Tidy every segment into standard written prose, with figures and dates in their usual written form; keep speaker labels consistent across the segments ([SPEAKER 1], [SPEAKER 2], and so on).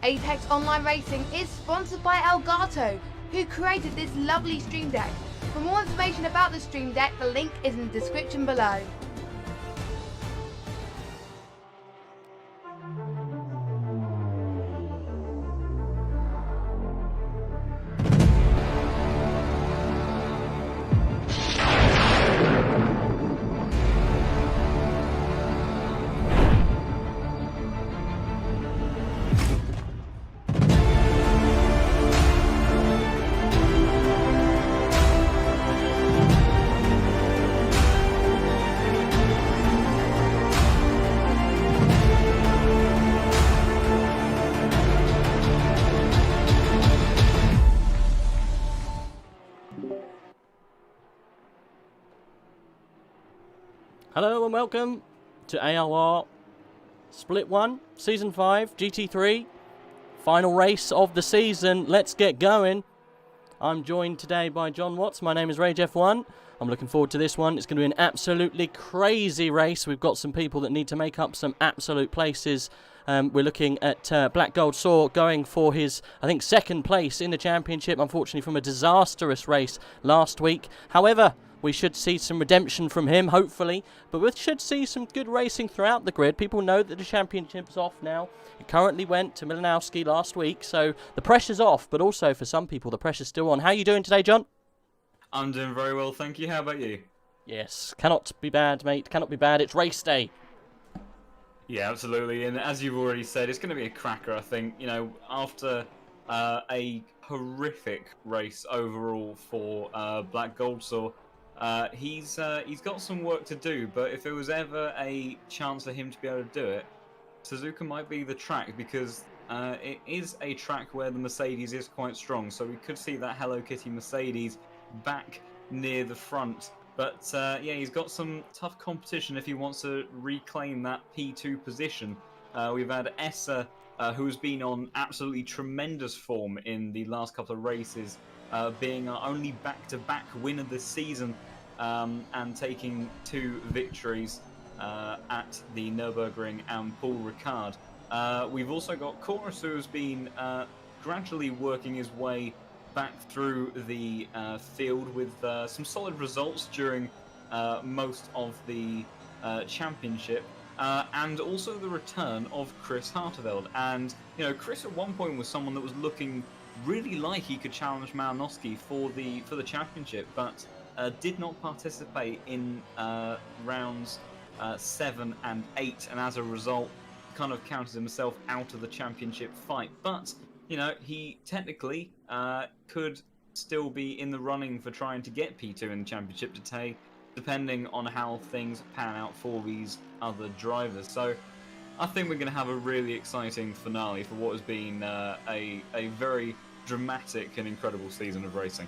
[SPEAKER 1] Apex Online Racing is sponsored by Elgato, who created this lovely stream deck. For more information about the stream deck, the link is in the description below.
[SPEAKER 2] Hello and welcome to ALR Split 1, Season 5, GT3, final race of the season. Let's get going. I'm joined today by John Watts. My name is Rage F1. I'm looking forward to this one. It's going to be an absolutely crazy race. We've got some people that need to make up some absolute places. We're looking at Black Gold Saw going for his, I think, second place in the championship, unfortunately from a disastrous race last week. However, we should see some redemption from him, hopefully. But we should see some good racing throughout the grid. People know that the championship's off now. It currently went to Milanowski last week, so the pressure's off. But also, for some people, the pressure's still on. How are you doing today, John?
[SPEAKER 3] I'm doing very well, thank you. How about you?
[SPEAKER 2] Yes, cannot be bad, mate. Cannot be bad. It's race day.
[SPEAKER 3] Yeah, absolutely. And as you've already said, it's going to be a cracker, I think. You know, after a horrific race overall for Black Gold Saw, he's got some work to do, but if there was ever a chance for him to be able to do it, Suzuka might be the track, because it is a track where the Mercedes is quite strong, so we could see that Hello Kitty Mercedes back near the front. But yeah, he's got some tough competition if he wants to reclaim that P2 position. We've had Essa, who's been on absolutely tremendous form in the last couple of races, being our only back-to-back winner this season, and taking 2 victories at the Nürburgring and Paul Ricard. We've also got Chorus, who's been gradually working his way back through the field with some solid results during most of the championship. And also the return of Chris Harteveld. And, you know, Chris at one point was someone that was looking really like he could challenge Malinowski for the championship, but did not participate in rounds 7 and 8, and as a result kind of counted himself out of the championship fight. But, you know, he technically could still be in the running for trying to get P2 in the championship today, depending on how things pan out for these other drivers. So I think we're going to have a really exciting finale for what has been a very dramatic and incredible season of racing.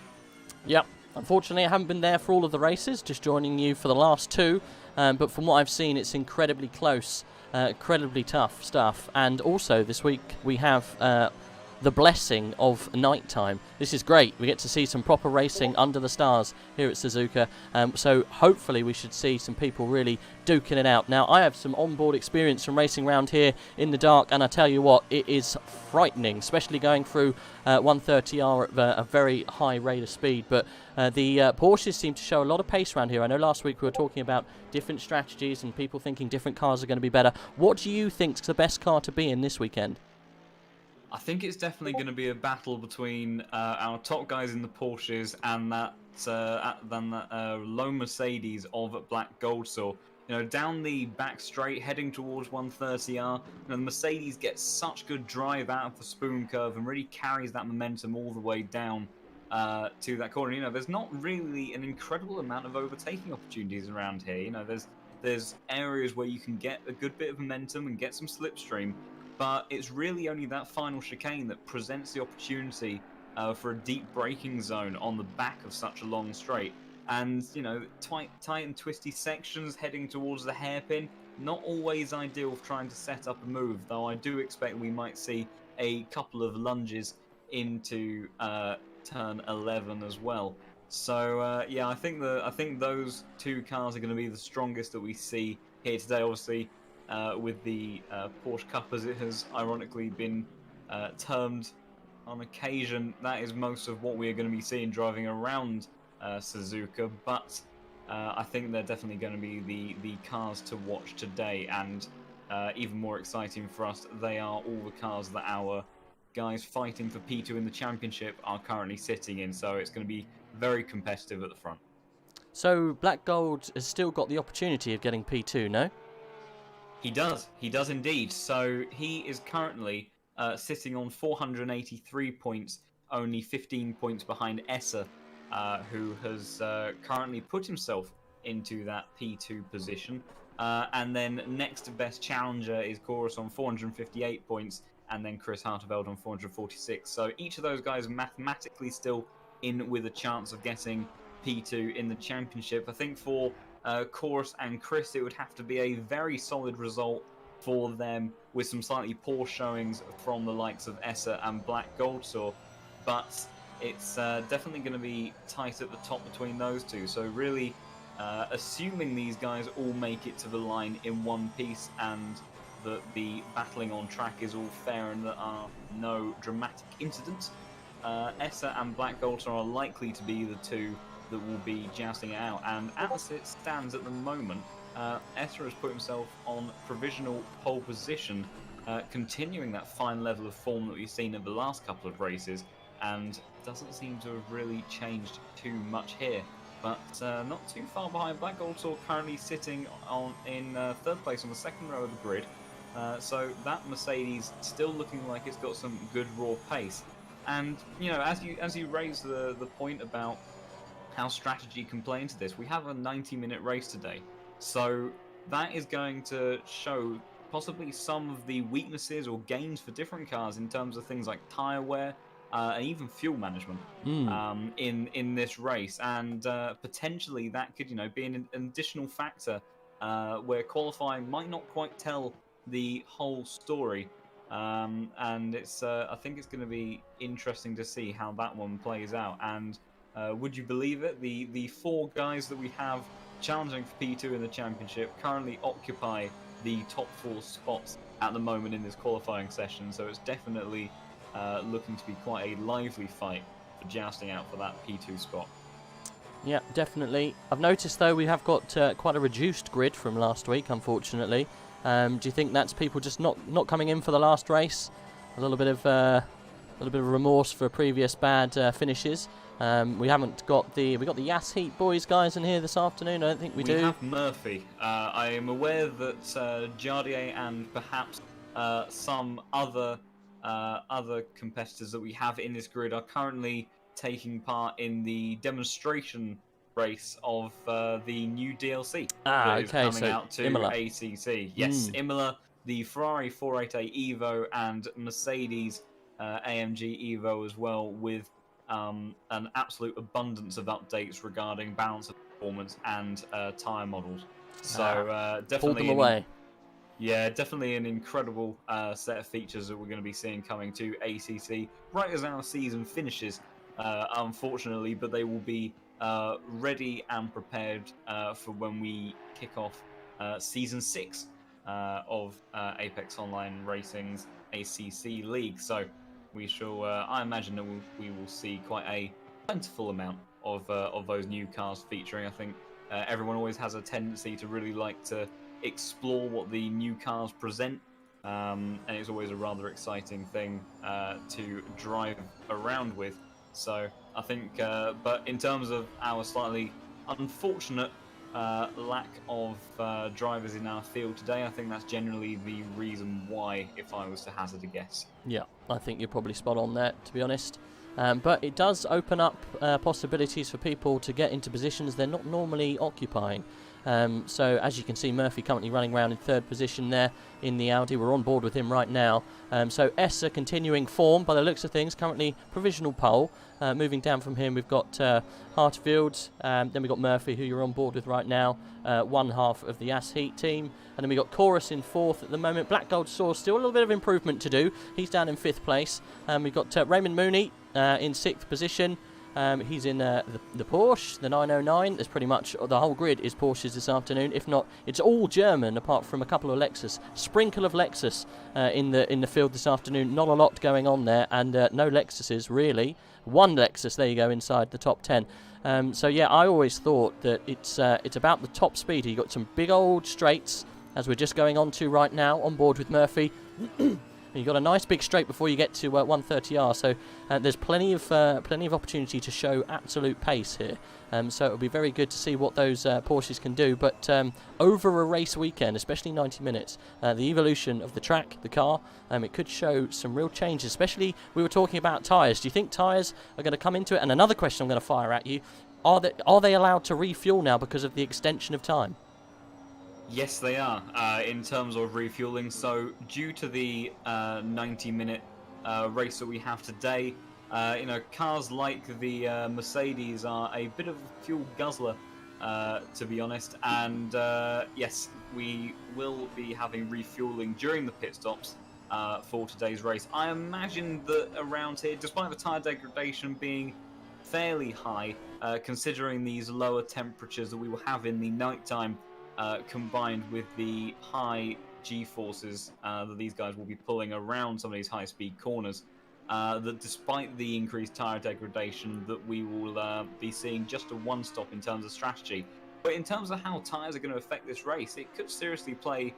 [SPEAKER 2] Yep. Unfortunately, I haven't been there for all of the races, just joining you for the last 2. But from what I've seen, it's incredibly close, incredibly tough stuff. And also, this week, we have the blessing of nighttime. This is great. We get to see some proper racing under the stars here at Suzuka. So hopefully we should see some people really duking it out. Now, I have some onboard experience from racing around here in the dark, and I tell you what, it is frightening, especially going through 130R at a very high rate of speed. But the Porsches seem to show a lot of pace around here. I know last week we were talking about different strategies and people thinking different cars are going to be better. What do you think's the best car to be in this weekend?
[SPEAKER 3] I think it's definitely going to be a battle between our top guys in the Porsches and that low Mercedes of Black Gold Saw. You know, down the back straight, heading towards 130R, you know, the Mercedes gets such good drive out of the spoon curve and really carries that momentum all the way down to that corner. You know, there's not really an incredible amount of overtaking opportunities around here. You know, there's areas where you can get a good bit of momentum and get some slipstream, but it's really only that final chicane that presents the opportunity for a deep braking zone on the back of such a long straight. And, you know, tight and twisty sections heading towards the hairpin, not always ideal for trying to set up a move, though I do expect we might see a couple of lunges into turn 11 as well. So, yeah, I think those 2 cars are going to be the strongest that we see here today. Obviously, with the Porsche Cup, as it has ironically been termed on occasion. That is most of what we're going to be seeing driving around Suzuka, but I think they're definitely going to be the cars to watch today, and even more exciting for us, they are all the cars that our guys fighting for P2 in the championship are currently sitting in, so it's going to be very competitive at the front.
[SPEAKER 2] So Black Gold has still got the opportunity of getting P2, no?
[SPEAKER 3] He does indeed. So he is currently sitting on 483 points, only 15 points behind Essa, who has currently put himself into that P2 position. And then next best challenger is Chorus on 458 points, and then Chris Harteveld on 446. So each of those guys mathematically still in with a chance of getting P2 in the championship. I think for Chorus and Chris, it would have to be a very solid result for them, with some slightly poor showings from the likes of Essa and Black Goldsaw. But it's definitely going to be tight at the top between those two. So really, assuming these guys all make it to the line in one piece, and that the battling on track is all fair and there are no dramatic incidents, Essa and Black Goldsaw are likely to be the two that will be jousting it out. And as it stands at the moment, Essa has put himself on provisional pole position, continuing that fine level of form that we've seen in the last couple of races, and doesn't seem to have really changed too much here. But not too far behind. Black Goldsaw currently sitting in third place on the second row of the grid. So that Mercedes still looking like it's got some good raw pace. And you know, as you raise the point about how strategy can play into this, we have a 90-minute race today, so that is going to show possibly some of the weaknesses or gains for different cars in terms of things like tyre wear and even fuel management in this race, and potentially that could be an additional factor where qualifying might not quite tell the whole story. And it's I think it's going to be interesting to see how that one plays out. And would you believe it? The four guys that we have challenging for P2 in the championship currently occupy the top four spots at the moment in this qualifying session. So it's definitely looking to be quite a lively fight for jousting out for that P2 spot.
[SPEAKER 2] Yeah, definitely. I've noticed though we have got quite a reduced grid from last week, unfortunately. Do you think that's people just not coming in for the last race? A little bit of remorse for previous bad finishes. We haven't got we got the Yas Heat boys guys in here this afternoon. I don't think we do.
[SPEAKER 3] We have Murphy. I am aware that Jardier and perhaps some other competitors that we have in this grid are currently taking part in the demonstration race of the new DLC that is coming out to
[SPEAKER 2] Imola.
[SPEAKER 3] ACC. Yes, Imola, the Ferrari 488 Evo, and Mercedes AMG Evo as well, with an absolute abundance of updates regarding balance of performance and tyre models. So definitely
[SPEAKER 2] pulled them away.
[SPEAKER 3] Yeah, definitely an incredible set of features that we're going to be seeing coming to ACC right as our season finishes, unfortunately, but they will be ready and prepared for when we kick off Season 6 of Apex Online Racing's ACC League. So we shall, I imagine that we will see quite a plentiful amount of those new cars featuring. I think everyone always has a tendency to really like to explore what the new cars present, and it's always a rather exciting thing to drive around with. So I think, but in terms of our slightly unfortunate lack of drivers in our field today, I think that's generally the reason why, if I was to hazard a guess. Yeah,
[SPEAKER 2] I think you're probably spot on there, to be honest. But it does open up possibilities for people to get into positions they're not normally occupying. So as you can see, Murphy currently running around in third position there in the Audi. We're on board with him right now. So Essa continuing form by the looks of things, currently provisional pole. Moving down from him, we've got Hartfield, then we've got Murphy, who you're on board with right now, one half of the Yas Heat team. And then we've got Chorus in fourth at the moment. Black Gold Saw, still a little bit of improvement to do. He's down in fifth place. We've got Raymond Mooney in sixth position. He's in the Porsche, the 909. There's pretty much the whole grid is Porsches this afternoon. If not, it's all German apart from a couple of Lexus. Sprinkle of Lexus in the field this afternoon. Not a lot going on there, and no Lexuses really. One Lexus, there you go, inside the top 10. So yeah, I always thought that it's about the top speed. You got some big old straights, as we're just going on to right now, on board with Murphy. You've got a nice big straight before you get to 130R, so there's plenty of opportunity to show absolute pace here. So it'll be very good to see what those Porsches can do. But over a race weekend, especially 90 minutes, the evolution of the track, the car, it could show some real changes. Especially, we were talking about tyres. Do you think tyres are going to come into it? And another question I'm going to fire at you: are they allowed to refuel now because of the extension of time?
[SPEAKER 3] Yes, they are, in terms of refueling. So, due to the 90-minute race that we have today, cars like the Mercedes are a bit of a fuel guzzler, to be honest. And yes, we will be having refueling during the pit stops for today's race. I imagine that around here, despite the tyre degradation being fairly high, considering these lower temperatures that we will have in the nighttime, combined with the high G-forces that these guys will be pulling around some of these high-speed corners, that despite the increased tyre degradation, that we will be seeing just a one-stop in terms of strategy. But in terms of how tyres are going to affect this race, it could seriously play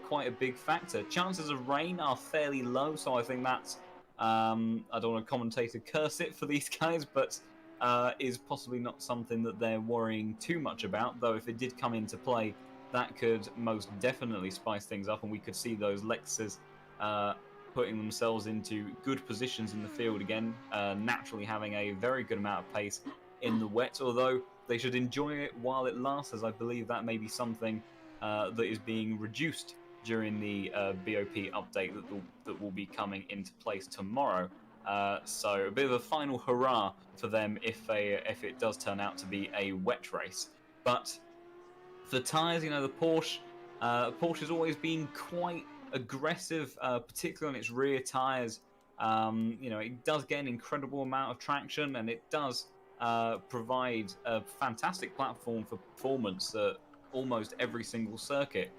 [SPEAKER 3] quite a big factor. Chances of rain are fairly low, so I think that's, I don't want to commentate or curse it for these guys, but is possibly not something that they're worrying too much about, though if it did come into play, that could most definitely spice things up, and we could see those Lexuses putting themselves into good positions in the field again, naturally having a very good amount of pace in the wet, although they should enjoy it while it lasts, as I believe that may be something that is being reduced during the BOP update that will be coming into place tomorrow. So a bit of a final hurrah for them if it does turn out to be a wet race. But for tyres, the Porsche has always been quite aggressive, particularly on its rear tyres. It does get an incredible amount of traction, and it does provide a fantastic platform for performance at almost every single circuit.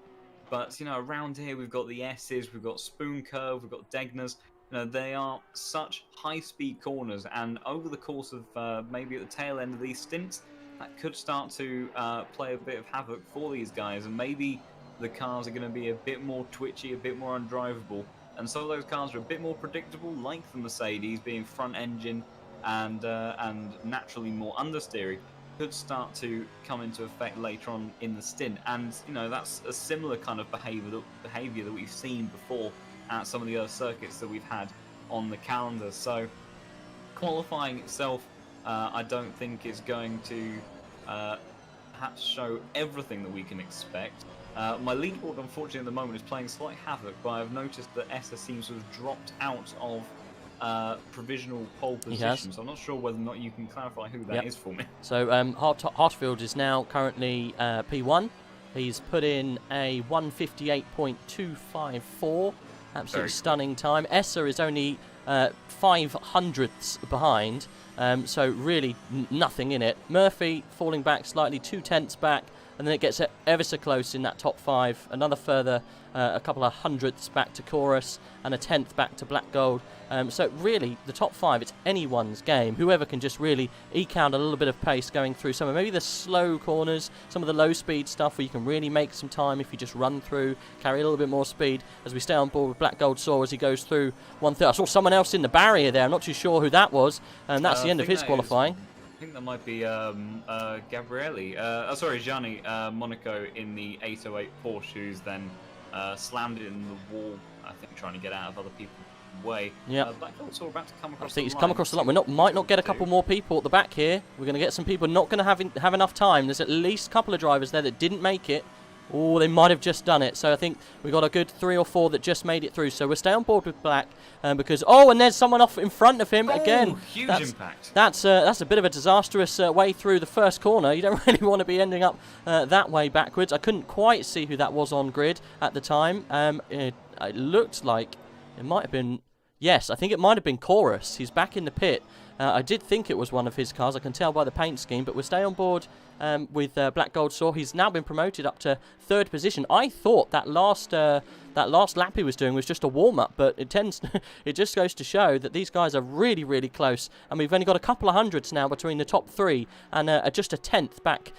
[SPEAKER 3] But around here we've got the S's, we've got Spoon Curve, we've got Degners. They are such high-speed corners, and over the course of maybe at the tail end of these stints, that could start to play a bit of havoc for these guys, and maybe the cars are going to be a bit more twitchy, a bit more undrivable, and some of those cars are a bit more predictable, like the Mercedes being front engine and naturally more understeery, could start to come into effect later on in the stint. And that's a similar kind of behavior that we've seen before at some of the other circuits that we've had on the calendar. So qualifying itself, I don't think is going to perhaps show everything that we can expect. My leaderboard, unfortunately, at the moment is playing slight havoc, but I've noticed that Essa seems to have dropped out of provisional pole position, so I'm not sure whether or not you can clarify who that is for me.
[SPEAKER 2] So Hartfield is now currently P1. He's put in a 158.254. Absolutely stunning time. Essa is only 500ths behind, so really nothing in it. Murphy falling back slightly, 2/10 back, and then it gets ever so close in that top 5. Another further a couple of hundredths back to Chorus, and a 10th back to Black Gold. So really, the top 5, it's anyone's game. Whoever can just really eke out a little bit of pace going through some of maybe the slow corners, some of the low-speed stuff where you can really make some time if you just run through, carry a little bit more speed. As we stay on board with Black Gold Saw as he goes through 1/3. I saw someone else in the barrier there. I'm not too sure who that was, and that's the end of his qualifying.
[SPEAKER 3] I think that might be Gianni Monaco in the 808 Porsche, who's then slammed it in the wall, I think, trying to get out of other people's way.
[SPEAKER 2] Yeah.
[SPEAKER 3] Black Gold's all about to come across
[SPEAKER 2] I think he's come across the line. We might not get a couple more people at the back here. We're going to get some people not going to have enough time. There's at least a couple of drivers there that didn't make it. Oh, they might have just done it. So I think we got a good 3 or 4 that just made it through. So we'll stay on board with Black because and there's someone off in front of him again.
[SPEAKER 3] Huge impact.
[SPEAKER 2] That's a bit of a disastrous way through the first corner. You don't really want to be ending up that way backwards. I couldn't quite see who that was on grid at the time. It looked like it might have been. Yes, I think it might have been Chorus. He's back in the pit. I did think it was one of his cars. I can tell by the paint scheme, but we'll stay on board with Black Gold Saw. He's now been promoted up to 3rd position. I thought that last lap he was doing was just a warm-up, but it just goes to show that these guys are really, really close, and we've only got a couple of hundreds now between the top 3, and just a 10th back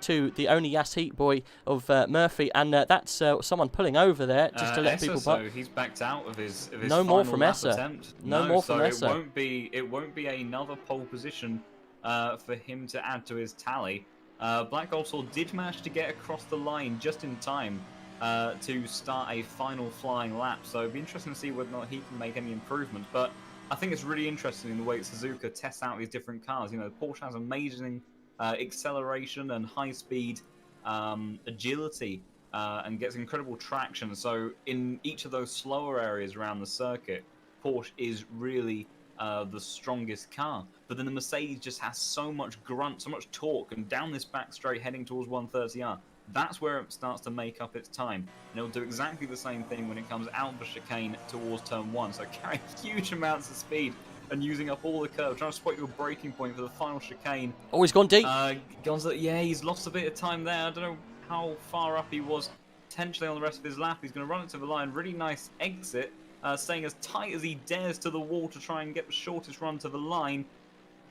[SPEAKER 2] to the only Yas Heat boy of Murphy, and that's someone pulling over there just to let
[SPEAKER 3] Essa,
[SPEAKER 2] people.
[SPEAKER 3] So he's backed out of his
[SPEAKER 2] no more from
[SPEAKER 3] lap
[SPEAKER 2] Essa.
[SPEAKER 3] attempt.
[SPEAKER 2] No more from Essa.
[SPEAKER 3] It won't be another pole position for him to add to his tally. Black Gold Saw did manage to get across the line just in time to start a final flying lap, so it'd be interesting to see whether or not he can make any improvements. But I think it's really interesting in the way Suzuka tests out these different cars. You know, Porsche has amazing acceleration and high-speed agility and gets incredible traction. So in each of those slower areas around the circuit, Porsche is really the strongest car. But then the Mercedes just has so much grunt, so much torque, and down this back straight heading towards 130R, that's where it starts to make up its time. And it'll do exactly the same thing when it comes out of the chicane towards turn 1. So carrying huge amounts of speed and using up all the curve, trying to spot your braking point for the final chicane.
[SPEAKER 2] Oh, he's gone deep.
[SPEAKER 3] Yeah, he's lost a bit of time there. I don't know how far up he was potentially on the rest of his lap. He's going to run it to the line. Really nice exit. Staying as tight as he dares to the wall to try and get the shortest run to the line.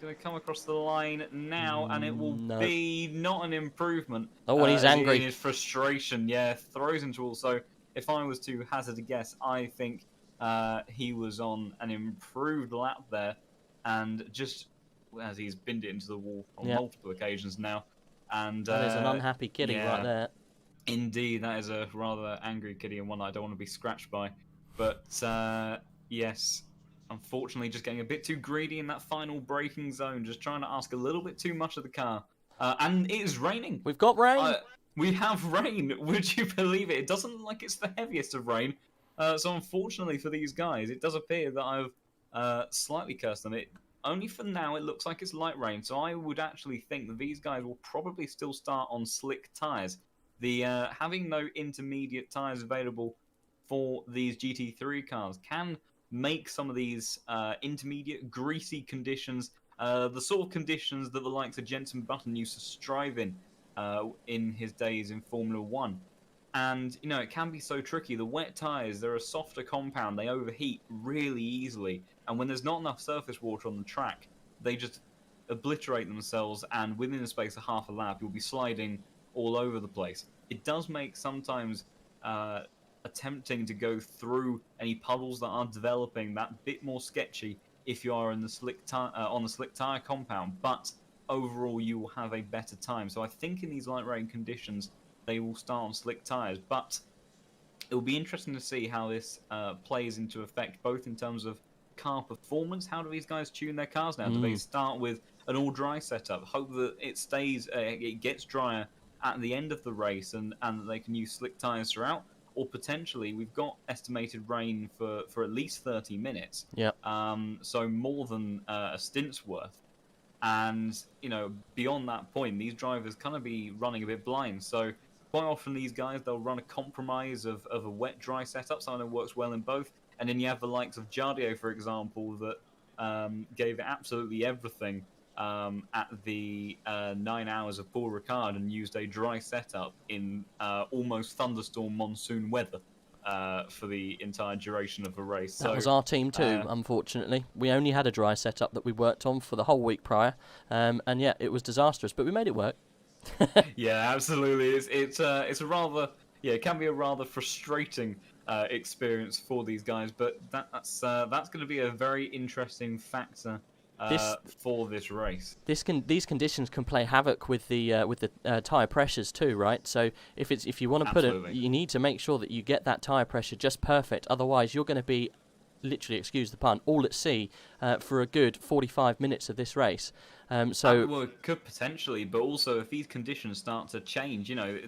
[SPEAKER 3] Going to come across the line now, and it will be not an improvement.
[SPEAKER 2] Oh, and he's angry.
[SPEAKER 3] In his frustration, yeah, throws into wall. So if I was to hazard a guess, I think he was on an improved lap there, and just as he's binned it into the wall on multiple occasions now. And
[SPEAKER 2] that is an unhappy kitty right there.
[SPEAKER 3] Indeed, that is a rather angry kitty, and one I don't want to be scratched by. But yes, unfortunately, just getting a bit too greedy in that final braking zone, just trying to ask a little bit too much of the car. And it is raining.
[SPEAKER 2] We've got rain.
[SPEAKER 3] We have rain. Would you believe it? It doesn't look like it's the heaviest of rain. So unfortunately for these guys, it does appear that I've slightly cursed them. Only for now, it looks like it's light rain. So I would actually think that these guys will probably still start on slick tyres. The having no intermediate tyres available for these GT3 cars can make some of these intermediate greasy conditions the sort of conditions that the likes of Jenson Button used to strive in his days in Formula 1. And, you know, it can be so tricky. The wet tyres, they're a softer compound. They overheat really easily. And when there's not enough surface water on the track, they just obliterate themselves. And within the space of half a lap, you'll be sliding all over the place. It does make sometimes attempting to go through any puddles that are developing that bit more sketchy if you are in the on the slick tyre compound. But overall, you will have a better time. So I think in these light rain conditions, they will start on slick tyres. But it will be interesting to see how this plays into effect, both in terms of car performance. How do these guys tune their cars now? Do they start with an all-dry setup, hope that it stays, it gets drier at the end of the race, and that they can use slick tyres throughout? Or potentially, we've got estimated rain for at least 30 minutes.
[SPEAKER 2] Yeah.
[SPEAKER 3] So more than a stint's worth. And, you know, beyond that point, these drivers kind of be running a bit blind. So quite often these guys, they'll run a compromise of a wet-dry setup, something that works well in both. And then you have the likes of Jardio, for example, that gave it absolutely everything at the 9 hours of Paul Ricard and used a dry setup in almost thunderstorm monsoon weather for the entire duration of the race.
[SPEAKER 2] That was our team too, unfortunately. We only had a dry setup that we worked on for the whole week prior, and yeah, it was disastrous, but we made it work.
[SPEAKER 3] Yeah, absolutely. It's a rather, yeah, it can be a rather frustrating experience for these guys, but that's going to be a very interesting factor for this race.
[SPEAKER 2] These conditions can play havoc with the tyre pressures too, right? So if you want to put it, you need to make sure that you get that tyre pressure just perfect. Otherwise, you're going to be, literally, excuse the pun, all at sea for a good 45 minutes of this race.
[SPEAKER 3] Well, it could potentially, but also if these conditions start to change, you know,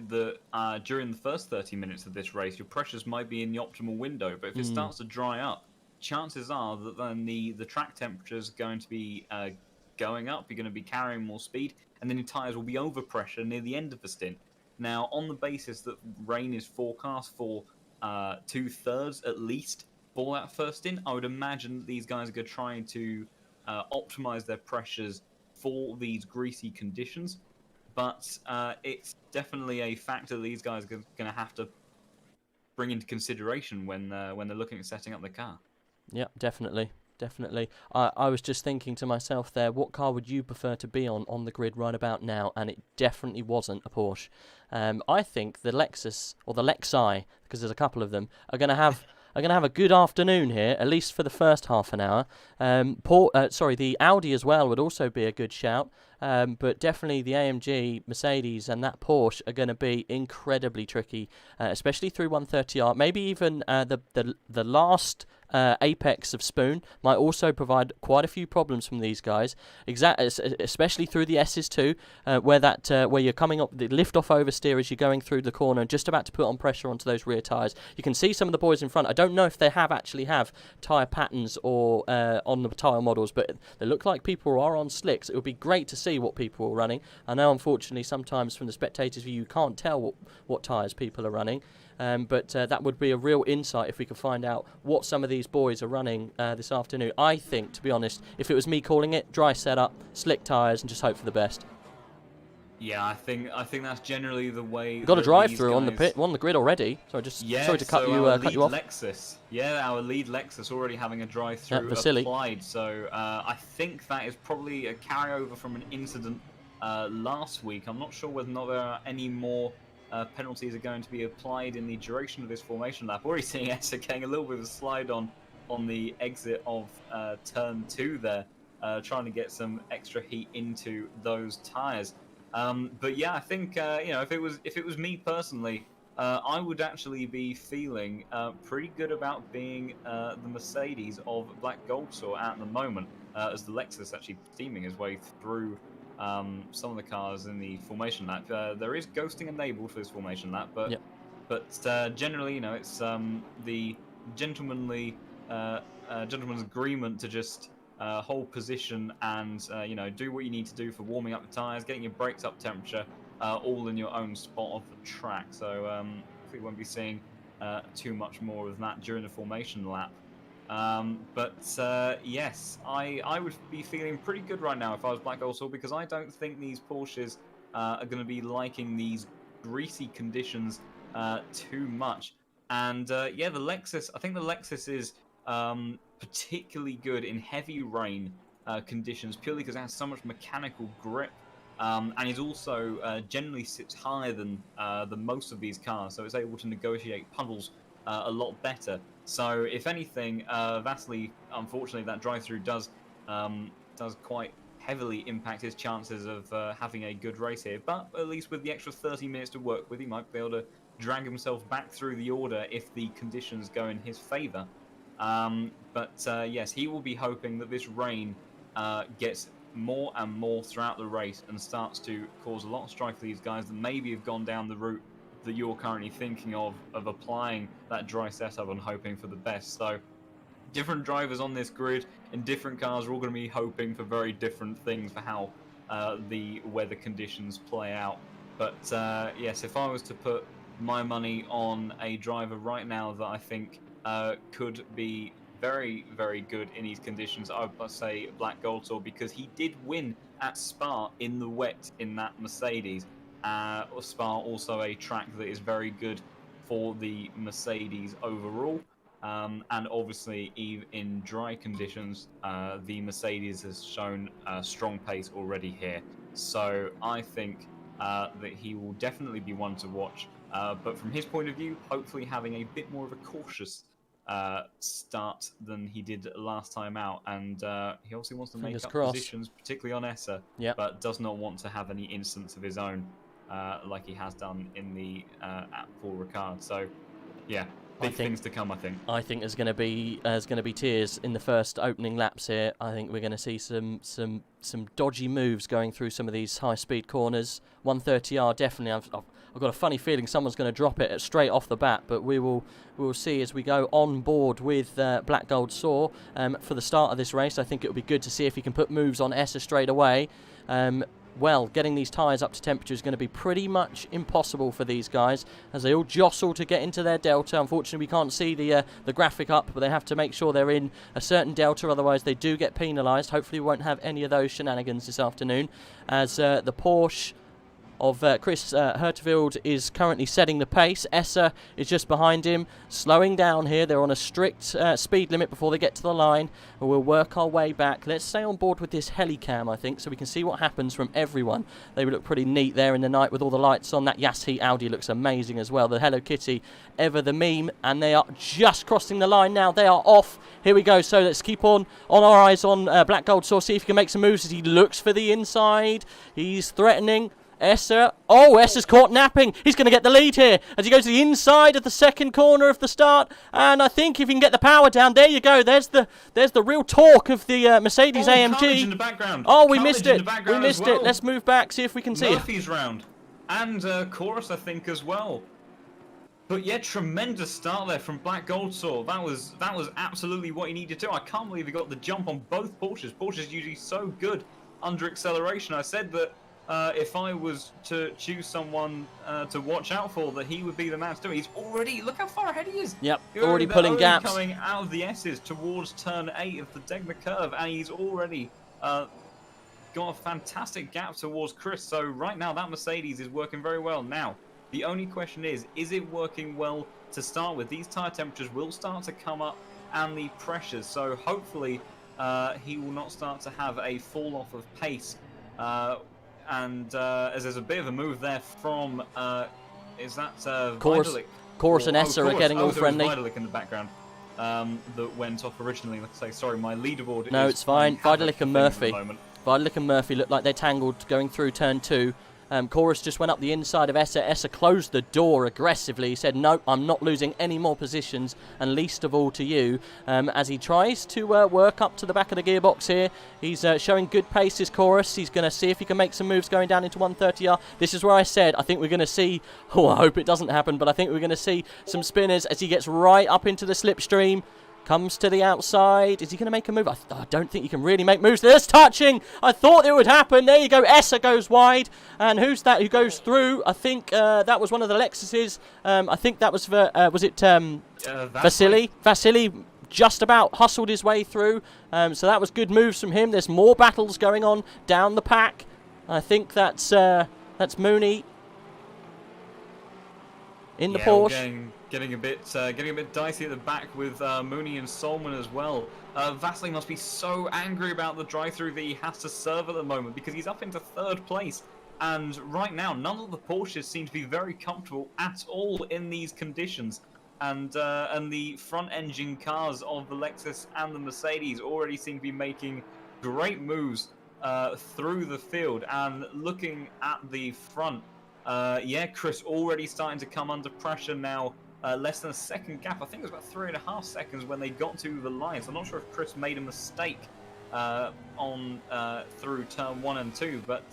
[SPEAKER 3] during the first 30 minutes of this race, your pressures might be in the optimal window. But if it starts to dry up, chances are that then the track temperature is going to be going up. You're going to be carrying more speed, and then your tyres will be over pressure near the end of the stint. Now, on the basis that rain is forecast for 2/3 at least for that first stint, I would imagine that these guys are going to try to optimize their pressures for these greasy conditions. But it's definitely a factor these guys are going to have to bring into consideration when they're looking at setting up the car.
[SPEAKER 2] Yeah, definitely. Definitely. I was just thinking to myself there, what car would you prefer to be on the grid right about now? And it definitely wasn't a Porsche. I think the Lexus, or the Lexi, because there's a couple of them, are going to have a good afternoon here, at least for the first half an hour. The Audi as well would also be a good shout. But definitely the AMG, Mercedes, and that Porsche are going to be incredibly tricky, especially through 130R. Maybe even the last apex of Spoon might also provide quite a few problems from these guys. Especially through the S's too, where you're coming up the lift off oversteer as you're going through the corner and just about to put on pressure onto those rear tyres. You can see some of the boys in front. I don't know if they actually have tyre patterns or on the tyre models, but they look like people are on slicks. It would be great to see what people are running. I know, unfortunately, sometimes from the spectators' view, you can't tell what tyres people are running. But that would be a real insight if we could find out what some of these boys are running this afternoon. I think, to be honest, if it was me calling it, dry setup, slick tyres, and just hope for the best.
[SPEAKER 3] Yeah, I think that's generally the way.
[SPEAKER 2] We've got a drive-through on the grid already. Sorry to cut you off.
[SPEAKER 3] Lexus. Yeah, our lead Lexus already having a drive-through applied. So I think that is probably a carryover from an incident last week. I'm not sure whether or not there are any more penalties are going to be applied in the duration of this formation lap. Already seeing Essa getting a little bit of a slide on the exit of turn 2 there, trying to get some extra heat into those tyres. But yeah, I think if it was me personally, I would actually be feeling pretty good about being the Mercedes of Black Goldsaw at the moment, as the Lexus actually steaming his way through some of the cars in the formation lap. There is ghosting enabled for this formation lap, but generally, it's the gentleman's agreement to just hold position and do what you need to do for warming up the tyres, getting your brakes up temperature, all in your own spot of the track. So we won't be seeing too much more of that during the formation lap. Yes, I would be feeling pretty good right now if I was Black Goldsaw, because I don't think these Porsches are going to be liking these greasy conditions too much. And the Lexus, I think the Lexus is particularly good in heavy rain conditions, purely because it has so much mechanical grip, and it also generally sits higher than most of these cars, so it's able to negotiate puddles a lot better. So if anything, Vasily, unfortunately, that drive-through does quite heavily impact his chances of having a good race here. But at least with the extra 30 minutes to work with, he might be able to drag himself back through the order if the conditions go in his favour. Yes, he will be hoping that this rain gets more and more throughout the race and starts to cause a lot of strife for these guys that maybe have gone down the route that you're currently thinking of applying that dry setup and hoping for the best. So different drivers on this grid in different cars are all going to be hoping for very different things for how the weather conditions play out. But yes, if I was to put my money on a driver right now that I think could be very, very good in these conditions, I would say Black Goldsaw, because he did win at Spa in the wet in that Mercedes. Spa also a track that is very good for the Mercedes overall, and obviously in dry conditions the Mercedes has shown a strong pace already here, so I think that he will definitely be one to watch, but from his point of view, hopefully having a bit more of a cautious start than he did last time out, and he obviously wants to make up positions, particularly on Essa, but does not want to have any instance of his own like he has done in the at Paul Ricard. So yeah, big things to come, I think. I think there's going to be tears in the first opening laps here. I think we're going to see some dodgy moves going through some of these high speed corners. 130R definitely. I've got a funny feeling someone's going to drop it straight off the bat, but we will see as we go on board with Black Goldsaw for the start of this race. I think it will be good to see if he can put moves on Essa straight away.
[SPEAKER 2] well, getting these tyres up to temperature is going to be pretty much impossible for these guys as they all jostle to get into their delta. Unfortunately, we can't see the graphic up, but they have to make sure they're in a certain delta, otherwise they do get penalised. Hopefully we won't have any of those shenanigans this afternoon, as the Porsche of Chris Herteveld is currently setting the pace. Essa is just behind him, slowing down here. They're on a strict speed limit before they get to the line. And we'll work our way back. Let's stay on board with this helicam, I think, so we can see what happens from everyone. They look pretty neat there in the night with all the lights on. That Yassi Audi looks amazing as well. The Hello Kitty, ever the meme. And they are just crossing the line now. They are off. Here we go. So let's keep on our eyes on Black Gold Source. See if he can make some moves as he looks for the inside. He's threatening. Essa. Oh, Essa's caught napping. He's going to get the lead here as he goes to the inside of the second corner of the start. And I think if he can get the power down, there you go. There's the real torque of the Mercedes AMG.
[SPEAKER 3] In the background.
[SPEAKER 2] Oh, we missed it. We missed it. Let's move back, see if we can see it.
[SPEAKER 3] Murphy's round. And Chorus, I think, as well. But yeah, tremendous start there from Black Gold Saw. That was absolutely what he needed to do. I can't believe he got the jump on both Porsches. Porsche's usually so good under acceleration. I said that if I was to choose someone to watch out for, that he would be the man to do it. He's already, look how far ahead he is.
[SPEAKER 2] Yep, already pulling gaps.
[SPEAKER 3] Coming out of the S's towards turn 8 of the Degma curve, and he's already got a fantastic gap towards Chris. So right now that Mercedes is working very well. Now, the only question is it working well to start with? These tyre temperatures will start to come up and the pressures, so hopefully he will not start to have a fall off of pace. As there's a bit of a move there from, is that Vitalik?
[SPEAKER 2] Chorus and Essa are getting all friendly.
[SPEAKER 3] Vitalik in the background that went off originally. Let's say, sorry, my leaderboard.
[SPEAKER 2] No, it's fine. Vitalik and Murphy. Vitalik and Murphy look like they're tangled going through turn 2. Chorus just went up the inside of Essa. Essa closed the door aggressively. He said, no, I'm not losing any more positions, and least of all to you. As he tries to work up to the back of the gearbox here. He's showing good pace, his Chorus. He's going to see if he can make some moves going down into 130R. This is where I said I think we're going to see, oh, I hope it doesn't happen, but I think we're going to see some spinners as he gets right up into the slipstream. Comes to the outside. Is he going to make a move? I don't think he can really make moves. There's touching. I thought it would happen. There you go. Essa goes wide. And who's that who goes through? I think that was one of the Lexuses. I think that was, was it Vasily? Vasily just about hustled his way through. So that was good moves from him. There's more battles going on down the pack. I think that's Mooney in the Porsche.
[SPEAKER 3] Getting a bit dicey at the back with Mooney and Solman as well. Vasily must be so angry about the drive-through that he has to serve at the moment, because he's up into 3rd place. And right now, none of the Porsches seem to be very comfortable at all in these conditions. And the front-engine cars of the Lexus and the Mercedes already seem to be making great moves through the field. And looking at the front, yeah, Chris already starting to come under pressure now. Less than a second gap. I think it was about 3.5 seconds when they got to the lines. I'm not sure if Chris made a mistake on through turn 1 and 2, but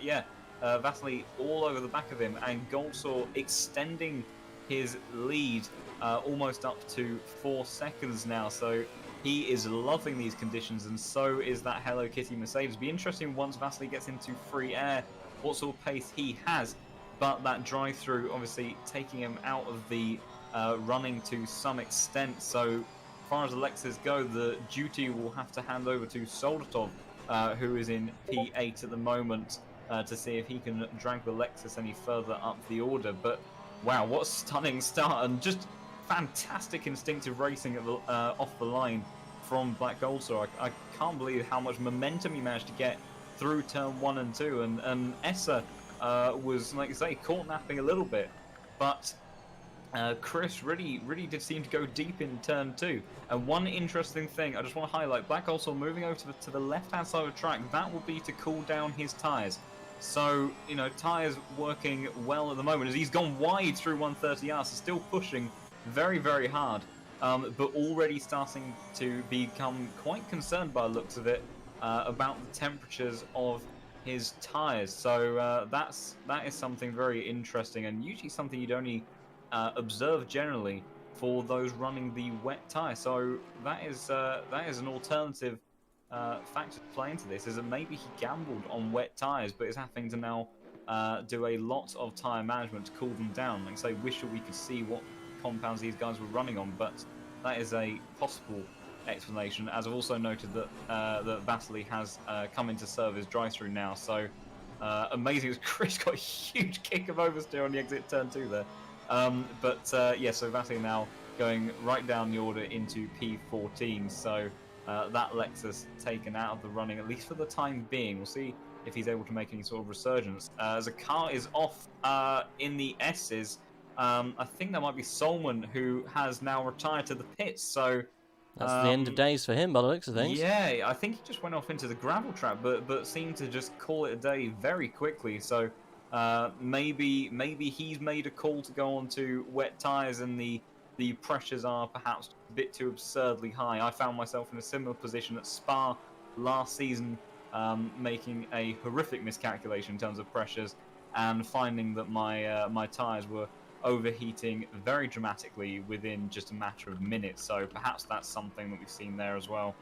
[SPEAKER 3] yeah, Vasily all over the back of him, and Goldsaw extending his lead almost up to 4 seconds now. So he is loving these conditions, and so is that Hello Kitty Mercedes. It'll be interesting once Vasily gets into free air what sort of pace he has, but that drive-through obviously taking him out of the running to some extent. So as far as the Lexus go, the duty will have to hand over to Soldatov, who is in P8 at the moment, to see if he can drag the Lexus any further up the order. But wow, what a stunning start, and just fantastic instinctive racing at the, off the line from Black Goldsaw. I can't believe how much momentum he managed to get through turn 1 and 2, and Essa was, like I say, caught napping a little bit, but Chris really did seem to go deep in turn 2. And one interesting thing I just want to highlight, Black also moving over to the left-hand side of the track, that will be to cool down his tyres. So, you know, tyres working well at the moment, as he's gone wide through 130R, so still pushing very, very hard, but already starting to become quite concerned by the looks of it about the temperatures of his tyres. So that is something very interesting, and usually something you'd only observe generally for those running the wet tyre. So that is an alternative factor to play into this is that maybe he gambled on wet tyres, but is having to now do a lot of tyre management to cool them down. Like I say, wish that we could see what compounds these guys were running on, but that is a possible explanation. As I've also noted that that Vasily has come into service drive-through now, so amazing as Chris got a huge kick of oversteer on the exit turn 2 there. Yeah, so Vasily now going right down the order into P14, so that Lexus taken out of the running, at least for the time being. We'll see if he's able to make any sort of resurgence. As a car is off in the S's, I think that might be Solman, who has now retired to the pits, so...
[SPEAKER 2] That's the end of days for him, by the looks of things.
[SPEAKER 3] Yeah, I think he just went off into the gravel trap, but seemed to just call it a day very quickly, so maybe he's made a call to go on to wet tyres and the pressures are perhaps a bit too absurdly high. I found myself in a similar position at Spa last season, making a horrific miscalculation in terms of pressures and finding that my tyres were overheating very dramatically within just a matter of minutes. So perhaps that's something that we've seen there as well.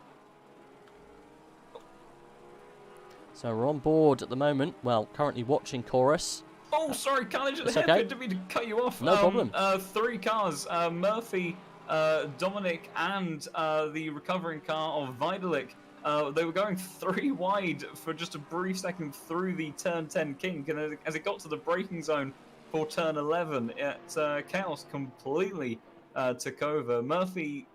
[SPEAKER 2] So we're on board at the moment. Well, currently watching Chorus.
[SPEAKER 3] Oh, sorry, Carnage at the head.
[SPEAKER 2] Okay.
[SPEAKER 3] Didn't mean to cut you off.
[SPEAKER 2] No problem.
[SPEAKER 3] 3 cars, Murphy, Dominic, and the recovering car of Vidalik. They were going 3 wide for just a brief second through the turn 10 kink, and as it got to the braking zone for turn 11, Chaos completely took over. Murphy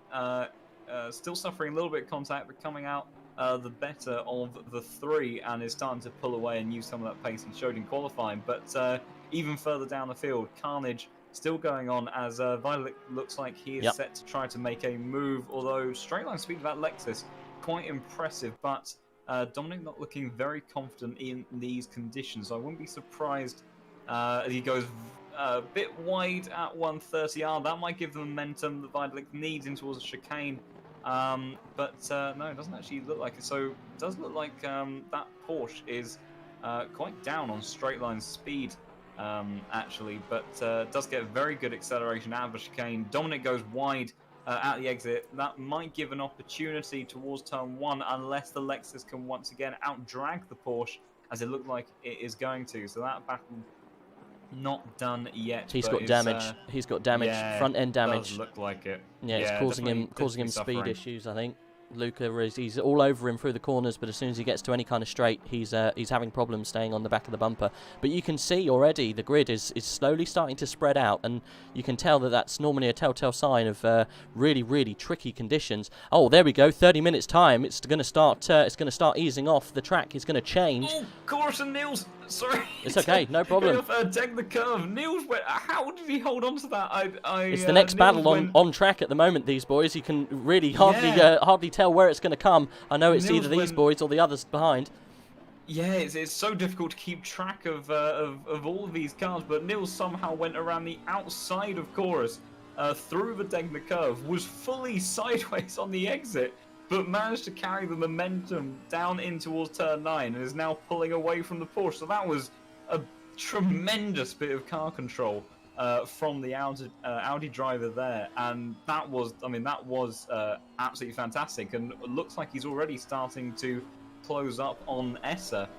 [SPEAKER 3] still suffering a little bit of contact, but coming out the better of the 3 and is starting to pull away and use some of that pace he showed in qualifying. But even further down the field, Carnage still going on as Vitalik looks like he is set to try to make a move, although straight line speed of that Lexus quite impressive, but Dominic not looking very confident in these conditions. So I wouldn't be surprised as he goes a bit wide at 130R. That might give the momentum that Vitalik needs in towards the chicane. No, it doesn't actually look like it. So it does look like that Porsche is quite down on straight line speed, actually, but does get very good acceleration out of the chicane. Dominic goes wide at the exit. That might give an opportunity towards turn 1 unless the Lexus can once again outdrag the Porsche, as it looked like it is going to. So that battle not done yet.
[SPEAKER 2] He's got damage. He's got damage,
[SPEAKER 3] yeah,
[SPEAKER 2] front end damage.
[SPEAKER 3] Does look like it.
[SPEAKER 2] Yeah, it's causing him speed issues, I think. Luca he's all over him through the corners, but as soon as he gets to any kind of straight, he's having problems staying on the back of the bumper. But you can see already the grid is slowly starting to spread out, and you can tell that that's normally a telltale sign of really, really tricky conditions. Oh, there we go. 30 minutes time. It's going to start. It's going to start easing off. The track is going to change.
[SPEAKER 3] Oh, Chorus and Niels. Sorry.
[SPEAKER 2] It's okay. No problem.
[SPEAKER 3] Deck the curve. Niels went. How did he hold on to that?
[SPEAKER 2] It's the next battle on track at the moment. These boys. You can really hardly tell where it's going to come. I know it's either these boys or the others behind.
[SPEAKER 3] Yeah, it's so difficult to keep track of all of these cars, but Niels somehow went around the outside of Chorus, through the Degner curve, was fully sideways on the exit, but managed to carry the momentum down in towards turn 9 and is now pulling away from the Porsche. So that was a tremendous bit of car control from the Audi driver there, and that was absolutely fantastic, and it looks like he's already starting to close up on Essa.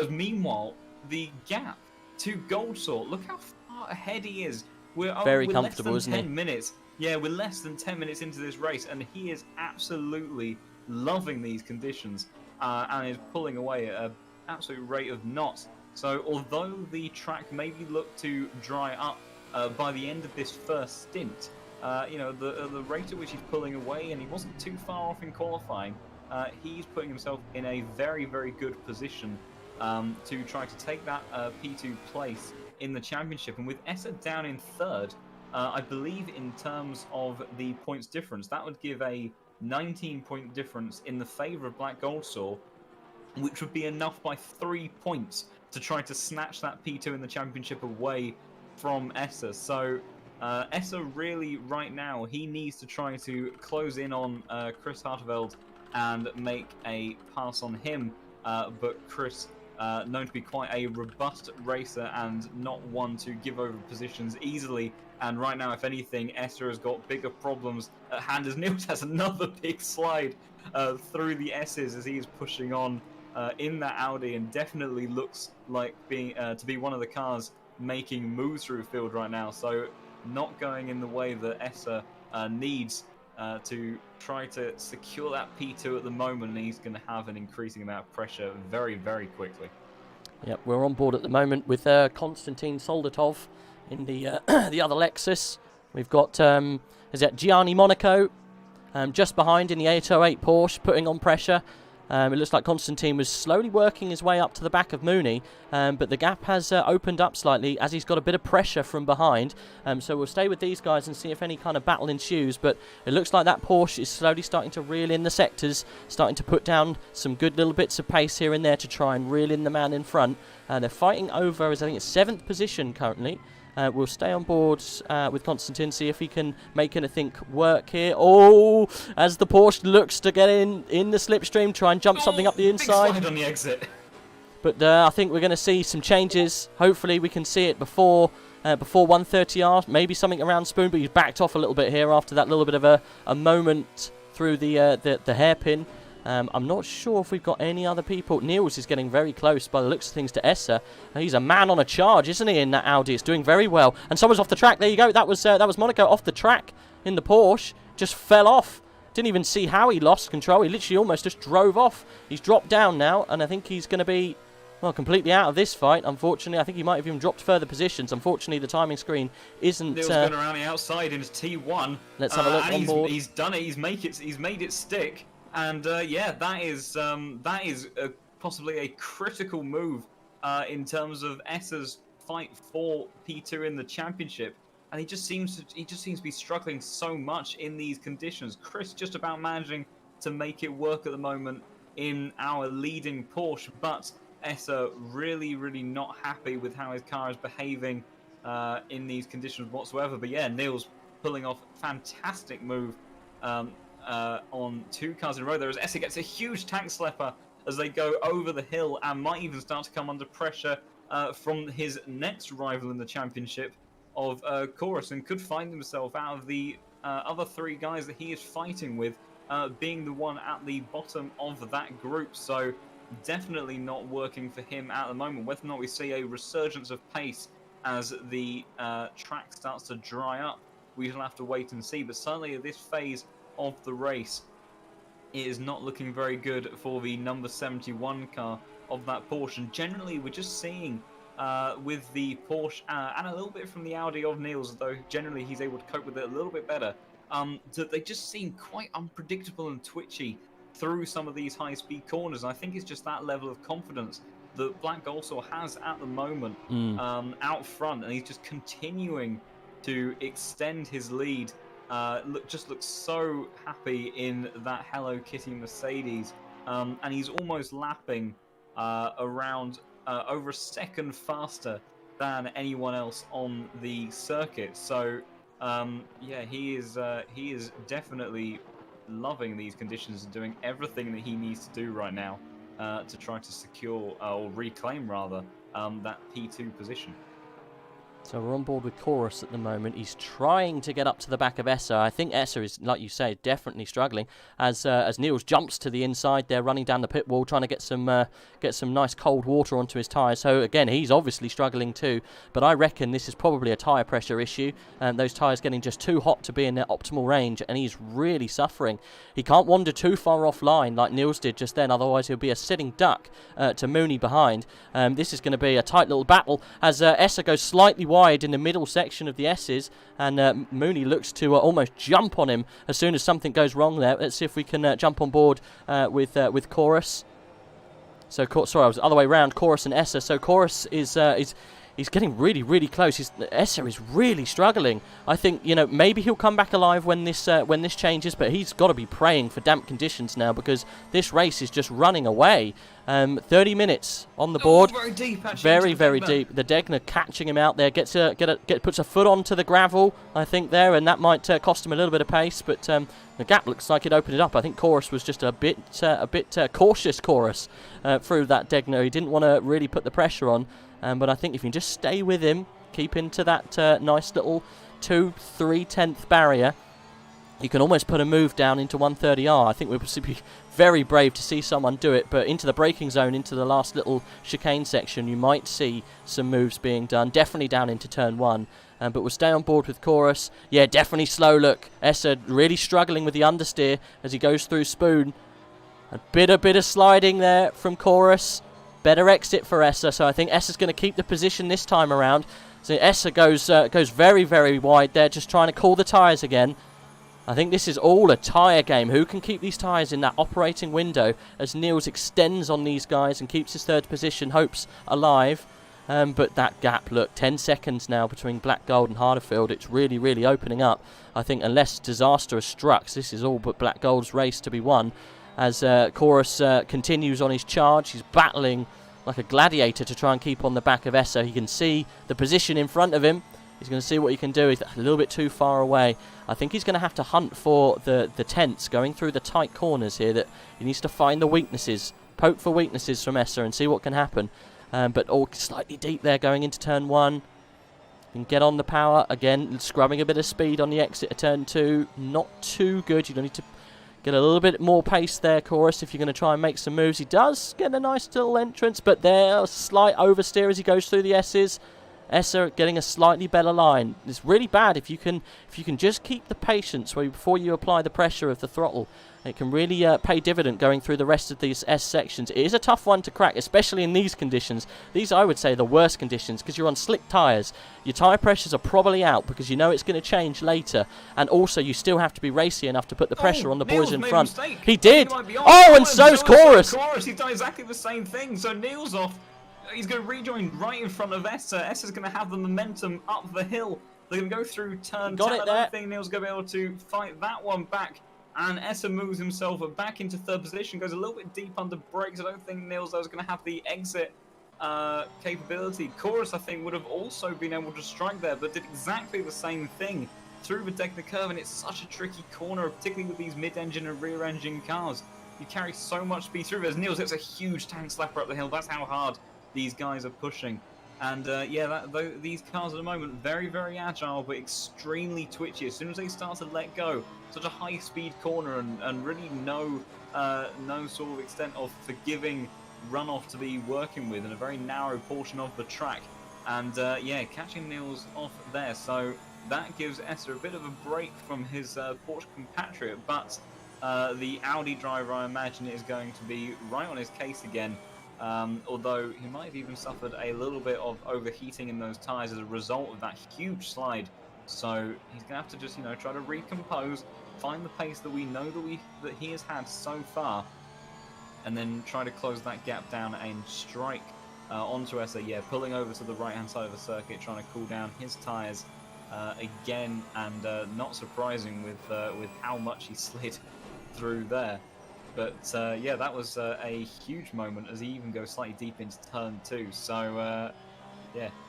[SPEAKER 3] Meanwhile, the gap to Goldsaw, look how far ahead he is. We're
[SPEAKER 2] very comfortable, isn't he?
[SPEAKER 3] 10 minutes. Yeah, we're less than 10 minutes into this race, and he is absolutely loving these conditions and is pulling away at an absolute rate of knots. So although the track maybe looked to dry up by the end of this first stint, the rate at which he's pulling away, and he wasn't too far off in qualifying, he's putting himself in a very, very good position to try to take that P2 place in the championship. And with Essa down in 3rd, I believe in terms of the points difference, that would give a 19-point difference in the favour of Black Goldsaw, which would be enough by 3 points to try to snatch that P2 in the championship away from Essa. So Essa really, right now, he needs to try to close in on Chris Harteveld and make a pass on him. But Chris known to be quite a robust racer and not one to give over positions easily. And right now, if anything, Essa has got bigger problems at hand as Niels has another big slide through the S's as he is pushing on in that Audi, and definitely looks like being to be one of the cars making moves through the field right now. So not going in the way that Essa needs to try to secure that P2 at the moment, and he's going to have an increasing amount of pressure very, very quickly.
[SPEAKER 2] Yep, we're on board at the moment with Konstantin Soldatov in the the other Lexus. We've got is that Gianni Monaco just behind in the 808 Porsche, putting on pressure. It looks like Konstantin was slowly working his way up to the back of Mooney, but the gap has opened up slightly as he's got a bit of pressure from behind. So we'll stay with these guys and see if any kind of battle ensues, but it looks like that Porsche is slowly starting to reel in the sectors, starting to put down some good little bits of pace here and there to try and reel in the man in front. They're fighting over, I think it's 7th position currently. We'll stay on board with Konstantin, see if he can make anything work here. Oh, as the Porsche looks to get in the slipstream, try and jump something up the inside.
[SPEAKER 3] Big slide on the exit.
[SPEAKER 2] But I think we're going to see some changes. Hopefully we can see it before 130R, maybe something around Spoon, but he's backed off a little bit here after that little bit of a moment through the hairpin. I'm not sure if we've got any other people. Niels is getting very close by the looks of things to Essa. He's a man on a charge, isn't he, in that Audi? It's doing very well. And someone's off the track. There you go. That was Monaco off the track in the Porsche. Just fell off. Didn't even see how he lost control. He literally almost just drove off. He's dropped down now, and I think he's going to be, well, completely out of this fight, unfortunately. I think he might have even dropped further positions. Unfortunately, the timing screen isn't...
[SPEAKER 3] Niels going around the outside in his T1.
[SPEAKER 2] Let's have a look on board.
[SPEAKER 3] He's done it. He's made it stick. And yeah, that is possibly a critical move in terms of Essa's fight for P2 in the championship. And he just seems to be struggling so much in these conditions. Chris just about managing to make it work at the moment in our leading Porsche, but Essa really, really not happy with how his car is behaving in these conditions whatsoever. But yeah, Niels pulling off a fantastic move on 2 cars in a row there, as Essa gets a huge tank slepper as they go over the hill and might even start to come under pressure from his next rival in the championship of Chorus, and could find himself out of the other 3 guys that he is fighting with, being the one at the bottom of that group. So definitely not working for him at the moment. Whether or not we see a resurgence of pace as the track starts to dry up, we shall have to wait and see. But certainly at this phase of the race, it is not looking very good for the number 71 car of that Porsche. And generally we're just seeing with the Porsche and a little bit from the Audi of Niels, though generally he's able to cope with it a little bit better, that they just seem quite unpredictable and twitchy through some of these high-speed corners. And I think it's just that level of confidence that Black Golsaur has at the moment out front, and he's just continuing to extend his lead. Just looks so happy in that Hello Kitty Mercedes, and he's almost lapping around over a second faster than anyone else on the circuit. So yeah, he is definitely loving these conditions and doing everything that he needs to do right now to try to secure or reclaim rather that P2 position.
[SPEAKER 2] So we're on board with Chorus at the moment. He's trying to get up to the back of Essa. I think Essa is, like you say, definitely struggling as Niels jumps to the inside there, running down the pit wall, trying to get some nice cold water onto his tyres. So again, he's obviously struggling too. But I reckon this is probably a tyre pressure issue, and those tyres getting just too hot to be in their optimal range, and he's really suffering. He can't wander too far offline like Niels did just then, otherwise he'll be a sitting duck to Mooney behind. This is going to be a tight little battle as Essa goes slightly wide in the middle section of the S's, and Mooney looks to almost jump on him as soon as something goes wrong there. Let's see if we can jump on board with Chorus. So, sorry, I was the other way around, Chorus and Essa. So Chorus is he's getting really, really close. Essa is really struggling. I think, you know, maybe he'll come back alive when this changes, but he's got to be praying for damp conditions now, because this race is just running away. 30 minutes on the board.
[SPEAKER 3] Very deep, actually.
[SPEAKER 2] Very, very deep. The Degner catching him out there. Puts a foot onto the gravel, I think, there, and that might cost him a little bit of pace, but The gap looks like it opened it up. I think Chorus was just a bit cautious, Chorus, through that Degner. He didn't want to really put the pressure on, but I think if you just stay with him, keep into that nice little 2/3 barrier, you can almost put a move down into 130R. I think we would be very brave to see someone do it, but into the braking zone, into the last little chicane section, you might see some moves being done, definitely down into turn 1. But we'll stay on board with Chorus. Yeah, definitely slow look. Essa really struggling with the understeer as he goes through Spoon. A bit of sliding there from Chorus. Better exit for Essa, so I think Essa's going to keep the position this time around. So Essa goes very, very wide there, just trying to cool the tyres again. I think this is all a tyre game. Who can keep these tyres in that operating window as Niels extends on these guys and keeps his 3rd position hopes alive. But that gap, look, 10 seconds now between Black Gold and Harderfield. It's really, really opening up. I think unless disaster has struck, this is all but Black Gold's race to be won. As Chorus continues on his charge, he's battling like a gladiator to try and keep on the back of Essa. He can see the position in front of him. He's going to see what he can do. He's a little bit too far away. I think he's going to have to hunt for the tents going through the tight corners here. That he needs to find the weaknesses, poke for weaknesses from Essa and see what can happen. But all slightly deep there going into turn 1. Can get on the power again, scrubbing a bit of speed on the exit of turn 2. Not too good. You need to get a little bit more pace there, Chorus, if you're going to try and make some moves. He does get a nice little entrance, but there, a slight oversteer as he goes through the S's. Essa getting a slightly better line. It's really bad if you can just keep the patience before you apply the pressure of the throttle. It can really pay dividend going through the rest of these S sections. It is a tough one to crack, especially in these conditions. These, I would say, the worst conditions because you're on slick tyres. Your tyre pressures are probably out because you know it's going to change later. And also, you still have to be racy enough to put the pressure on the boys in front. He did! Oh, and so's Chorus!
[SPEAKER 3] He's done exactly the same thing. So Niels off. He's going to rejoin right in front of Essa.Essa's going to have the momentum up the hill. They're going to go through turn 10. I don't think Niels going to be able to fight that one back. And Essa moves himself back into 3rd position, goes a little bit deep under brakes. I don't think Niels is going to have the exit capability. Chorus, I think, would have also been able to strike there, but did exactly the same thing through the deck of the curve. And it's such a tricky corner, particularly with these mid-engine and rear-engine cars. You carry so much speed through. As Niels hits a huge tank slapper up the hill. That's how hard these guys are pushing. And these cars at the moment, very, very agile, but extremely twitchy. As soon as they start to let go, such a high-speed corner and really no sort of extent of forgiving runoff to be working with in a very narrow portion of the track. And catching Niels off there. So that gives Essa a bit of a break from his Porsche compatriot. But the Audi driver, I imagine, is going to be right on his case again. Although he might have even suffered a little bit of overheating in those tyres as a result of that huge slide. So he's going to have to just, try to recompose, find the pace that we know that he has had so far, and then try to close that gap down and strike onto Essa. Yeah, pulling over to the right-hand side of the circuit, trying to cool down his tyres again, and not surprising with how much he slid through there. But that was a huge moment as he even goes slightly deep into turn 2. So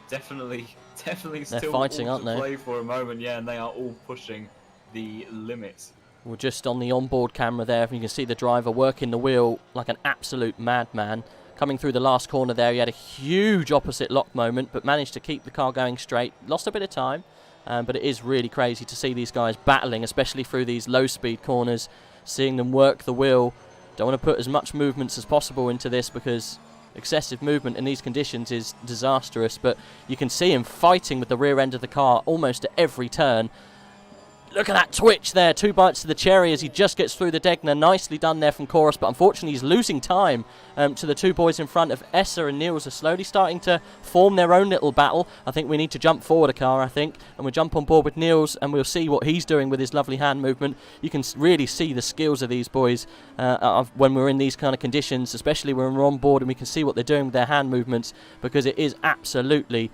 [SPEAKER 3] definitely still
[SPEAKER 2] fighting,
[SPEAKER 3] all
[SPEAKER 2] aren't
[SPEAKER 3] to
[SPEAKER 2] they?
[SPEAKER 3] play for a moment. Yeah, and they are all pushing the limits.
[SPEAKER 2] We're just on the onboard camera there, and you can see the driver working the wheel like an absolute madman. Coming through the last corner there, he had a huge opposite lock moment, but managed to keep the car going straight. Lost a bit of time, but it is really crazy to see these guys battling, especially through these low-speed corners. Seeing them work the wheel. Don't want to put as much movements as possible into this because excessive movement in these conditions is disastrous, but you can see him fighting with the rear end of the car almost at every turn. Look at that twitch there, 2 bites to the cherry as he just gets through the Degner. Nicely done there from Chorus, but unfortunately he's losing time to the 2 boys in front of Essa and Niels are slowly starting to form their own little battle. I think we need to jump forward a car, and we'll jump on board with Niels and we'll see what he's doing with his lovely hand movement. You can really see the skills of these boys when we're in these kind of conditions, especially when we're on board and we can see what they're doing with their hand movements, because it is absolutely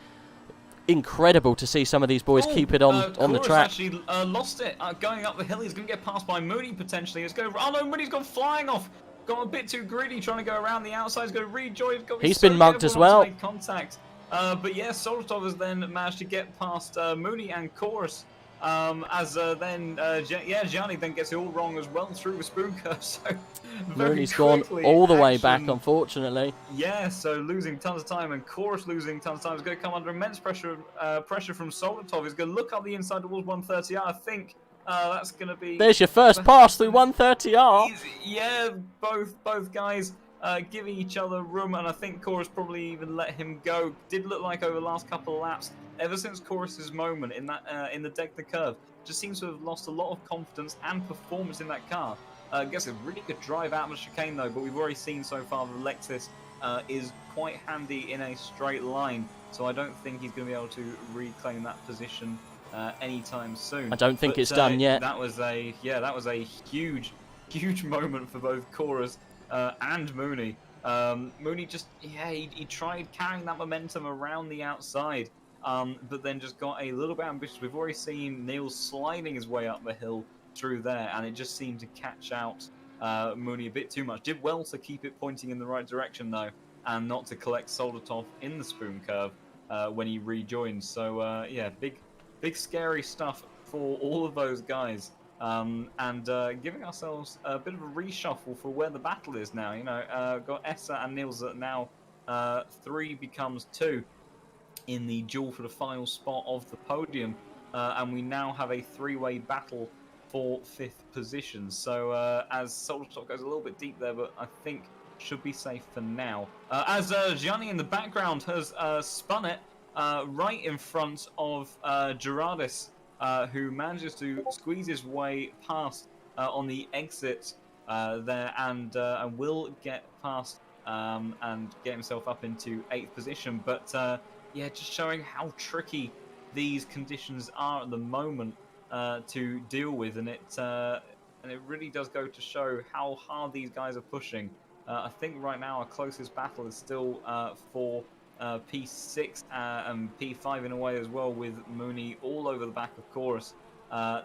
[SPEAKER 2] incredible to see some of these boys keep it on the track.
[SPEAKER 3] Actually lost it going up the hill. He's going to get passed by Mooney potentially. Oh no, Mooney's gone flying off. Got a bit too greedy trying to go around the outside. He's going to rejoin.
[SPEAKER 2] He's been mugged as well.
[SPEAKER 3] Contact. But yeah, Solotov has then managed to get past Mooney and Chorus Gianni then gets it all wrong as well through the spoon curve. So
[SPEAKER 2] Mooney's gone all the way back, unfortunately.
[SPEAKER 3] Yeah, so losing tons of time, and Chorus losing tons of time is going to come under immense pressure. Pressure from Solotov. He's going to look up the inside towards 130R. I think that's going to be.
[SPEAKER 2] There's your first pass through 130R.
[SPEAKER 3] Yeah, both guys giving each other room, and I think Chorus probably even let him go. Did look like over the last couple of laps, ever since Chorus's moment in that in the deck the curve, just seems to have lost a lot of confidence and performance in that car. Gets a really good drive out of the chicane though, but we've already seen so far the Lexus is quite handy in a straight line, so I don't think he's going to be able to reclaim that position anytime soon.
[SPEAKER 2] I don't think it's done yet.
[SPEAKER 3] That was a huge moment for both Chorus and Mooney. Mooney just he tried carrying that momentum around the outside, but then just got a little bit ambitious. We've already seen Neil sliding his way up the hill through there, and it just seemed to catch out Mooney a bit too much. Did well to keep it pointing in the right direction though, and not to collect Soldatov in the spoon curve when he rejoins. So yeah, big scary stuff for all of those guys, and giving ourselves a bit of a reshuffle for where the battle is now. You know, got Essa and Niels at now 3 becomes 2 in the duel for the final spot of the podium, and we now have a 3-way battle for 5th position. So as Soldatov goes a little bit deep there, but I think should be safe for now. As Gianni in the background has spun it right in front of Gerardis, who manages to squeeze his way past on the exit there, and will get past and get himself up into 8th position. But yeah, just showing how tricky these conditions are at the moment to deal with, and it really does go to show how hard these guys are pushing. I think right now our closest battle is still for P6 and P5 in a way as well, with Mooney all over the back of Chorus.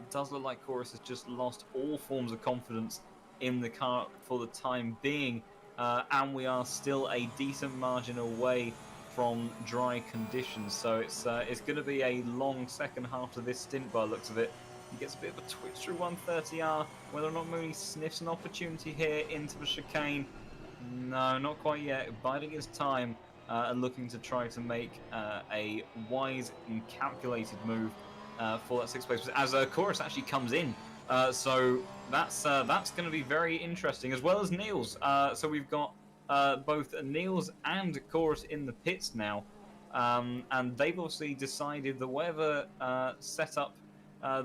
[SPEAKER 3] Does look like Chorus has just lost all forms of confidence in the car for the time being, and we are still a decent margin away from dry conditions, so it's going to be a long second half of this stint by the looks of it. He gets a bit of a twitch through 130R. Whether or not Mooney sniffs an opportunity here into the chicane, no, not quite yet. Biding his time and looking to try to make a wise and calculated move for that 6th place. As Chorus actually comes in, so that's going to be very interesting, as well as Niels. So we've got both Niels and Chorus in the pits now, and they've obviously decided that whatever setup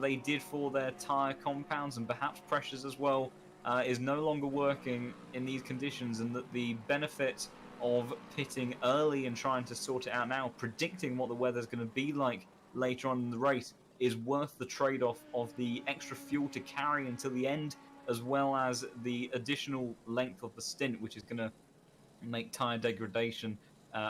[SPEAKER 3] they did for their tyre compounds and perhaps pressures as well is no longer working in these conditions, and that the benefit of pitting early and trying to sort it out now, predicting what the weather's going to be like later on in the race, is worth the trade-off of the extra fuel to carry until the end, as well as the additional length of the stint, which is going to make tyre degradation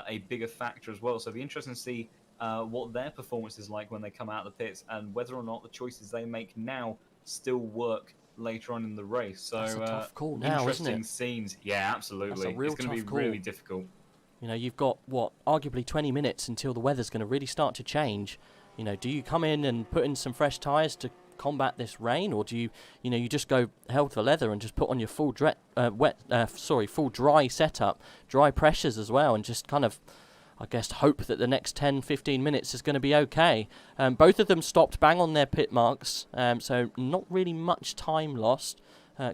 [SPEAKER 3] a bigger factor as well. So it'll be interesting to see what their performance is like when they come out of the pits, and whether or not the choices they make now still work later on in the race. So
[SPEAKER 2] that's a tough call now,
[SPEAKER 3] interesting
[SPEAKER 2] isn't it?
[SPEAKER 3] Scenes. Yeah, absolutely.
[SPEAKER 2] That's a real
[SPEAKER 3] it's going to be
[SPEAKER 2] call.
[SPEAKER 3] really difficult.
[SPEAKER 2] You know, you've got, what, arguably 20 minutes until the weather's going to really start to change. You know, do you come in and put in some fresh tyres to combat this rain, or do you just go hell to the leather and just put on your full full dry setup, dry pressures as well, and just kind of, I guess, hope that the next 10-15 minutes is going to be okay. Both of them stopped bang on their pit marks, so not really much time lost.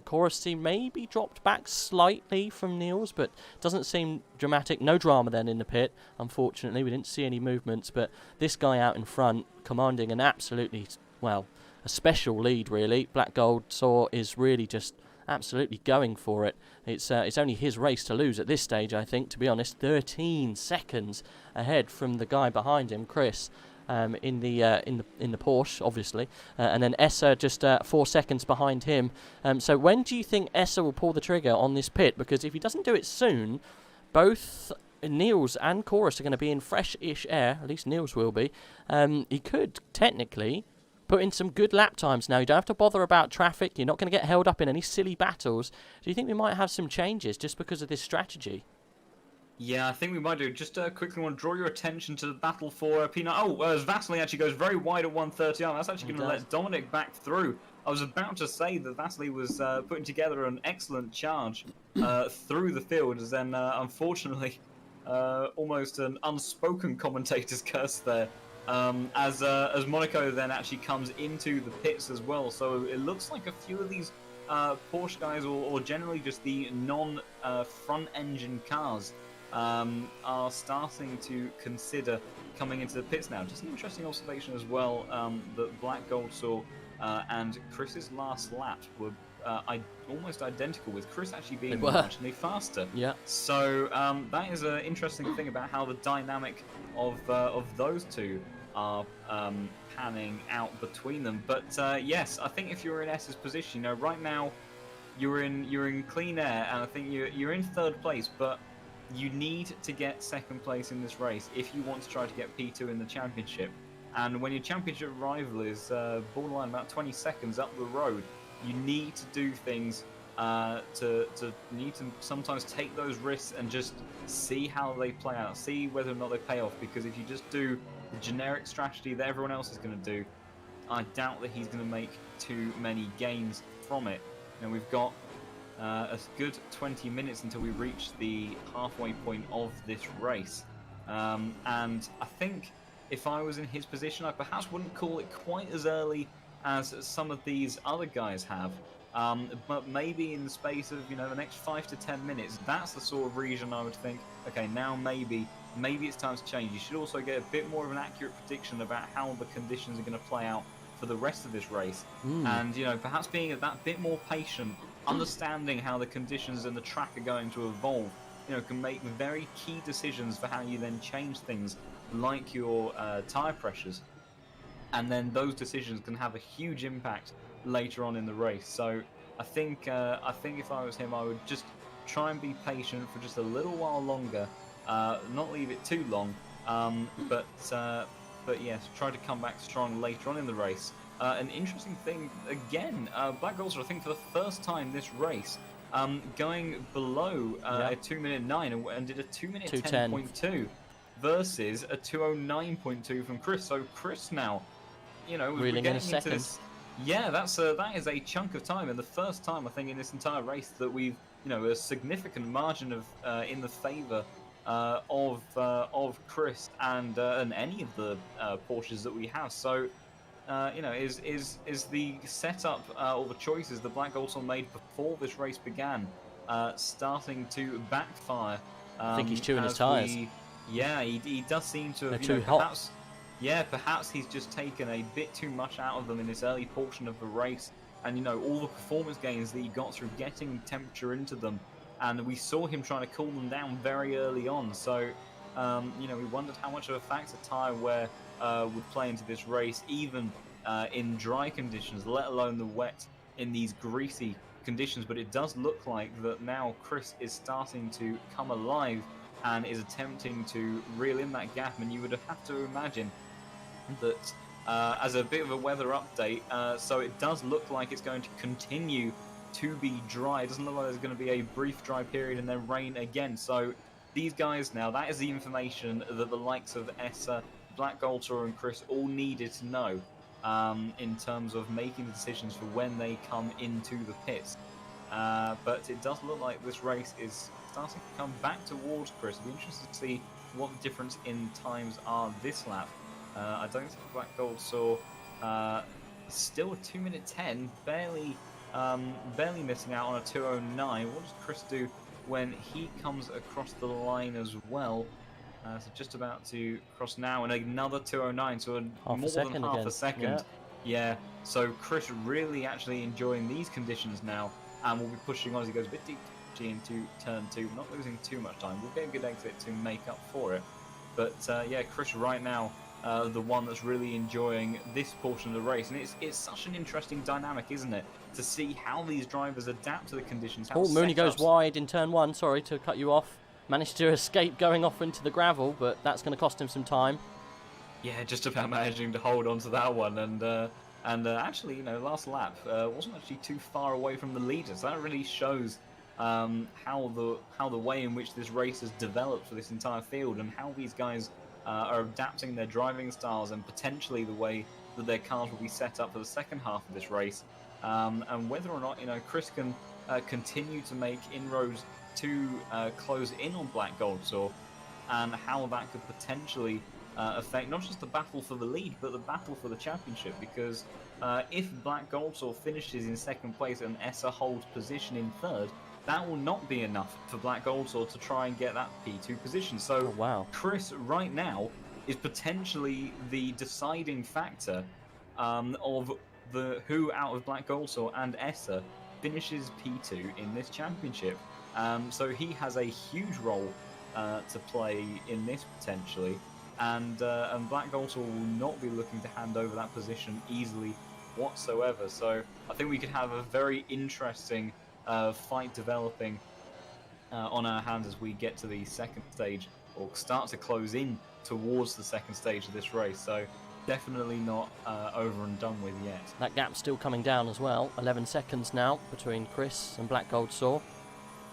[SPEAKER 2] Chorus team maybe dropped back slightly from Niels, but doesn't seem dramatic. No drama then in the pit, unfortunately. We didn't see any movements, but this guy out in front commanding an absolutely, well, a special lead really. Black Gold Saw is really just absolutely going for it. It's only his race to lose at this stage, I think, to be honest. 13 seconds ahead from the guy behind him, Chris. In the Porsche, obviously, and then Essa just 4 seconds behind him. So when do you think Essa will pull the trigger on this pit? Because if he doesn't do it soon, both Niels and Chorus are going to be in fresh-ish air. At least Niels will be. He could technically put in some good lap times now. You don't have to bother about traffic. You're not going to get held up in any silly battles. Do you think we might have some changes just because of this strategy?
[SPEAKER 3] Yeah, I think we might do. Just quickly want to draw your attention to the battle for P9. Oh, as Vasily actually goes very wide at 130. That's actually going to let Dominic back through. I was about to say that Vasily was putting together an excellent charge through the field, as then unfortunately almost an unspoken commentator's curse there. As Monaco then actually comes into the pits as well. So it looks like a few of these Porsche guys, or generally just the non-front engine cars, are starting to consider coming into the pits now. Just an interesting observation as well, that Black Gold saw and Chris's last lap were almost identical, with Chris actually being marginally faster.
[SPEAKER 2] Yeah.
[SPEAKER 3] So that is an interesting thing about how the dynamic of those two are panning out between them. But yes, I think if you're in S's position, right now you're in clean air, and I think you're in third place, but you need to get second place in this race if you want to try to get P2 in the championship. And when your championship rival is borderline about 20 seconds up the road, you need to do things to sometimes take those risks and just see how they play out, see whether or not they pay off. Because if you just do the generic strategy that everyone else is going to do, I doubt that he's going to make too many gains from it. Now we've got a good 20 minutes until we reach the halfway point of this race, and I think if I was in his position, I perhaps wouldn't call it quite as early as some of these other guys have, but maybe in the space of the next 5 to 10 minutes, that's the sort of region I would think, okay, now maybe it's time to change. You should also get a bit more of an accurate prediction about how the conditions are going to play out for the rest of this race, and perhaps being that bit more patient, understanding how the conditions and the track are going to evolve, can make very key decisions for how you then change things, like your tyre pressures, and then those decisions can have a huge impact later on in the race. So I think if I was him, I would just try and be patient for just a little while longer, not leave it too long, but yes, try to come back strong later on in the race. An interesting thing, again, Black Goldstar, I think for the first time this race, going below a 2:09 and did a 2:10 10.2 versus a 2:09.2 from Chris. So Chris now, we're getting into this. Yeah, that is a chunk of time, and the first time I think in this entire race that we've a significant margin of in the favour of Chris and any of the Porsches that we have. So is the setup or the choices that Black Goldstar made before this race began starting to backfire?
[SPEAKER 2] I think he's chewing his tyres.
[SPEAKER 3] Yeah, he does seem to have.
[SPEAKER 2] They're too hot.
[SPEAKER 3] Perhaps he's just taken a bit too much out of them in this early portion of the race, and all the performance gains that he got through getting temperature into them, and we saw him trying to cool them down very early on. So, we wondered how much of a factor tyre wear would play into this race, even in dry conditions, let alone the wet in these greasy conditions. But it does look like that now Chris is starting to come alive and is attempting to reel in that gap, and you would have to imagine that as a bit of a weather update, so it does look like it's going to continue to be dry. It doesn't look like there's going to be a brief dry period and then rain again. So these guys now, that is the information that the likes of Essa, Black Goldstar and Chris all needed to know in terms of making the decisions for when they come into the pits. But it does look like this race is starting to come back towards Chris. It'll be interesting to see what the difference in times are this lap. I don't think Black Goldstar still a 2:10, barely missing out on a 2:09. What does Chris do when he comes across the line as well? So just about to cross now, and another 2:09, so more than half a second. Yeah, so Chris really actually enjoying these conditions now, and will be pushing on as he goes a bit deep into turn 2, not losing too much time. We'll get a good exit to make up for it. But yeah, Chris right now, the one that's really enjoying this portion of the race, and it's such an interesting dynamic, isn't it, to see how these drivers adapt to the conditions. How
[SPEAKER 2] Mooney goes wide in turn 1. Sorry to cut you off. Managed to escape going off into the gravel, but that's going to cost him some time.
[SPEAKER 3] Yeah, just about managing to hold on to that one, and actually, last lap wasn't actually too far away from the leader, so that really shows how the way in which this race has developed for this entire field, and how these guys are adapting their driving styles, and potentially the way that their cars will be set up for the second half of this race, and whether or not Chris can continue to make inroads to close in on Black Goldsaw, and how that could potentially affect not just the battle for the lead, but the battle for the championship. Because if Black Goldsaw finishes in second place and Essa holds position in third, that will not be enough for Black Goldsaw to try and get that P2 position. So
[SPEAKER 2] Oh, wow.
[SPEAKER 3] Chris right now is potentially the deciding factor of who out of Black Goldsaw and Essa finishes P2 in this championship. So he has a huge role to play in this potentially, and Black Goldsaw will not be looking to hand over that position easily whatsoever. So I think we could have a very interesting fight developing on our hands as we get to the second stage, or start to close in towards the second stage of this race. So definitely not over and done with yet.
[SPEAKER 2] That gap's still coming down as well. 11 seconds now between Chris and Black Goldsaw.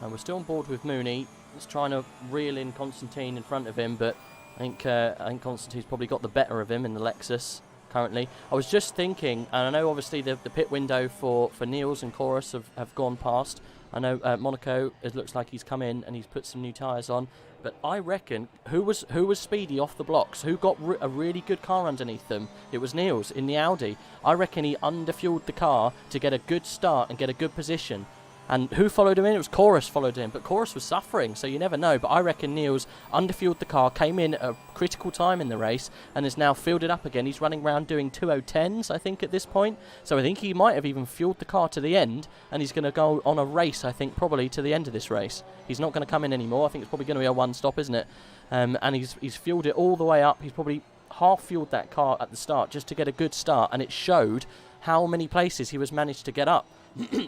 [SPEAKER 2] And we're still on board with Mooney. He's trying to reel in Constantine in front of him, but I think Constantine's probably got the better of him in the Lexus currently. I was just thinking, and I know obviously the pit window for Niels and Chorus have gone past. I know Monaco, it looks like he's come in and he's put some new tyres on. But I reckon, who was speedy off the blocks? Who got a really good car underneath them? It was Niels in the Audi. I reckon he underfueled the car to get a good start and get a good position. And who followed him in? It was Chorus followed him, but Chorus was suffering, so you never know. But I reckon Niels underfueled the car, came in at a critical time in the race, and is now filled it up again. He's running around doing 2:010s, I think, at this point. So I think he might have even fueled the car to the end, and he's going to go on a race, I think, probably to the end of this race. He's not going to come in anymore. I think it's probably going to be a one-stop, isn't it? And he's fueled it all the way up. He's probably half-fueled that car at the start just to get a good start, and it showed how many places he was managed to get up.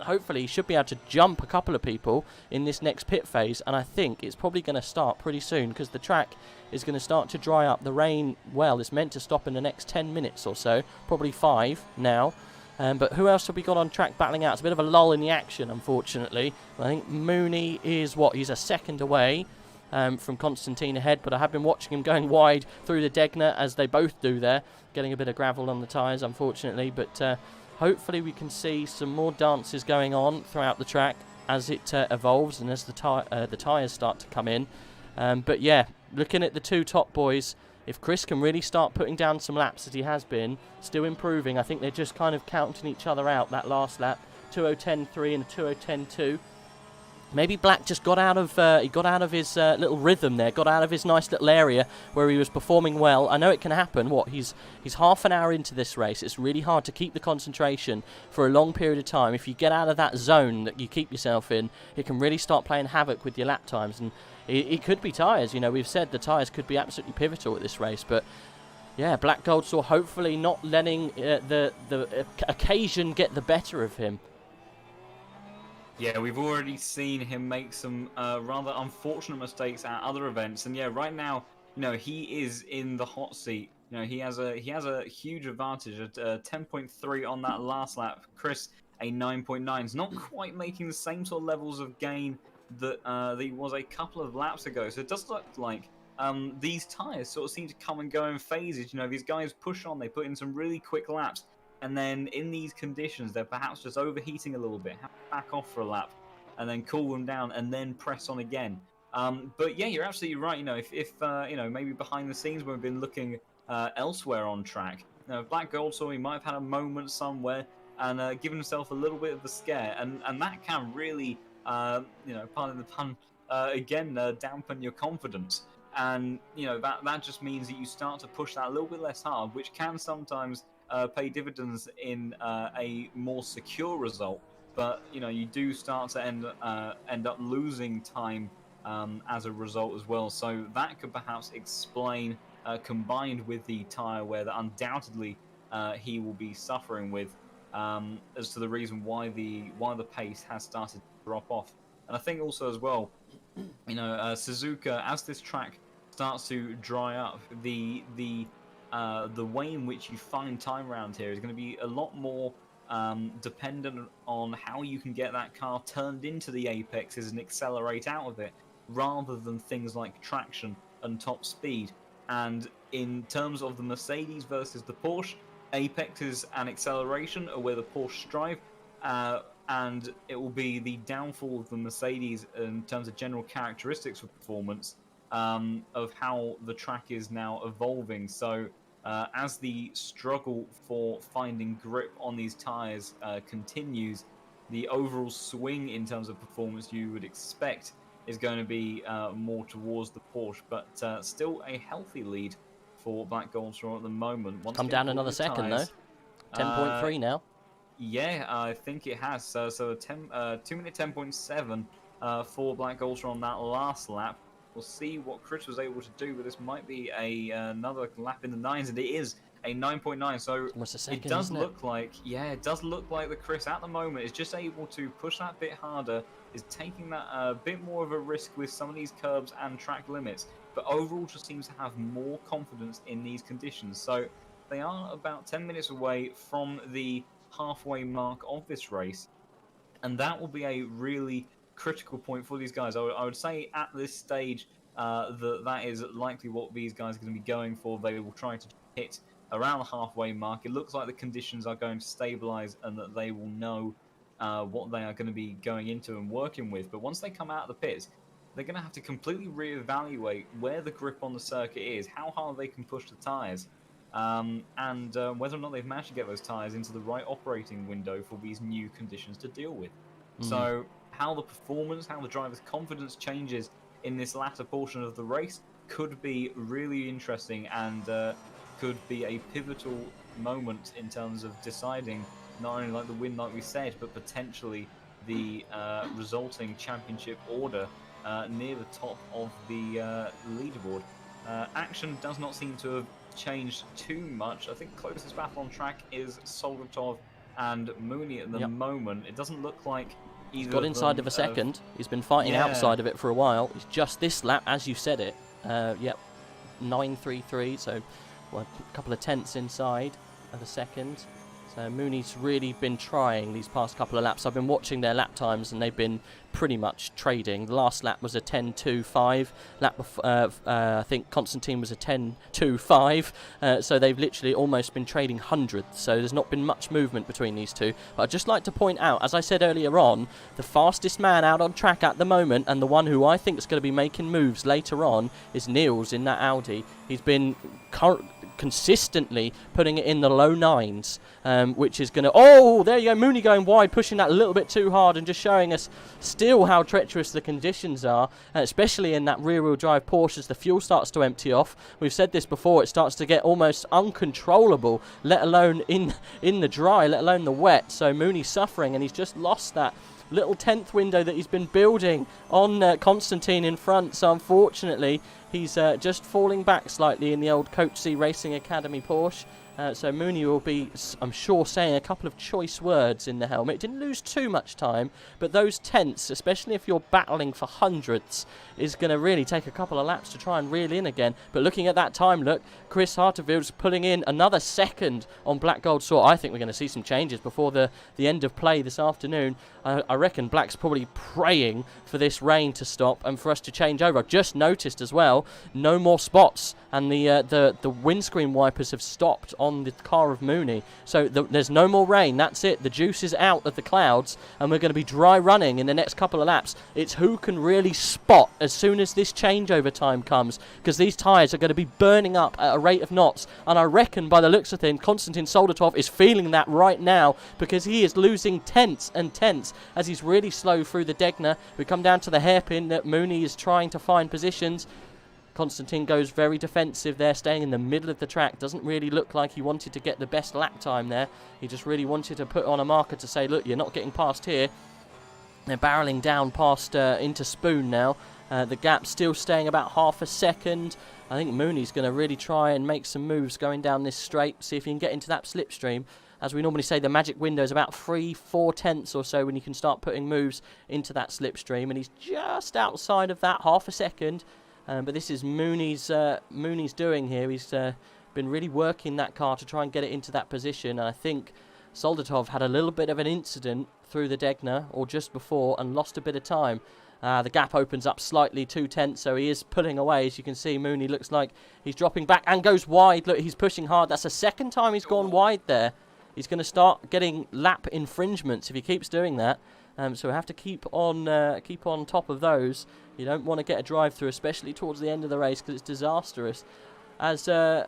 [SPEAKER 2] Hopefully he should be able to jump a couple of people in this next pit phase, and I think it's probably going to start pretty soon because the track is going to start to dry up. The rain, well, is meant to stop in the next 10 minutes or so, probably 5 now. But who else have we got on track battling out? It's a bit of a lull in the action, unfortunately. I think Mooney is, he's a second away from Constantine ahead, but I have been watching him going wide through the Degner, as they both do there, getting a bit of gravel on the tyres, unfortunately, but hopefully we can see some more dances going on throughout the track as it evolves and as the tyres start to come in. But yeah, looking at the two top boys, if Chris can really start putting down some laps as he has been, still improving, I think they're just kind of counting each other out that last lap. 2:010.3 and 2:010.2. Maybe Black just got out of his little rhythm there, got out of his nice little area where he was performing well. I know it can happen. He's half an hour into this race. It's really hard to keep the concentration for a long period of time. If you get out of that zone that you keep yourself in, it can really start playing havoc with your lap times. And it could be tyres. We've said the tyres could be absolutely pivotal at this race. But yeah, Black Goldsaw hopefully not letting the occasion get the better of him.
[SPEAKER 3] Yeah, we've already seen him make some rather unfortunate mistakes at other events, and yeah, right now, he is in the hot seat. He has a huge advantage at 10.3 on that last lap. Chris, a 9.9. It's not quite making the same sort of levels of gain that he was a couple of laps ago. So it does look like these tyres sort of seem to come and go in phases. These guys push on, they put in some really quick laps. And then in these conditions, they're perhaps just overheating a little bit, have to back off for a lap, and then cool them down, and then press on again. But yeah, you're absolutely right. If maybe behind the scenes when we've been looking elsewhere on track, Black Goldsaw, he might have had a moment somewhere and given himself a little bit of a scare, and that can really, pardon the pun, dampen your confidence. And that just means that you start to push that a little bit less hard, which can sometimes pay dividends in a more secure result, but you do start to end up losing time as a result as well. So that could perhaps explain, combined with the tyre wear that undoubtedly he will be suffering with, as to the reason why the pace has started to drop off. And I think also as well, Suzuka, as this track starts to dry up, the way in which you find time around here is going to be a lot more dependent on how you can get that car turned into the apexes and accelerate out of it, rather than things like traction and top speed. And in terms of the Mercedes versus the Porsche, apexes and acceleration are where the Porsche strive, and it will be the downfall of the Mercedes in terms of general characteristics of performance, of how the track is now evolving. So as the struggle for finding grip on these tyres continues, the overall swing in terms of performance you would expect is going to be more towards the Porsche, but still a healthy lead for Black Gold Straw at the moment.
[SPEAKER 2] Come down another second, though. 10.3 now.
[SPEAKER 3] Yeah, I think it has. So a 2-minute 10.7 for Black Gold Straw on that last lap. We'll see what Chris was able to do, but this might be another lap in the 9s, and it is a 9.9. So
[SPEAKER 2] almost a second,
[SPEAKER 3] it does look like, it does look like that Chris at the moment is just able to push that bit harder, is taking that bit more of a risk with some of these curbs and track limits, but overall just seems to have more confidence in these conditions. So they are about 10 minutes away from the halfway mark of this race, and that will be a really critical point for these guys. I would say at this stage that is likely what these guys are going to be going for. They will try to hit around the halfway mark. It looks like the conditions are going to stabilize and that they will know what they are going to be going into and working with. But once they come out of the pits, they're going to have to completely reevaluate where the grip on the circuit is, how hard they can push the tyres, and whether or not they've managed to get those tyres into the right operating window for these new conditions to deal with. So how the performance, how the driver's confidence changes in this latter portion of the race could be really interesting, and could be a pivotal moment in terms of deciding not only like the win, like we said, but potentially the resulting championship order near the top of the leaderboard. Action does not seem to have changed too much. I think closest battle on track is Soldatov and Mooney at the moment. It doesn't look like either.
[SPEAKER 2] He's got inside of a second. He's been fighting outside of it for a while. It's just this lap, as you said it. 9.33, so a couple of tenths inside of a second. So Mooney's really been trying these past couple of laps. I've been watching their lap times, and they've been pretty much trading. The last lap was a 10.25. Lap before, I think Constantine was a 10.25. So they've literally almost been trading hundredths. So there's not been much movement between these two. But I'd just like to point out, as I said earlier on, the fastest man out on track at the moment, and the one who I think is going to be making moves later on, is Niels in that Audi. He's been consistently putting it in the low 9s, which is going to... Oh, there you go, Mooney going wide, pushing that a little bit too hard and just showing us still how treacherous the conditions are, especially in that rear-wheel drive Porsche as the fuel starts to empty off. We've said this before, it starts to get almost uncontrollable, let alone in the dry, let alone the wet. So Mooney's suffering, and he's just lost that little 10th window that he's been building on Constantine in front. So unfortunately, he's just falling back slightly in the old Coach C Racing Academy Porsche. So Mooney will be, I'm sure, saying a couple of choice words in the helmet. Didn't lose too much time, but those tenths, especially if you're battling for hundredths, is going to really take a couple of laps to try and reel in again. But looking at that time, look, Chris Harterfield's pulling in another second on Black Gold Sword. I think we're going to see some changes before the end of play this afternoon. I reckon Black's probably praying for this rain to stop and for us to change over. I've just noticed as well, no more spots, and the windscreen wipers have stopped on the car of Mooney. So there's no more rain. That's it. The juice is out of the clouds, and we're going to be dry running in the next couple of laps. It's who can really spot as soon as this changeover time comes, because these tyres are going to be burning up at a rate of knots. And I reckon, by the looks of things, Konstantin Soldatov is feeling that right now, because he is losing tenths and tenths as he's really slow through the Degner. We come down to the hairpin that Mooney is trying to find positions. Constantine goes very defensive there, staying in the middle of the track. Doesn't really look like he wanted to get the best lap time there. He just really wanted to put on a marker to say, look, you're not getting past here. They're barreling down past into Spoon now. The gap still staying about half a second. I think Mooney's going to really try and make some moves going down this straight, see if he can get into that slipstream. As we normally say, the magic window is about 3-4 tenths or so when you can start putting moves into that slipstream, and he's just outside of that, half a second. But this is Mooney's doing here. He's been really working that car to try and get it into that position. And I think Soldatov had a little bit of an incident through the Degner, or just before, and lost a bit of time. The gap opens up slightly, 2/10, so he is pulling away. As you can see, Mooney looks like he's dropping back and goes wide. Look, he's pushing hard. That's the second time he's gone wide there. He's going to start getting lap infringements if he keeps doing that. So we have to keep on top of those. You don't want to get a drive through, especially towards the end of the race, because it's disastrous. As oh,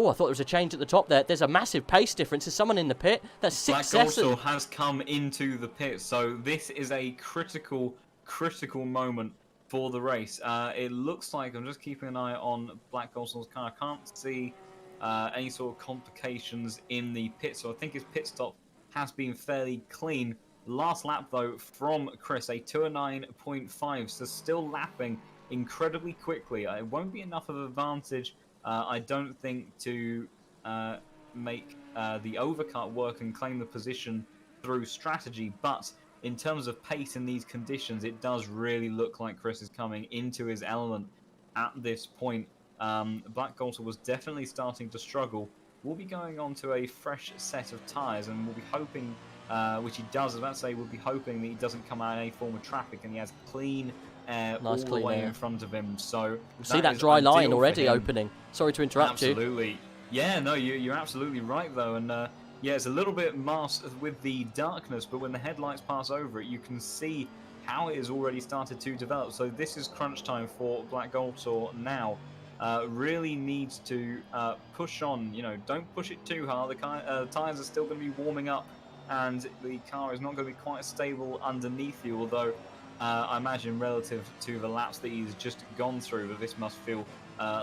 [SPEAKER 2] I thought there was a change at the top there. There's a massive pace difference. There's someone in the pit. That's 6 seconds.
[SPEAKER 3] Black also has come into the pit, so this is a critical moment for the race. It looks like, I'm just keeping an eye on Black Goldson's car. I can't see any sort of complications in the pit, so I think his pit stop has been fairly clean. Last lap, though, from Chris, a 209.5, so still lapping incredibly quickly. It won't be enough of an advantage, I don't think, to make the overcut work and claim the position through strategy, but in terms of pace in these conditions, it does really look like Chris is coming into his element at this point. Black Golser was definitely starting to struggle. We'll be going on to a fresh set of tyres, and we'll be hoping, which he does, I was about to say, we'll be hoping that he doesn't come out in any form of traffic and he has clean air all the way in front of him. So
[SPEAKER 2] see that dry line already opening. Sorry to interrupt you.
[SPEAKER 3] Absolutely. Yeah, no, you're absolutely right, though. And yeah, it's a little bit masked with the darkness, but when the headlights pass over it, you can see how it has already started to develop. So this is crunch time for Black Goldsor now. Really needs to push on. You know, don't push it too hard. The tyres are still going to be warming up, and the car is not going to be quite as stable underneath you, although I imagine relative to the laps that he's just gone through, that this must feel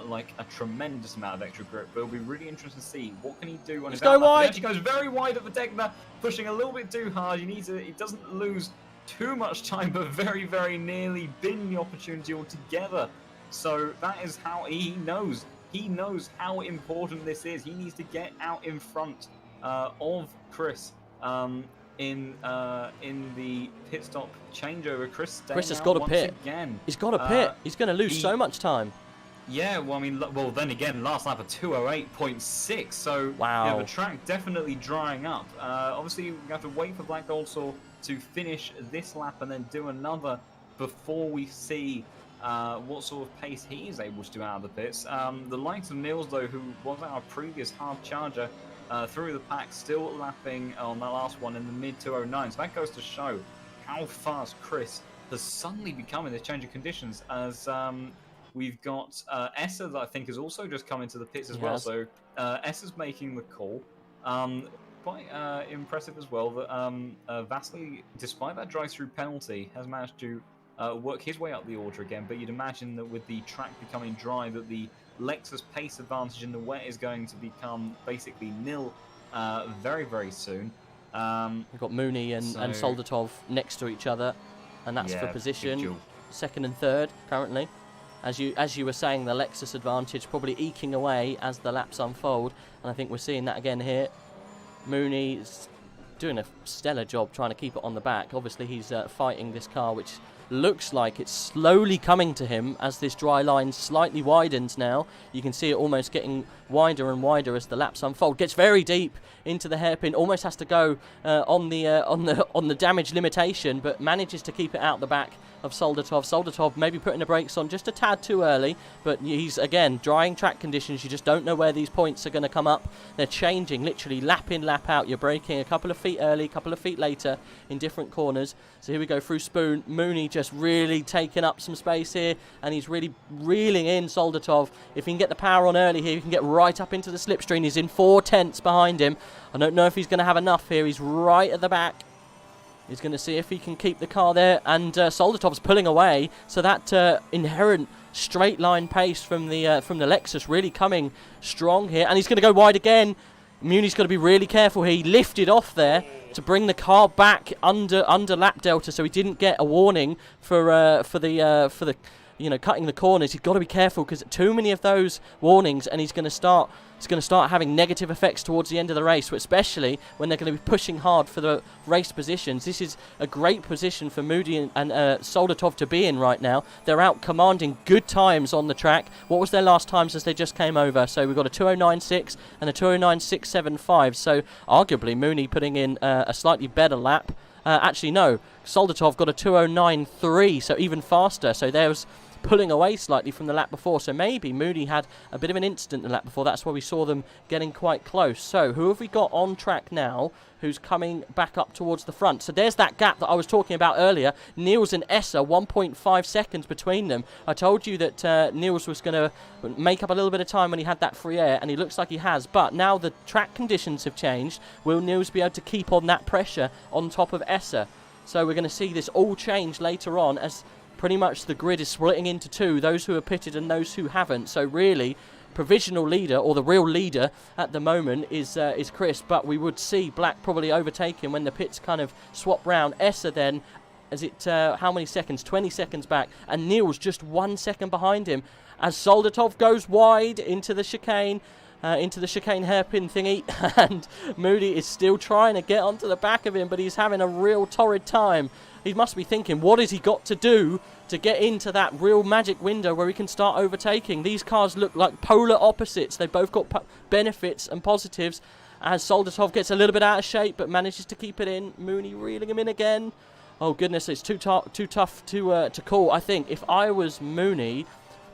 [SPEAKER 3] like a tremendous amount of extra grip. But it'll be really interesting to see what can he do on his outlap.
[SPEAKER 2] Wide.
[SPEAKER 3] He actually goes very wide at the Degner, pushing a little bit too hard. He doesn't lose too much time, but very, very nearly bin the opportunity altogether. So that is how he knows. He knows how important this is. He needs to get out in front of Chris in the pit stop changeover. Chris
[SPEAKER 2] has got to pit
[SPEAKER 3] again.
[SPEAKER 2] He's got to pit. He's going to lose so much time.
[SPEAKER 3] Yeah, well, I mean, then again, last lap of 208.6. So
[SPEAKER 2] wow,
[SPEAKER 3] yeah, the track definitely drying up. Obviously, we have to wait for Black Goldsor to finish this lap and then do another before we see what sort of pace he is able to do out of the pits. The likes of Niels, though, who was our previous hard charger through the pack, still lapping on that last one in the mid 209s. So that goes to show how fast Chris has suddenly become in this change of conditions, as we've got Essa, that I think has also just come into the pits as well. So Essa's making the call. Quite impressive as well that Vasily, despite that drive-through penalty, has managed to work his way up the order again. But you'd imagine that with the track becoming dry, that the Lexus pace advantage in the wet is going to become basically nil very, very soon.
[SPEAKER 2] We've got Mooney and Soldatov next to each other, and that's for position second and third currently. As you were saying, the Lexus advantage probably eking away as the laps unfold, and I think we're seeing that again here. Mooney's doing a stellar job trying to keep it on the back. Obviously, he's fighting this car, which looks like it's slowly coming to him as this dry line slightly widens now. You can see it almost getting wider and wider as the laps unfold. Gets very deep into the hairpin, almost has to go on the damage limitation, but manages to keep it out the back of Soldatov. Soldatov maybe putting the brakes on just a tad too early, but he's, again, drying track conditions. You just don't know where these points are going to come up. They're changing, literally lap in, lap out. You're braking a couple of feet early, a couple of feet later in different corners. So here we go through Spoon. Mooney just really taking up some space here, and he's really reeling in Soldatov. If he can get the power on early here, he can get right up into the slipstream. He's in 4/10 behind him. I don't know if he's going to have enough here. He's right at the back. He's going to see if he can keep the car there, and Soldatov's pulling away. So that inherent straight line pace from the Lexus really coming strong here, and he's going to go wide again. Muni's got to be really careful here. He lifted off there to bring the car back under lap delta, so he didn't get a warning for the you know, cutting the corners, he's got to be careful because too many of those warnings and he's going to start having negative effects towards the end of the race, especially when they're going to be pushing hard for the race positions. This is a great position for Moody and Soldatov to be in right now. They're out commanding good times on the track. What was their last times as they just came over? So we've got a 209.6 and a 209.675. So arguably Mooney putting in a slightly better lap. Actually, no. Soldatov got a 209.3, so even faster. So there was pulling away slightly from the lap before. So maybe Mooney had a bit of an incident the lap before. That's why we saw them getting quite close. So who have we got on track now who's coming back up towards the front? So there's that gap that I was talking about earlier. Niels and Essa, 1.5 seconds between them. I told you that Niels was going to make up a little bit of time when he had that free air, and he looks like he has. But now the track conditions have changed. Will Niels be able to keep on that pressure on top of Essa? So we're going to see this all change later on as pretty much the grid is splitting into two, those who are pitted and those who haven't. So really, provisional leader, or the real leader at the moment, is Chris, but we would see Black probably overtake him when the pits kind of swap round. Essa then, as it, how many seconds? 20 seconds back, and Niels just 1 second behind him as Soldatov goes wide into the chicane hairpin thingy, and Moody is still trying to get onto the back of him, but he's having a real torrid time. He must be thinking, what has he got to do to get into that real magic window where he can start overtaking? These cars look like polar opposites. They've both got benefits and positives, as Soldatov gets a little bit out of shape but manages to keep it in. Mooney reeling him in again. Oh goodness, it's too tough to call. I think if I was Mooney,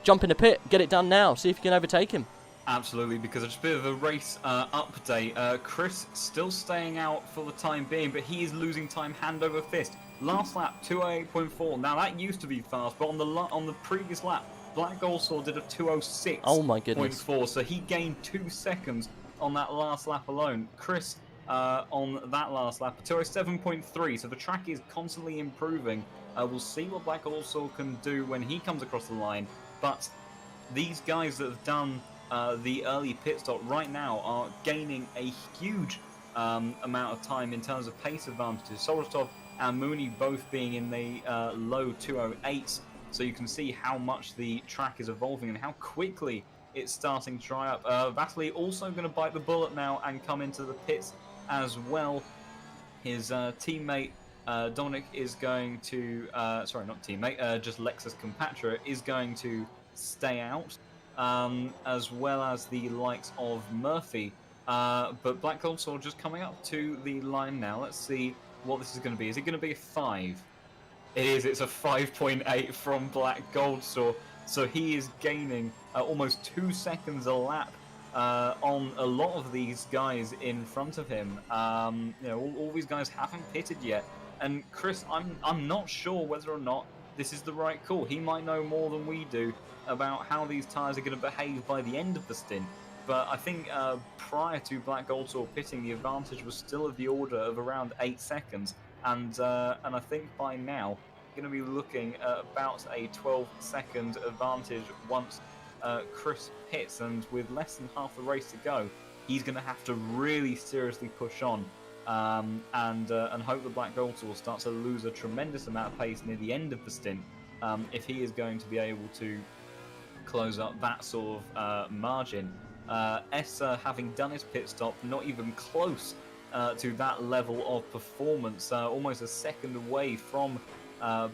[SPEAKER 2] jump in the pit, get it done now, see if you can overtake him.
[SPEAKER 3] Absolutely, because just a bit of a race update. Chris still staying out for the time being, but he is losing time hand over fist. Last lap, 208.4. Now that used to be fast, but on the previous lap, Black Goldsaw did a 206.4.
[SPEAKER 2] Oh my goodness!
[SPEAKER 3] So he gained 2 seconds on that last lap alone. Chris on that last lap, 207.3. So the track is constantly improving. We'll see what Black Goldsaw can do when he comes across the line. But these guys that have done the early pit stop right now are gaining a huge amount of time in terms of pace advantages. Soldatov and Mooney both being in the low 208s, so you can see how much the track is evolving and how quickly it's starting to dry up. Vasily also going to bite the bullet now and come into the pits as well. His teammate Dominic is going to, sorry, not teammate, just Lexus Compatra is going to stay out. As well as the likes of Murphy. But Black Goldsaw just coming up to the line now. Let's see what this is going to be. Is it going to be a 5? It is. It's a 5.8 from Black Goldsaw. So he is gaining almost 2 seconds a lap on a lot of these guys in front of him. You know, all these guys haven't pitted yet. And Chris, I'm not sure whether or not this is the right call. He might know more than we do about how these tyres are going to behave by the end of the stint. But I think prior to Black Goldsaw pitting, the advantage was still of the order of around 8 seconds. And I think by now, going to be looking at about a 12-second advantage once Chris pits. And with less than half the race to go, he's going to have to really seriously push on. And hope that Black Goldsaw starts to lose a tremendous amount of pace near the end of the stint if he is going to be able to close up that sort of margin. Essa, having done his pit stop, not even close to that level of performance, almost a second away from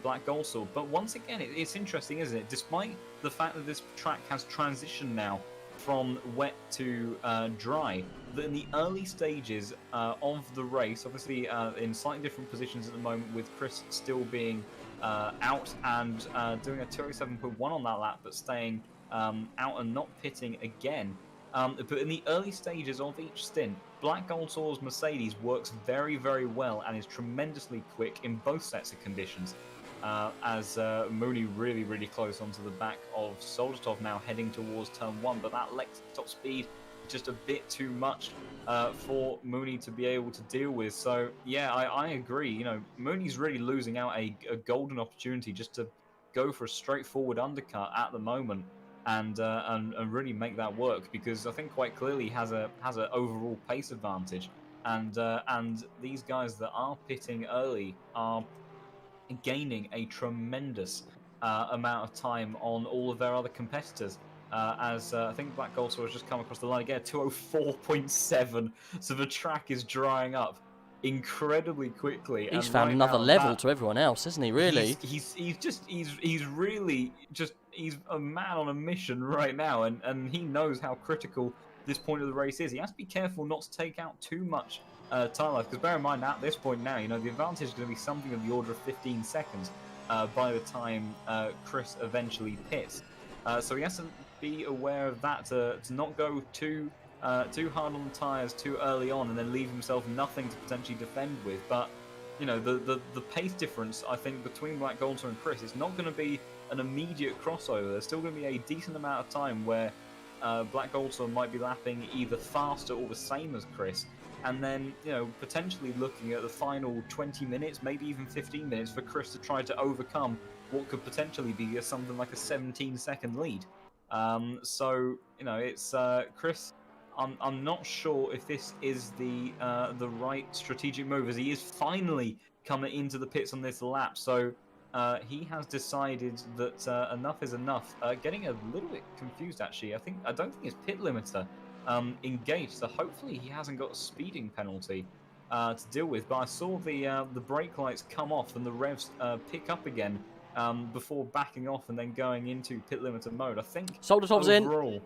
[SPEAKER 3] Black Goldsaw. But once again, it's interesting, isn't it? Despite the fact that this track has transitioned now from wet to dry, that in the early stages of the race, obviously in slightly different positions at the moment, with Chris still being out and doing a 207.1 on that lap, but staying out and not pitting again. But in the early stages of each stint, Black Goldsaw's Mercedes works very, very well and is tremendously quick in both sets of conditions. As Mooney really, really close onto the back of Soldatov now heading towards turn 1, but that Lex top speed is just a bit too much for Mooney to be able to deal with. So yeah, I agree. You know, Mooney's really losing out a golden opportunity just to go for a straightforward undercut at the moment and really make that work, because I think quite clearly he has an overall pace advantage, and these guys that are pitting early are gaining a tremendous amount of time on all of their other competitors. As I think Black Gold has just come across the line again, 2:04.7. So the track is drying up incredibly quickly.
[SPEAKER 2] He's
[SPEAKER 3] and
[SPEAKER 2] found
[SPEAKER 3] right
[SPEAKER 2] another
[SPEAKER 3] now,
[SPEAKER 2] level to everyone else, isn't he? Really?
[SPEAKER 3] He's really just he's a man on a mission right now, and he knows how critical this point of the race is. He has to be careful not to take out too much time life, because bear in mind at this point now, the advantage is going to be something of the order of 15 seconds by the time Chris eventually pits. So he has to be aware of that to not go too hard on the tyres too early on, and then leave himself nothing to potentially defend with. But the pace difference, I think, between Black Goldster and Chris is not going to be an immediate crossover. There's still going to be a decent amount of time where Black Goldster might be lapping either faster or the same as Chris, and then potentially looking at the final 20 minutes, maybe even 15 minutes, for Chris to try to overcome what could potentially be something like a 17-second lead. So it's Chris. I'm not sure if this is the right strategic move, as he is finally coming into the pits on this lap. So he has decided that enough is enough. Getting a little bit confused, actually. I don't think his pit limiter engaged, so hopefully he hasn't got a speeding penalty to deal with. But I saw the brake lights come off and the revs pick up again before backing off and then going into pit limiter mode. I think
[SPEAKER 2] Soldatov's
[SPEAKER 3] overall,
[SPEAKER 2] in.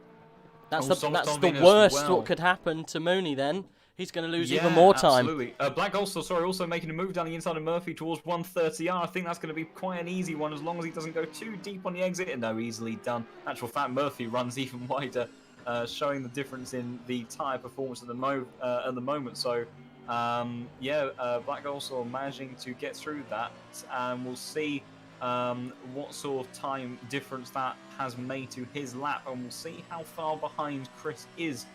[SPEAKER 2] That's
[SPEAKER 3] Soldatov's
[SPEAKER 2] the
[SPEAKER 3] in as
[SPEAKER 2] worst
[SPEAKER 3] well.
[SPEAKER 2] what could happen to Mooney then. He's going to lose
[SPEAKER 3] Yeah,
[SPEAKER 2] even more time.
[SPEAKER 3] Absolutely. Black Goldster, also making a move down the inside of Murphy towards 130R. I think that's going to be quite an easy one, as long as he doesn't go too deep on the exit. And no, easily done. Actual fact, Murphy runs even wider, showing the difference in the tyre performance at the moment. So, Black Goldster managing to get through that, and we'll see what sort of time difference that has made to his lap, and we'll see how far behind Chris is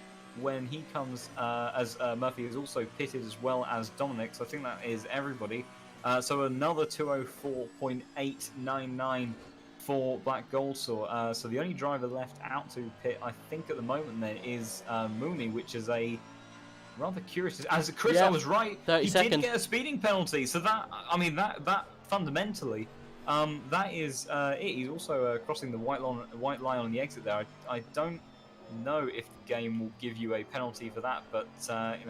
[SPEAKER 3] when he comes, as Murphy is also pitted as well as Dominic, so I think that is everybody. So another 2:04.899 for Black Goldster. So the only driver left out to pit, I think, at the moment then is Mooney, which is a rather curious. As Chris, I was right.
[SPEAKER 2] 30
[SPEAKER 3] he
[SPEAKER 2] seconds.
[SPEAKER 3] did get a speeding penalty. So that fundamentally, that is it. He's also crossing the white line on the exit there. I don't know if the game will give you a penalty for that, but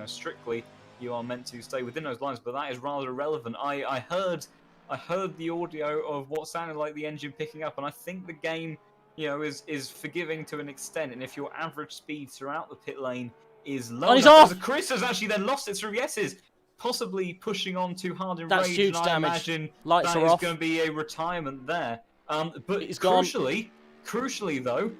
[SPEAKER 3] strictly you are meant to stay within those lines. But that is rather irrelevant. I heard the audio of what sounded like the engine picking up, and I think the game is forgiving to an extent. And if your average speed throughout the pit lane is low enough, Chris has actually then lost it through S's, possibly pushing on too hard in
[SPEAKER 2] That's
[SPEAKER 3] rage.
[SPEAKER 2] huge
[SPEAKER 3] and
[SPEAKER 2] damage.
[SPEAKER 3] I imagine
[SPEAKER 2] Lights
[SPEAKER 3] that
[SPEAKER 2] are
[SPEAKER 3] is
[SPEAKER 2] off.
[SPEAKER 3] going to be a retirement there. But
[SPEAKER 2] It's gone.
[SPEAKER 3] Crucially though,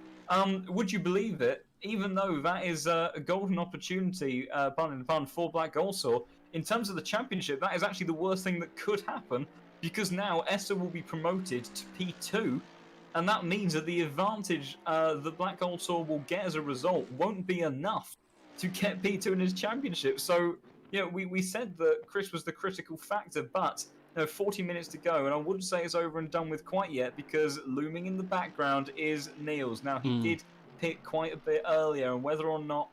[SPEAKER 3] would you believe it? Even though that is a golden opportunity, pun for Black Goldster, in terms of the championship, that is actually the worst thing that could happen, because now Esther will be promoted to P2, and that means that the advantage that Black Goldster will get as a result won't be enough to get P2 in his championship. So, we said that Chris was the critical factor, but 40 minutes to go, and I wouldn't say it's over and done with quite yet, because looming in the background is Niels. Now, he did pit quite a bit earlier, and whether or not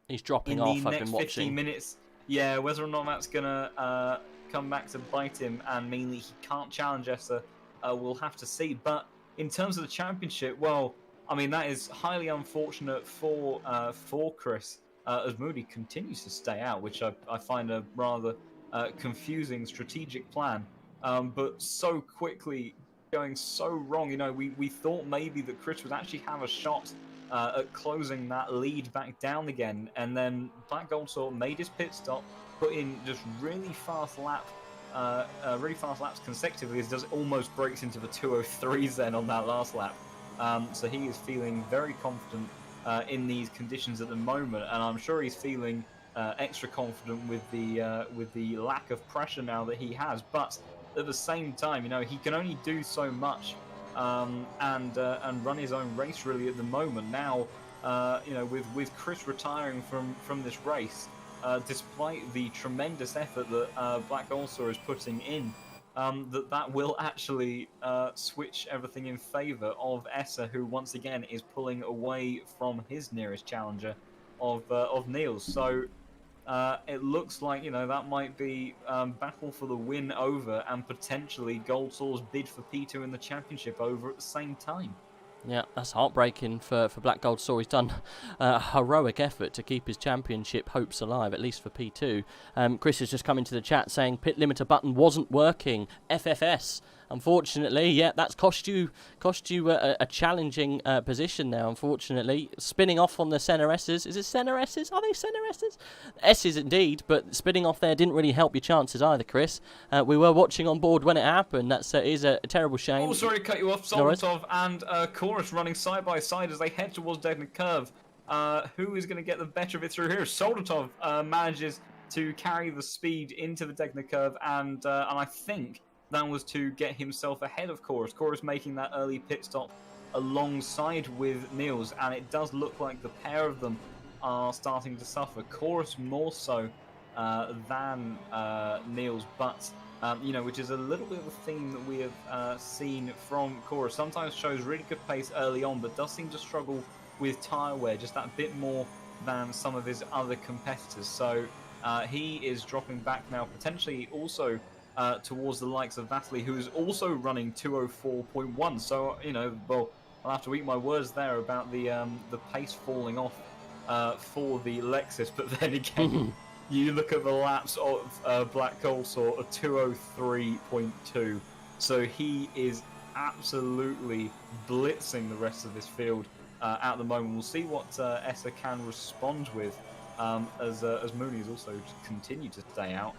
[SPEAKER 2] he's dropping
[SPEAKER 3] in
[SPEAKER 2] off,
[SPEAKER 3] the
[SPEAKER 2] I've
[SPEAKER 3] next
[SPEAKER 2] been
[SPEAKER 3] 15
[SPEAKER 2] watching.
[SPEAKER 3] minutes, whether or not that's going to come back to bite him, and mainly he can't challenge Esther, we'll have to see. But in terms of the championship, well, I mean, that is highly unfortunate for Chris, as Moody continues to stay out, which I find a rather confusing strategic plan. But so quickly going so wrong. We thought maybe that Chris would actually have a shot at closing that lead back down again, and then Black Goldster made his pit stop, put in just really fast laps consecutively, as does almost breaks into the 2:03s then on that last lap. So he is feeling very confident in these conditions at the moment, and I'm sure he's feeling extra confident with the lack of pressure now that he has. But at the same time, he can only do so much and run his own race really at the moment. Now, with Chris retiring from this race, despite the tremendous effort that Black Goldster is putting in, that will actually switch everything in favour of Essa, who once again is pulling away from his nearest challenger of Niels. So it looks like, you know, that might be battle for the win over, and potentially Goldsor's bid for P2 in the championship over at the same time.
[SPEAKER 2] Yeah, that's heartbreaking for Black Gold Saw. He's done a heroic effort to keep his championship hopes alive, at least for P2. Chris has just come into the chat saying pit limiter button wasn't working. FFS. Unfortunately, yeah, that's cost you a challenging position now, unfortunately. Spinning off on the center S's. Is it center S's? Are they center S's? S's indeed, but spinning off there didn't really help your chances either, Chris. We were watching on board when it happened. That is a terrible shame.
[SPEAKER 3] Oh, sorry to cut you off. Solotov and Chorus running side by side as they head towards Degner Curve. Who is going to get the better of it through here? Solotov manages to carry the speed into the Degner Curve, and I think that was to get himself ahead of Chorus. Chorus making that early pit stop alongside with Niels, and it does look like the pair of them are starting to suffer. Chorus more so than Niels, but you know, which is a little bit of a theme that we have seen from Chorus. Sometimes shows really good pace early on, but does seem to struggle with tyre wear just that bit more than some of his other competitors. So he is dropping back now, potentially also towards the likes of Vasily, who is also running 204.1. So, you know, well, I'll have to eat my words there about the pace falling off for the Lexus. But then again, you look at the laps of Black Colesaw of 203.2. So he is absolutely blitzing the rest of this field at the moment. We'll see what Essa can respond with as Mooney has also continued to stay out.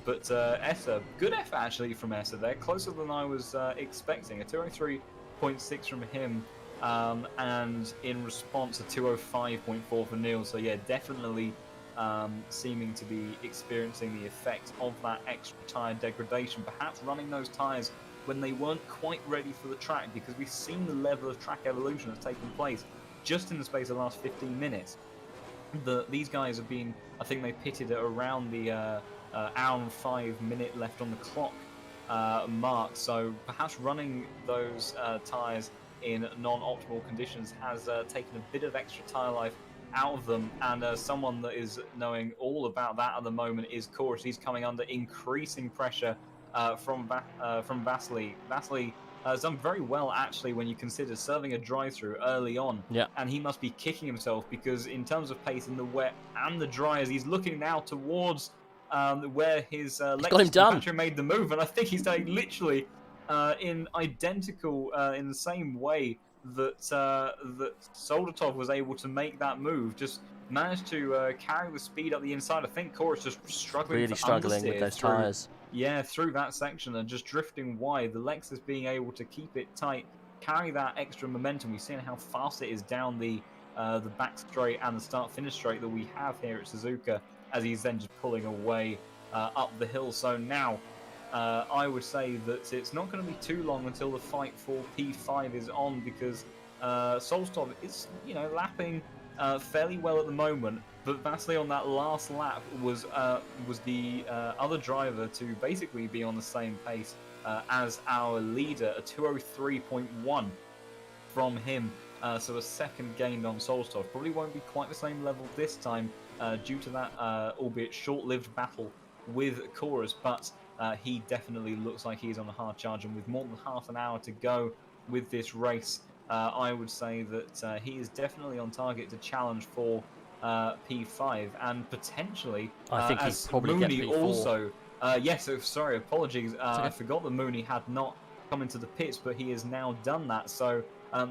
[SPEAKER 3] But Essa, good effort actually from Essa there, closer than I was expecting. A 203.6 from him, and in response a 205.4 for Neil. So yeah, definitely seeming to be experiencing the effect of that extra tyre degradation, perhaps running those tyres when they weren't quite ready for the track, because we've seen the level of track evolution that's taken place just in the space of the last 15 minutes. These guys have been, I think they pitted at around the hour and 5 minute left on the clock mark, so perhaps running those tyres in non-optimal conditions has taken a bit of extra tyre life out of them, and someone that is knowing all about that at the moment is Chorus. He's coming under increasing pressure from Vasily. Vasily has done very well actually when you consider serving a drive-through early on, and he must be kicking himself, because in terms of pace in the wet and the dry, as he's looking now towards where his Lexus battery made the move, and I think he's done literally in identical, in the same way that that Soldatov was able to make that move. Just managed to carry the speed up the inside. I think Chorus just struggling with
[SPEAKER 2] those tyres.
[SPEAKER 3] Yeah, through that section and just drifting wide. The Lexus being able to keep it tight, carry that extra momentum. We've seen how fast it is down the back straight and the start-finish straight that we have here at Suzuka, as he's then just pulling away up the hill. So now I would say that it's not going to be too long until the fight for P5 is on, because Solstov is, you know, lapping fairly well at the moment, but Vasily on that last lap was the other driver to basically be on the same pace as our leader, a 203.1 from him. So a second gained on Solstov. Probably won't be quite the same level this time due to that albeit short-lived battle with Chorus, but he definitely looks like he's on a hard charge, and with more than half an hour to go with this race, I would say that he is definitely on target to challenge for P5, and potentially
[SPEAKER 2] I think
[SPEAKER 3] as
[SPEAKER 2] he'd probably
[SPEAKER 3] Mooney
[SPEAKER 2] get P4.
[SPEAKER 3] Also yes, sorry, apologies, I forgot that Mooney had not come into the pits, but he has now done that. So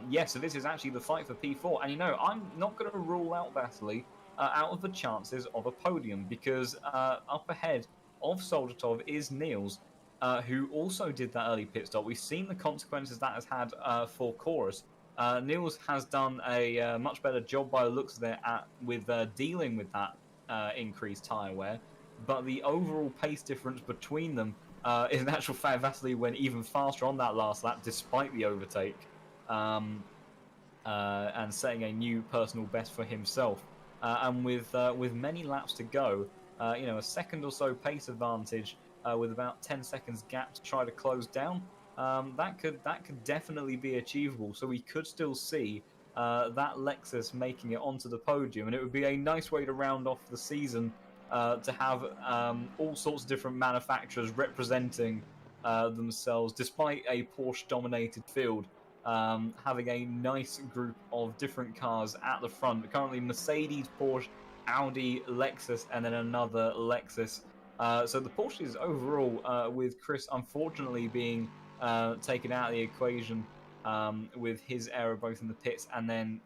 [SPEAKER 3] yeah, so this is actually the fight for P4, and you know, I'm not going to rule out Vasily out of the chances of a podium, because up ahead of Soldatov is Niels, who also did that early pit stop. We've seen the consequences that has had for Chorus. Niels has done a much better job by the looks of it with dealing with that increased tyre wear, but the overall pace difference between them is in actual fact Vasily went even faster on that last lap despite the overtake, and setting a new personal best for himself. And with many laps to go, you know, a second or so pace advantage with about 10 seconds gap to try to close down, that could definitely be achievable. So we could still see that Lexus making it onto the podium, and it would be a nice way to round off the season to have all sorts of different manufacturers representing themselves, despite a Porsche-dominated field. Having a nice group of different cars at the front. Currently, Mercedes, Porsche, Audi, Lexus, and then another Lexus. So the Porsches overall, with Chris unfortunately being taken out of the equation with his error both in the pits and then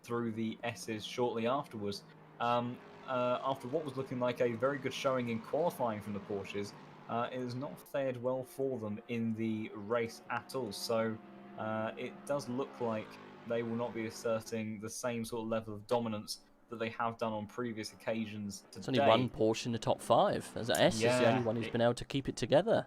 [SPEAKER 3] through the S's shortly afterwards. After what was looking like a very good showing in qualifying from the Porsches, it has not fared well for them in the race at all. So it does look like they will not be asserting the same sort of level of dominance that they have done on previous occasions today.
[SPEAKER 2] There's only one Porsche in the top 5. As S is the only one who's been able to keep it together.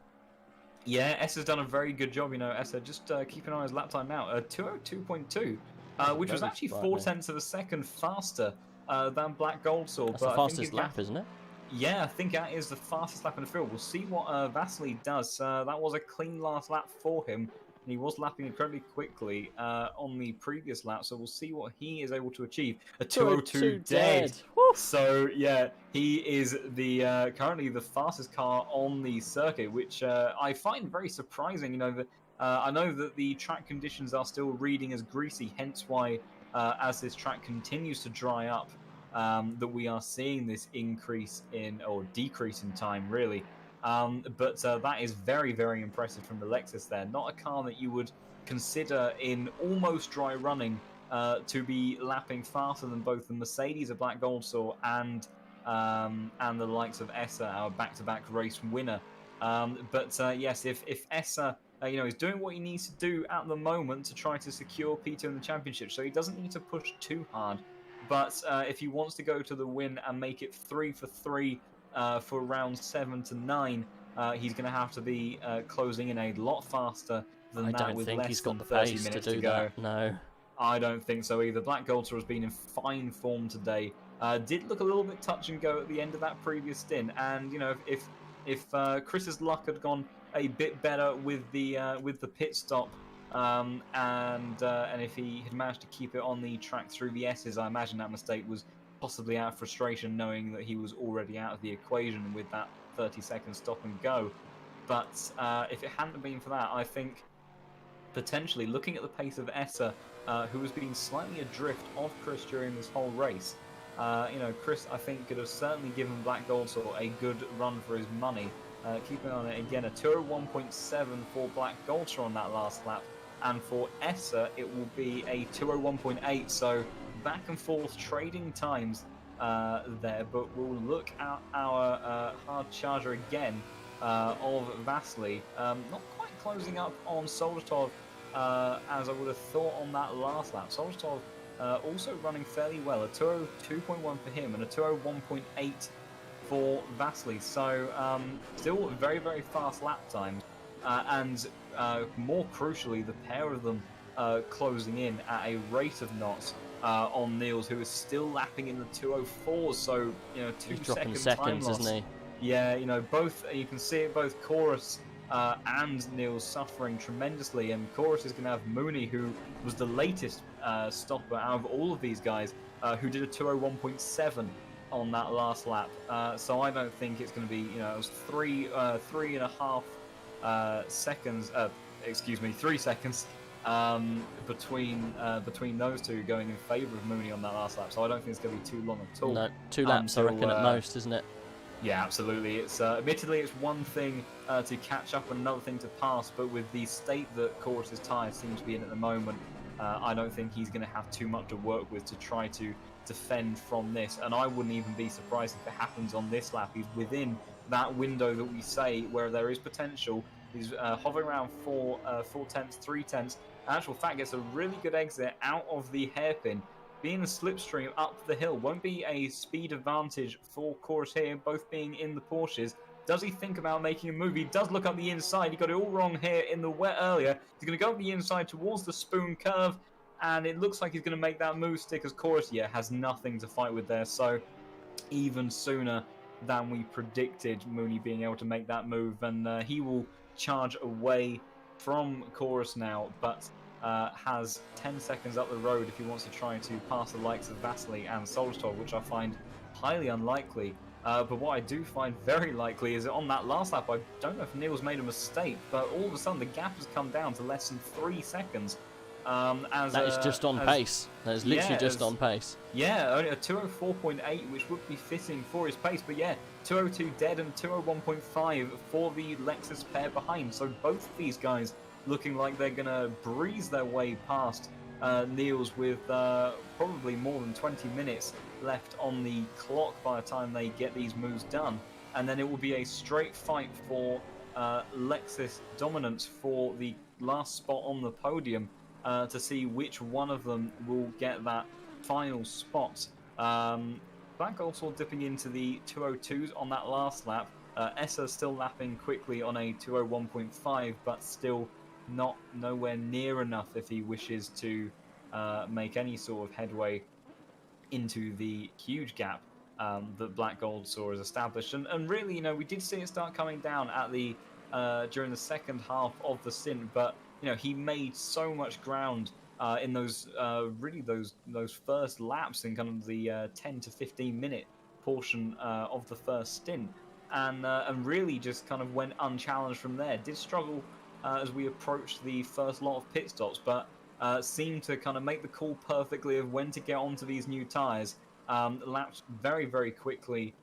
[SPEAKER 3] Yeah, S has done a very good job. You know, S, just keep an eye on his lap time now. 202.2, which was actually 0.4 of a second faster than Black Gold Saw.
[SPEAKER 2] That's the fastest lap, isn't it?
[SPEAKER 3] Yeah, I think that is the fastest lap in the field. We'll see what Vasily does. That was a clean last lap for him. And he was lapping incredibly quickly on the previous lap, so we'll see what he is able to achieve. A 202 dead. So yeah, he is the currently the fastest car on the circuit, which I find very surprising. You know, that I know that the track conditions are still reading as greasy, hence why as this track continues to dry up, that we are seeing this increase in or decrease in time, really. But that is very, very impressive from the Lexus there. Not a car that you would consider in almost dry running to be lapping faster than both the Mercedes of Black Gold Saw and the likes of Essa, our back-to-back race winner. But yes, if Essa is doing what he needs to do at the moment to try to secure P2 in the championship, so he doesn't need to push too hard. But if he wants to go to the win and make it 3 for 3 for rounds 7 to 9, he's going to have to be closing in a lot faster than that with less than 30 minutes to go.
[SPEAKER 2] No,
[SPEAKER 3] I don't think so either. Black Gold Saw has been in fine form today. Did look a little bit touch and go at the end of that previous stint, and you know, if Chris's luck had gone a bit better with the pit stop, and if he had managed to keep it on the track through the S's, I imagine that mistake was possibly out of frustration, knowing that he was already out of the equation with that 30-second stop and go. But if it hadn't been for that, I think potentially looking at the pace of Essa, who has been slightly adrift of Chris during this whole race, Chris, I think, could have certainly given Black Gold Saw a good run for his money. Keeping on it again, a 201.7 for Black Gold Saw on that last lap, and for Essa it will be a 201.8. So back and forth trading times there, but we'll look at our hard charger again of Vasily. Not quite closing up on Soldatov as I would have thought on that last lap. Soldatov also running fairly well, a 202.1 for him and a 201.8 for Vasily. So still very, very fast lap times, and more crucially, the pair of them closing in at a rate of knots on Niels, who is still lapping in the 204s. So, you know,
[SPEAKER 2] He's dropping seconds, isn't he?
[SPEAKER 3] Yeah, you know, both, you can see it, both Chorus and Niels suffering tremendously, and Chorus is going to have Mooney, who was the latest stopper out of all of these guys, who did a 201.7 on that last lap. So I don't think it's going to be, you know, it was 3.5 seconds, 3 seconds between those two going in favour of Mooney on that last lap. So I don't think it's going to be too long at all.
[SPEAKER 2] No, 2 laps I reckon at most, isn't it?
[SPEAKER 3] Yeah, absolutely. It's admittedly it's one thing to catch up, another thing to pass. But with the state that Chorus's tyres seem to be in at the moment, I don't think he's going to have too much to work with to try to defend from this. And I wouldn't even be surprised if it happens on this lap. He's within that window that we say where there is potential. He's hovering around 4 tenths, 3 tenths. In actual fact, gets a really good exit out of the hairpin. Being a slipstream up the hill won't be a speed advantage for Chorus here, both being in the Porsches. Does he think about making a move? He does look up the inside. He got it all wrong here in the wet earlier. He's going to go up the inside towards the spoon curve, and it looks like he's going to make that move stick, as Chorus, has nothing to fight with there. So even sooner than we predicted, Mooney being able to make that move, and he will charge away from Chorus now, but has 10 seconds up the road if he wants to try to pass the likes of Vasily and Solstov, which I find highly unlikely But what I do find very likely is that on that last lap, I don't know if Neil's made a mistake, but all of a sudden the gap has come down to less than 3 seconds.
[SPEAKER 2] That is just on pace. That is literally just on pace.
[SPEAKER 3] Yeah, only a 204.8, which would be fitting for his pace. But yeah, 202 dead and 201.5 for the Lexus pair behind. So both of these guys looking like they're going to breeze their way past Niels with probably more than 20 minutes left on the clock by the time they get these moves done. And then it will be a straight fight for Lexus dominance for the last spot on the podium. To see which one of them will get that final spot. Black also dipping into the 202s on that last lap. Essa still lapping quickly on a 201.5, but still nowhere near enough if he wishes to make any sort of headway into the huge gap that Black Gold Saw has established. And really, you know, we did see it start coming down at the during the second half of the stint, but you know, he made so much ground in those really those first laps in kind of the 10 to 15 minute portion of the first stint, and really just kind of went unchallenged from there. Did struggle as we approached the first lot of pit stops, but seemed to kind of make the call perfectly of when to get onto these new tyres. Lapped very, very quickly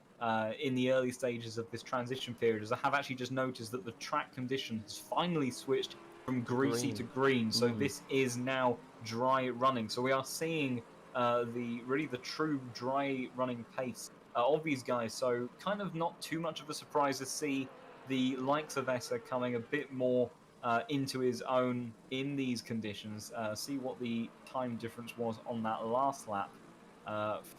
[SPEAKER 3] in the early stages of this transition period, as I have actually just noticed that the track condition has finally switched from greasy to green, so this is now dry running. So we are seeing the true dry running pace of these guys. So kind of not too much of a surprise to see the likes of Essa coming a bit more into his own in these conditions. See what the time difference was on that last lap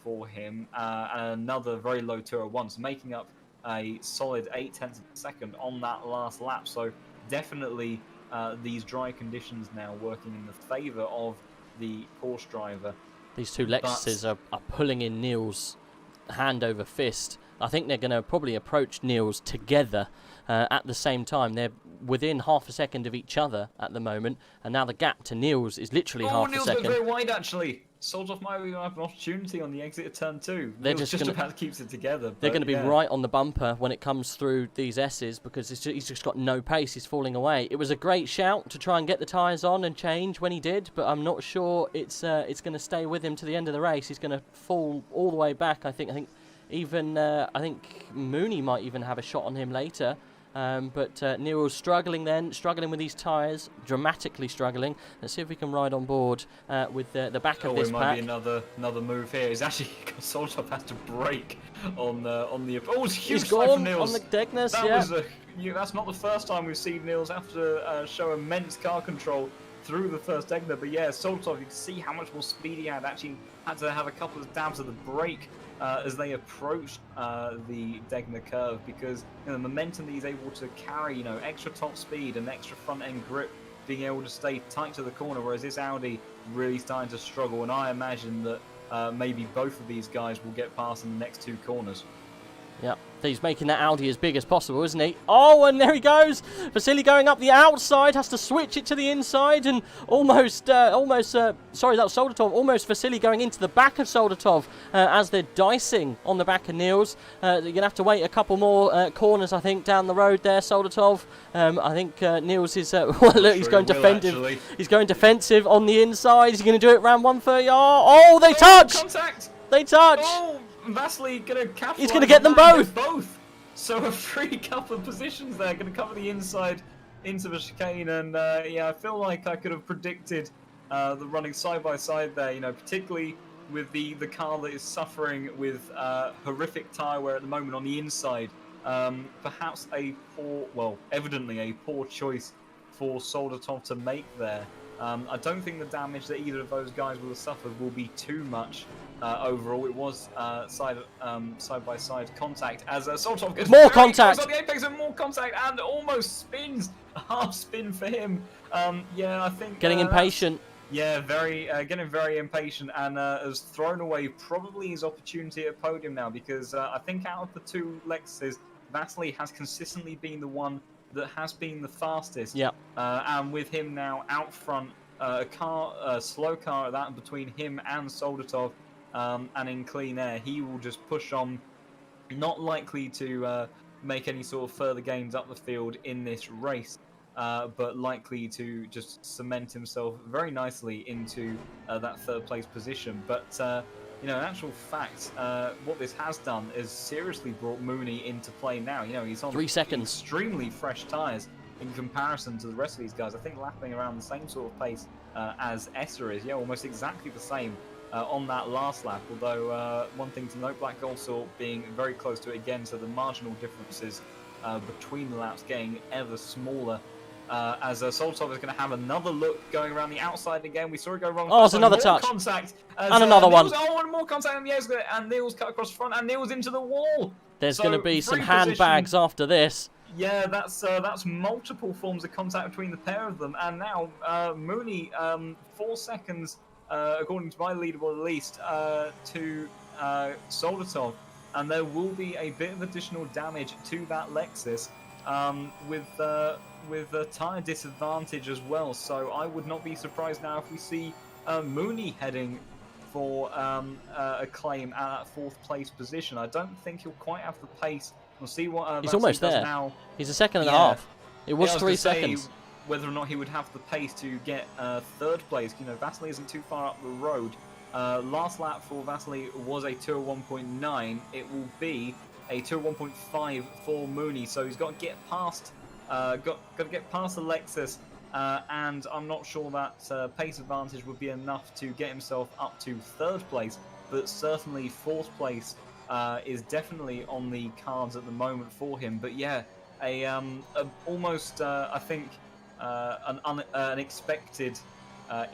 [SPEAKER 3] for him, and another very low 201, so making up a solid 0.8 of a second on that last lap. So definitely these dry conditions now working in the favour of the Porsche driver.
[SPEAKER 2] These two Lexuses are pulling in Niels hand over fist. I think they're going to probably approach Niels together at the same time. They're within half a second of each other at the moment, and now the gap to Niels is literally half
[SPEAKER 3] Niels
[SPEAKER 2] a second.
[SPEAKER 3] Very wide actually. Soltov might even have an opportunity on the exit of turn 2.
[SPEAKER 2] They're
[SPEAKER 3] Niels just about keeps it together.
[SPEAKER 2] They're going to be right on the bumper when it comes through these S's, because he's just got no pace. He's falling away. It was a great shout to try and get the tyres on and change when he did, but I'm not sure it's going to stay with him to the end of the race. He's going to fall all the way back. I think even Mooney might even have a shot on him later. But Niels struggling with these tyres, dramatically struggling. Let's see if we can ride on board with the back of this pack.
[SPEAKER 3] It might be another move here. He's actually Soltov has to brake on the. Oh, it's a huge slide from Niels.
[SPEAKER 2] On the Degnus,
[SPEAKER 3] that's not the first time we've seen Niels have to show immense car control through the first Degner. But yeah, Soltov, you can see how much more speed he had. Actually had to have a couple of dabs of the brake as they approached the Degner curve, because the momentum that he's able to carry, extra top speed and extra front end grip, being able to stay tight to the corner, whereas this Audi really starting to struggle. And I imagine that maybe both of these guys will get past in the next 2 corners.
[SPEAKER 2] Yeah, he's making that Audi as big as possible, isn't he? Oh, and there he goes. Vasily going up the outside, has to switch it to the inside, and almost, sorry, that was Soldatov. Almost Vasily going into the back of Soldatov as they're dicing on the back of Niels. You're going to have to wait a couple more corners, I think, down the road there, Soldatov. I think Niels is, look, he's going defensive. He's going defensive on the inside. He's going to do it around 130. Oh, they touch!
[SPEAKER 3] Contact!
[SPEAKER 2] They touch!
[SPEAKER 3] Oh! Vasily going to capitalize.
[SPEAKER 2] He's going to get them both.
[SPEAKER 3] So a free couple of positions there, going to cover the inside into the chicane, and yeah, I feel like I could have predicted the running side by side there. Particularly with the car that is suffering with horrific tyre wear at the moment on the inside. Perhaps evidently a poor choice for Soldatov to make there. I don't think the damage that either of those guys will have suffered will be too much overall. It was side-by-side contact as Soldatov gets
[SPEAKER 2] more contact
[SPEAKER 3] on the apex and more contact, and almost spins. A half spin for him. Yeah, I think
[SPEAKER 2] getting impatient.
[SPEAKER 3] Yeah, getting very impatient, and has thrown away probably his opportunity at podium now, because I think out of the 2 Lexuses, Vasily has consistently been the one that has been the fastest.
[SPEAKER 2] Yeah.
[SPEAKER 3] And with him now out front, a slow car at that between him and Soldatov, and in clean air, he will just push on, not likely to make any sort of further gains up the field in this race, but likely to just cement himself very nicely into that third place position. But you know, in actual fact, what this has done is seriously brought Mooney into play now. You know, he's on
[SPEAKER 2] 3 seconds.
[SPEAKER 3] extremely fresh tyres in comparison to the rest of these guys. I think lapping around the same sort of pace as Esser is. Yeah, almost exactly the same on that last lap. Although one thing to note, Black Goldsaw being very close to it again, so the marginal differences between the laps getting ever smaller. As Soltov is going to have another look going around the outside again. We saw it go wrong.
[SPEAKER 2] Oh, it's another touch.
[SPEAKER 3] Contact.
[SPEAKER 2] And another one.
[SPEAKER 3] Oh, and more contact on the exit. And Niels cut across the front. And Niels into the wall.
[SPEAKER 2] There's going to be some handbags after this.
[SPEAKER 3] Yeah, that's multiple forms of contact between the pair of them. And now Mooney, 4 seconds, according to my leaderboard at least, to Soldatov. And there will be a bit of additional damage to that Lexus. With a tyre disadvantage as well, so I would not be surprised now if we see Mooney heading for a claim at that 4th place position. I don't think he'll quite have the pace. We'll see what
[SPEAKER 2] he's almost there.
[SPEAKER 3] Now.
[SPEAKER 2] He's a second and a half. It was 3 seconds.
[SPEAKER 3] Whether or not he would have the pace to get 3rd place. You know, Vasily isn't too far up the road. Last lap for Vasily was a 201.9. It will be a 201.5 for Mooney, so he's got to get past. Got to get past the Lexus, and I'm not sure that pace advantage would be enough to get himself up to 3rd place, but certainly 4th place is definitely on the cards at the moment for him. But yeah, almost I think an unexpected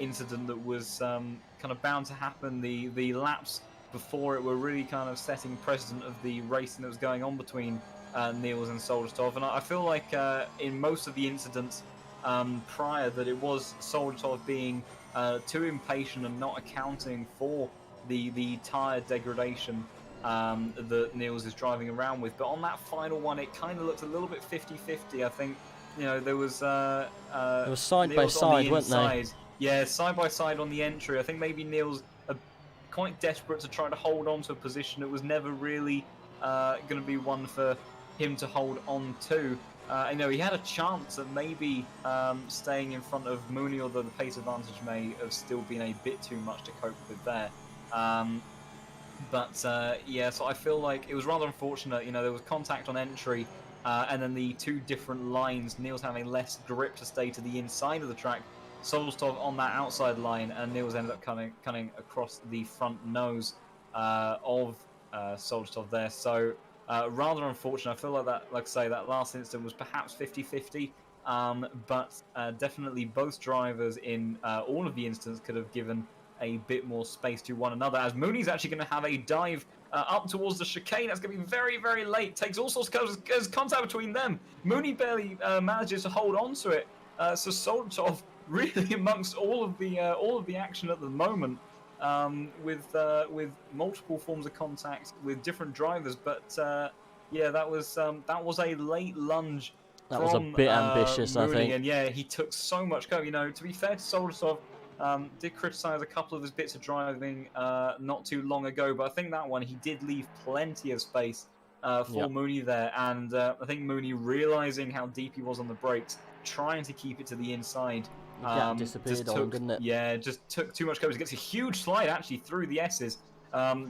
[SPEAKER 3] incident that was kind of bound to happen. The laps before it were really kind of setting precedent of the racing that was going on between Niels and Soldatov, and I feel like in most of the incidents prior that it was Soldatov being too impatient and not accounting for the tyre degradation that Niels is driving around with. But on that final one, it kind of looked a little bit 50-50. I think, you know, there was
[SPEAKER 2] side by side, weren't they?
[SPEAKER 3] Yeah, side by side on the entry. I think maybe Niels quite desperate to try to hold on to a position that was never really going to be one for him to hold on to. You know, he had a chance at maybe staying in front of Mooney, although the pace advantage may have still been a bit too much to cope with there. Yeah, so I feel like it was rather unfortunate. You know, there was contact on entry, and then the 2 different lines, Niels having less grip to stay to the inside of the track, Solstov on that outside line, and Niels ended up cutting across the front nose of Solstov there. So rather unfortunate. I feel like that, like I say, that last incident was perhaps 50-50, but definitely both drivers in all of the incidents could have given a bit more space to one another, as Mooney's actually going to have a dive up towards the chicane. That's going to be very, very late. Takes all sorts of contact between them. Mooney barely manages to hold on to it. So Soldatov really amongst all of the action at the moment, with multiple forms of contact with different drivers. But yeah, that was a late lunge.
[SPEAKER 2] That was a bit ambitious,
[SPEAKER 3] Mooney,
[SPEAKER 2] I think.
[SPEAKER 3] And yeah, he took so much cover. You know, to be fair to Soldatov, did criticise a couple of his bits of driving not too long ago, but I think that one he did leave plenty of space for Mooney there, and I think Mooney, realising how deep he was on the brakes, trying to keep it to the inside,
[SPEAKER 2] disappeared on, didn't it?
[SPEAKER 3] Yeah, just took too much cover. He gets a huge slide actually through the S's,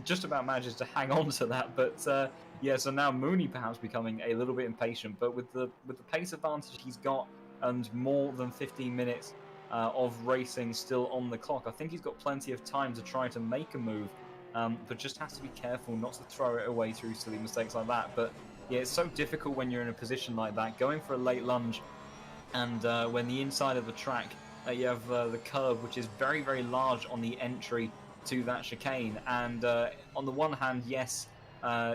[SPEAKER 3] just about manages to hang on to that, but yeah, so now Mooney perhaps becoming a little bit impatient, but with the pace advantage he's got and more than 15 minutes of racing still on the clock, I think he's got plenty of time to try to make a move, but just has to be careful not to throw it away through silly mistakes like that. But yeah, it's so difficult when you're in a position like that, going for a late lunge, and when the inside of the track, you have the curb, which is very, very large on the entry to that chicane, and on the one hand, yes,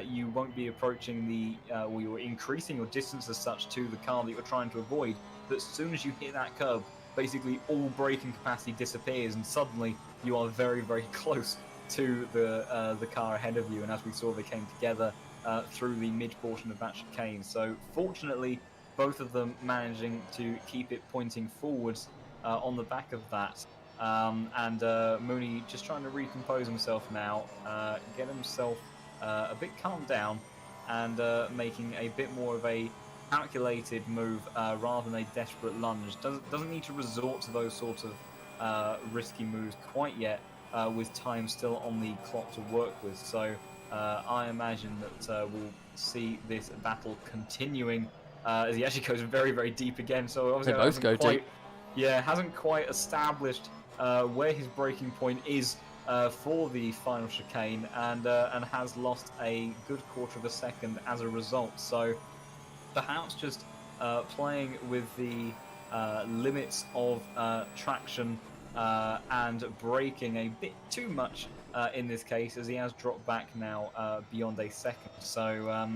[SPEAKER 3] you won't be approaching or you're increasing your distance as such to the car that you're trying to avoid, but as soon as you hit that curb, basically all braking capacity disappears, and suddenly you are very, very close to the car ahead of you. And as we saw, they came together through the mid portion of that chicane. So fortunately, both of them managing to keep it pointing forwards on the back of that. And Mooney just trying to recompose himself now, get himself a bit calmed down, and making a bit more of a calculated move rather than a desperate lunge. Doesn't need to resort to those sorts of risky moves quite yet, with time still on the clock to work with. So I imagine that we'll see this battle continuing as he actually goes very, very deep again. So obviously
[SPEAKER 2] they both go deep.
[SPEAKER 3] Yeah, hasn't quite established where his breaking point is for the final chicane, and has lost a good quarter of a second as a result. So perhaps just playing with the limits of traction and braking a bit too much in this case, as he has dropped back now beyond a second. So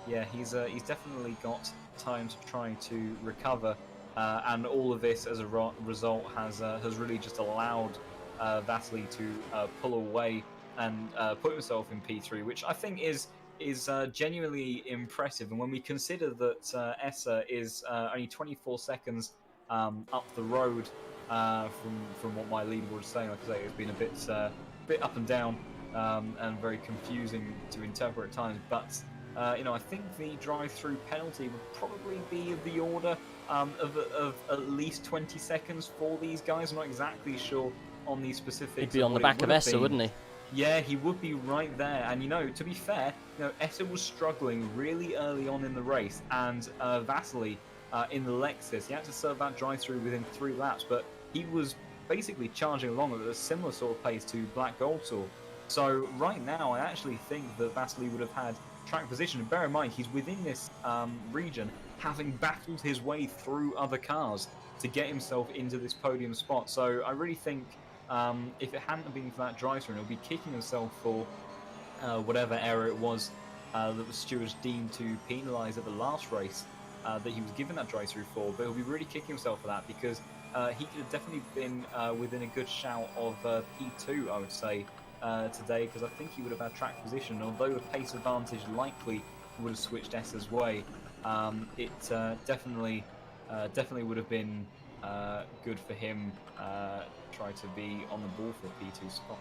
[SPEAKER 3] yeah, he's definitely got time to try to recover, and all of this as a result has really just allowed Vasily to pull away and put himself in P3, which I think is genuinely impressive. And when we consider that Essa is only 24 seconds up the road from what my leaderboard is saying, like I say, it's been a bit up and down and very confusing to interpret at times. But you know, I think the drive-through penalty would probably be of the order of at least 20 seconds for these guys. I'm not exactly sure on the specifics.
[SPEAKER 2] He'd be on the back of Essa, wouldn't he?
[SPEAKER 3] Yeah, he would be right there. And, you know, to be fair, you know, Essa was struggling really early on in the race, and Vasily in the Lexus, he had to serve that drive-through within 3 laps, but he was basically charging along at a similar sort of pace to Black Goldsaw. So right now, I actually think that Vasily would have had track position. And bear in mind, he's within this region, having battled his way through other cars to get himself into this podium spot. So I really think if it hadn't been for that drive-through, he'll be kicking himself for whatever error it was that the stewards deemed to penalise at the last race that he was given that drive-through for. But he'll be really kicking himself for that, because he could have definitely been within a good shout of P2, I would say, today, because I think he would have had track position. Although the pace advantage likely would have switched Essa's way, it definitely would have been good for him try to be on the ball for a P2 spot.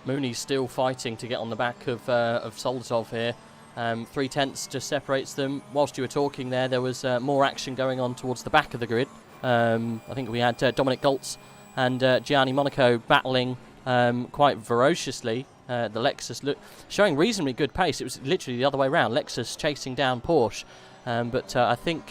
[SPEAKER 2] Mooney's still fighting to get on the back of Soldatov here. 3/10 just separates them. Whilst you were talking there was more action going on towards the back of the grid. I think we had Dominic Goltz and Gianni Monaco battling quite ferociously. The Lexus showing reasonably good pace. It was literally the other way around. Lexus chasing down Porsche. But I think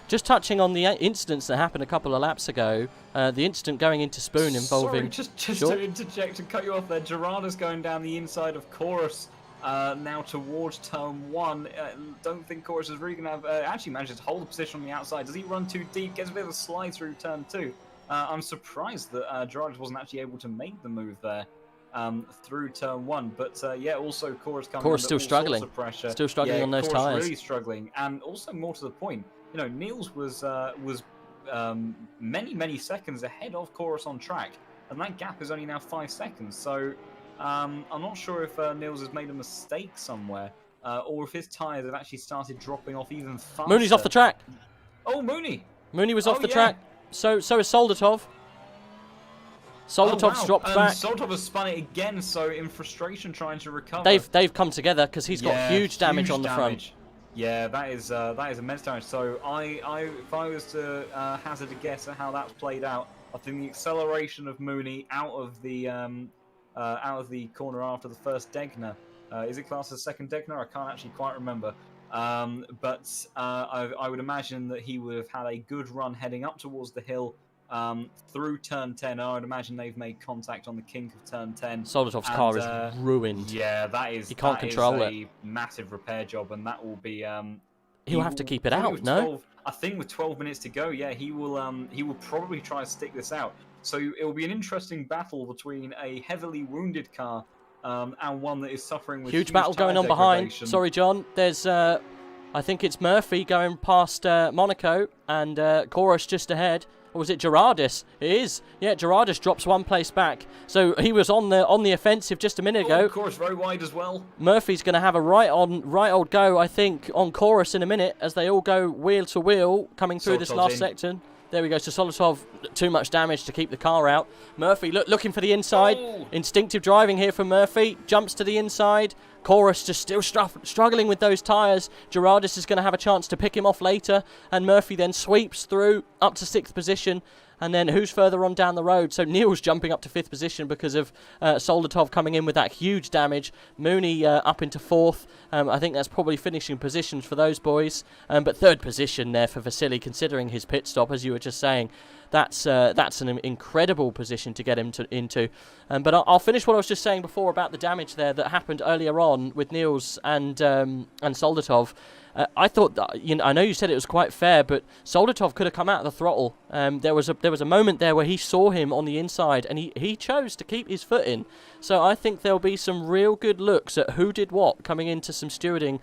[SPEAKER 2] just touching on the incidents that happened a couple of laps ago, the incident going into Spoon involving...
[SPEAKER 3] Sorry, just to interject and cut you off there, Gerardo's going down the inside of Chorus now towards turn 1. Don't think Chorus is really going to have... actually manages to hold the position on the outside. Does he run too deep? Gets a bit of a slide through turn 2. I'm surprised that Gerard wasn't actually able to make the move there through turn 1. But yeah, also Chorus coming under
[SPEAKER 2] still struggling.
[SPEAKER 3] Pressure.
[SPEAKER 2] Still struggling on those tyres.
[SPEAKER 3] Really struggling. And also, more to the point, you know, Niels was many seconds ahead of Chorus on track, and that gap is only now 5 seconds. So I'm not sure if Niels has made a mistake somewhere, or if his tyres have actually started dropping off even faster.
[SPEAKER 2] Mooney's off the track.
[SPEAKER 3] Oh, Mooney!
[SPEAKER 2] Mooney was off the track. So is Soldatov. Soldatov's dropped back.
[SPEAKER 3] Soldatov has spun it again, so in frustration trying to recover.
[SPEAKER 2] They've come together because he's got huge damage on the front.
[SPEAKER 3] Yeah, that is immense damage. So if I was to hazard a guess at how that's played out, I think the acceleration of Mooney out of the corner after the first Degner. Is it classed as second Degner? I can't actually quite remember. But I would imagine that he would have had a good run heading up towards the hill through turn 10. I would imagine they've made contact on the kink of turn 10.
[SPEAKER 2] Soldatov's car is ruined.
[SPEAKER 3] Yeah, that is.
[SPEAKER 2] He can't control
[SPEAKER 3] a massive repair job, and that will be.
[SPEAKER 2] He'll have to keep it out. No,
[SPEAKER 3] I think with 12 minutes to go, yeah, he will probably try to stick this out. So it will be an interesting battle between a heavily wounded car and one that is suffering with huge
[SPEAKER 2] battle going on behind. Sorry, John. There's, I think it's Murphy going past Monaco and Chorus just ahead. Or was it Gerardis? It is. Yeah, Gerardis drops 1 place back. So he was on the offensive just a minute ago.
[SPEAKER 3] Chorus very wide as well.
[SPEAKER 2] Murphy's going to have a right old go, I think, on Chorus in a minute as they all go wheel to wheel coming through this last section. There we go. So Solotov, too much damage to keep the car out. Murphy looking for the inside.
[SPEAKER 3] Oh.
[SPEAKER 2] Instinctive driving here from Murphy. Jumps to the inside. Chorus just still struggling with those tyres. Gerardis is going to have a chance to pick him off later. And Murphy then sweeps through up to 6th position. And then who's further on down the road? So Neil's jumping up to 5th position because of Soldatov coming in with that huge damage. Mooney up into 4th. I think that's probably finishing positions for those boys. But 3rd position there for Vasily, considering his pit stop, as you were just saying. That's an incredible position to get him into. But I'll finish what I was just saying before about the damage there that happened earlier on with Niels and Soldatov. I thought that, I know you said it was quite fair, but Soldatov could have come out of the throttle. There was a moment there where he saw him on the inside, and he chose to keep his foot in. So I think there'll be some real good looks at who did what coming into some stewarding,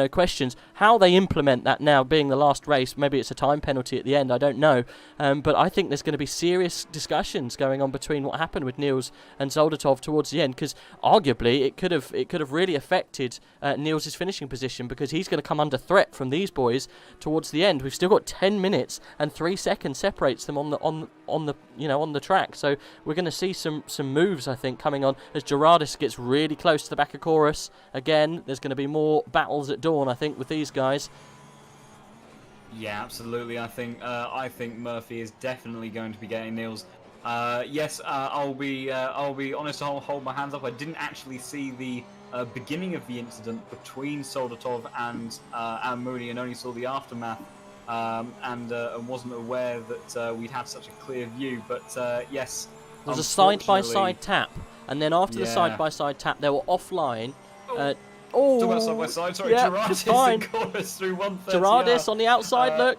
[SPEAKER 2] questions. How they implement that now, being the last race, maybe it's a time penalty at the end, I don't know. But I think there's going to be serious discussions going on between what happened with Niels and Soldatov towards the end, because arguably it could have really affected Niels' finishing position, because he's going to come under threat from these boys towards the end. We've still got 10 minutes and 3 seconds separates them on the track. So we're going to see some moves, I think, coming on as Gerardis gets really close to the back of Chorus. Again, there's going to be more battles at dawn, I think, with these guys.
[SPEAKER 3] Yeah, absolutely. I think Murphy is definitely going to be getting Niels. Yes, I'll be honest. I'll hold my hands up. I didn't actually see the beginning of the incident between Soldatov and Mooney, and only saw the aftermath. And wasn't aware that we'd had such a clear view. But yes,
[SPEAKER 2] there was a side-by-side tap, and then after the side-by-side tap, they were offline.
[SPEAKER 3] Talk about side-by-side. Sorry,
[SPEAKER 2] yeah,
[SPEAKER 3] Gerardis and Chorus through 130.
[SPEAKER 2] Gerardis on the outside, look.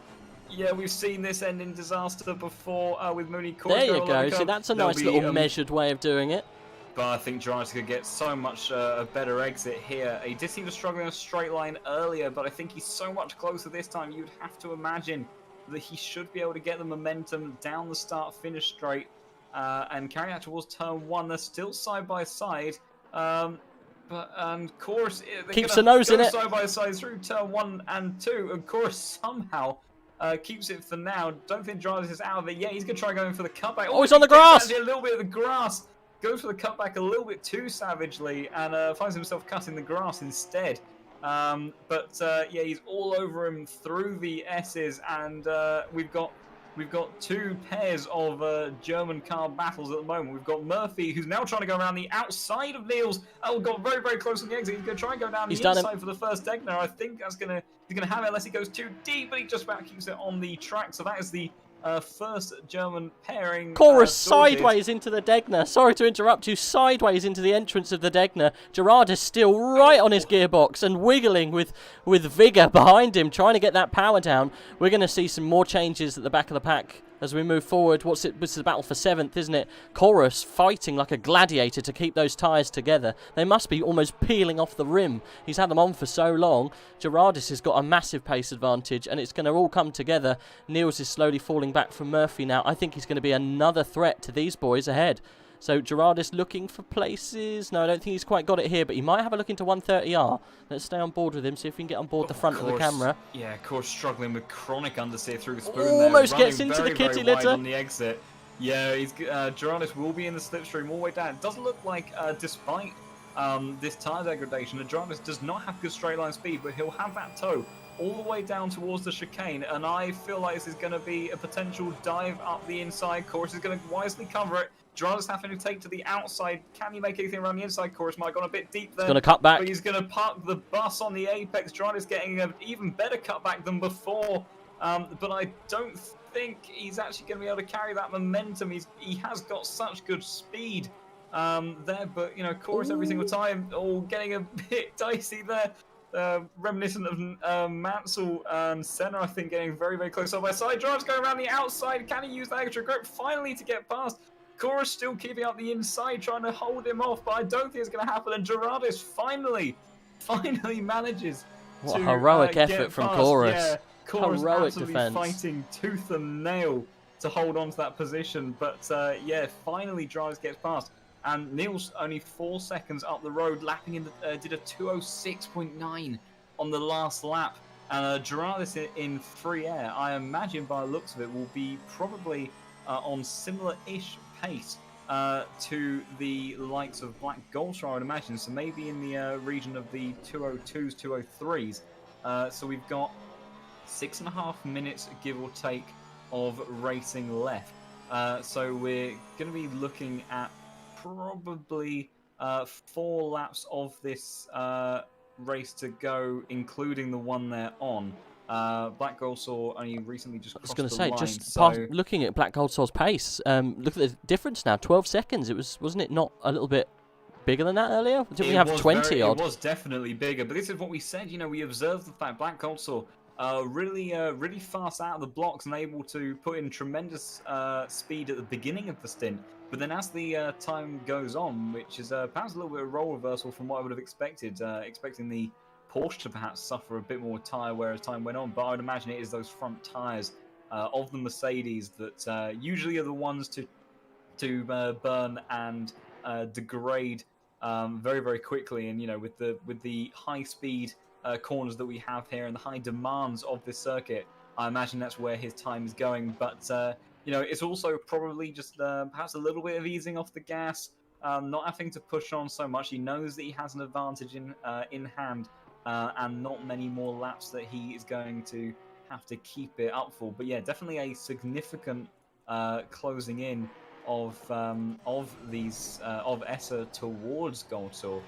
[SPEAKER 3] Yeah, we've seen this end in disaster before with Mooney. Chorus.
[SPEAKER 2] There you go. See, that's a nice little measured way of doing it.
[SPEAKER 3] But I think Gerardis could get so much a better exit here. He did seem to struggle in a straight line earlier, but I think he's so much closer this time. You'd have to imagine that he should be able to get the momentum down the start-finish straight and carry out towards turn 1. They're still side by side, but Chorus
[SPEAKER 2] keeps the nose in it
[SPEAKER 3] side by side through turn 1 and 2, and Chorus somehow keeps it for now. Don't think Gerardis is out of it. Yeah, he's gonna try going for the cutback.
[SPEAKER 2] Oh, he's on the grass.
[SPEAKER 3] Actually, a little bit of the grass. Goes for the cutback a little bit too savagely and finds himself cutting the grass instead. Yeah, he's all over him through the S's, and we've got 2 pairs of German car battles at the moment. We've got Murphy, who's now trying to go around the outside of Niels. Oh, got very, very close on the exit. He's going to try and go down the inside for the first Degner. I think he's going to have it unless he goes too deep, but he just about keeps it on the track. So that is the first German pairing.
[SPEAKER 2] Chorus sideways into the Degner. Sorry to interrupt you. Sideways into the entrance of the Degner. Gerardis still right on his gearbox and wiggling with vigour behind him, trying to get that power down. We're going to see some more changes at the back of the pack as we move forward. This is the battle for 7th, isn't it? Chorus fighting like a gladiator to keep those tyres together. They must be almost peeling off the rim. He's had them on for so long. Gerardis has got a massive pace advantage, and it's going to all come together. Niels is slowly falling back from Murphy now. I think he's going to be another threat to these boys ahead. So Gerardis looking for places. No, I don't think he's quite got it here, but he might have a look into 130R. Let's stay on board with him, see if we can get on board the front of the camera.
[SPEAKER 3] Yeah, of course, struggling with chronic understeer through the spoon.
[SPEAKER 2] Almost
[SPEAKER 3] there,
[SPEAKER 2] gets into the kitty
[SPEAKER 3] very
[SPEAKER 2] litter.
[SPEAKER 3] On the exit. Yeah, Gerardis will be in the slipstream all the way down. It doesn't look like, despite this tyre degradation, Gerardis does not have good straight line speed, but he'll have that toe all the way down towards the chicane, and I feel like this is going to be a potential dive up the inside. Chorus is going to wisely cover it. Gerardis having to take to the outside. Can he make anything around the inside? Chorus might have gone a bit deep there.
[SPEAKER 2] He's going to cut back.
[SPEAKER 3] But he's going to park the bus on the apex. Gerardis getting an even better cutback than before. But I don't think he's actually going to be able to carry that momentum. He has got such good speed there, but Chorus every single time, getting a bit dicey there. Reminiscent of Mansell and Senna, I think, getting very, very close side by side. Gerardis going around the outside. Can he use that extra grip finally to get past? Chorus still keeping up the inside, trying to hold him off, but I don't think it's going to happen. And Gerardis finally manages
[SPEAKER 2] what
[SPEAKER 3] to
[SPEAKER 2] a heroic effort
[SPEAKER 3] get
[SPEAKER 2] from
[SPEAKER 3] past.
[SPEAKER 2] Chorus.
[SPEAKER 3] Yeah, Chorus
[SPEAKER 2] heroic
[SPEAKER 3] absolutely
[SPEAKER 2] defense.
[SPEAKER 3] Fighting tooth and nail to hold on to that position. But yeah, finally Gerardis gets past. And Niels only 4 seconds up the road, lapping in did a 2:06.9 on the last lap. And Gerardis in free air, I imagine by the looks of it, will be probably on similar-ish pace to the likes of Black Goldstar, I would imagine. So maybe in the region of the 202s, 203s. So we've got 6.5 minutes, give or take, of racing left. So we're going to be looking at probably 4 laps of this race to go, including the one they're on. Black Goldsaw only recently just crossed the line.
[SPEAKER 2] I was going to say,
[SPEAKER 3] so
[SPEAKER 2] looking at Black Goldsaw's pace, look at the difference now, 12 seconds. Wasn't it not a little bit bigger than that earlier? Didn't we have 20 odd?
[SPEAKER 3] It was definitely bigger, but this is what we said. You know, we observed the fact Black Goldsaw really fast out of the blocks and able to put in tremendous speed at the beginning of the stint. But then as the time goes on, which is perhaps a little bit of role reversal from what I would have expected, expecting the Porsche to perhaps suffer a bit more tyre wear as time went on, but I would imagine it is those front tyres of the Mercedes that usually are the ones to burn and degrade very quickly. And you know, with the high speed corners that we have here and the high demands of this circuit, I imagine that's where his time is going. But you know, it's also probably just perhaps a little bit of easing off the gas, not having to push on so much. He knows that he has an advantage in hand, and not many more laps that he is going to have to keep it up for. But yeah, definitely a significant closing in of Essa towards Goldsaw.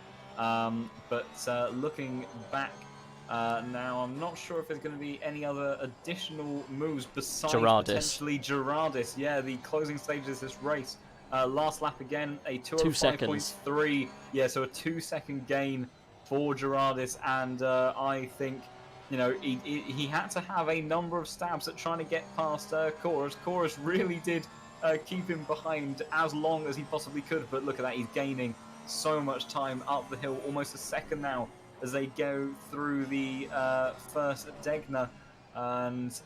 [SPEAKER 3] But looking back now, I'm not sure if there's going to be any other additional moves besides potentially Gerardis. Yeah, the closing stages of this race. Last lap again, a 2:05.3. Yeah, so a 2-second gain for Gerardis, and I think, you know, he had to have a number of stabs at trying to get past Chorus. Chorus really did keep him behind as long as he possibly could, but look at that, he's gaining so much time up the hill, almost a second now as they go through the first Degner, and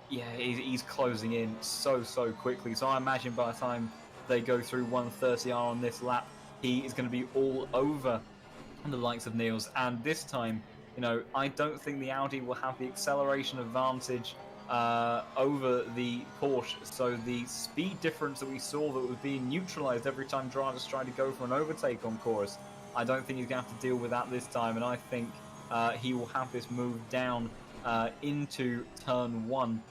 [SPEAKER 3] yeah, he's closing in so quickly. So I imagine by the time they go through 130R on this lap, he is going to be all over the likes of Niels. And this time, you know, I don't think the Audi will have the acceleration advantage over the Porsche. So the speed difference that we saw that was being neutralized every time drivers tried to go for an overtake on Chorus, I don't think he's going to have to deal with that this time. And I think he will have this move down into turn 1,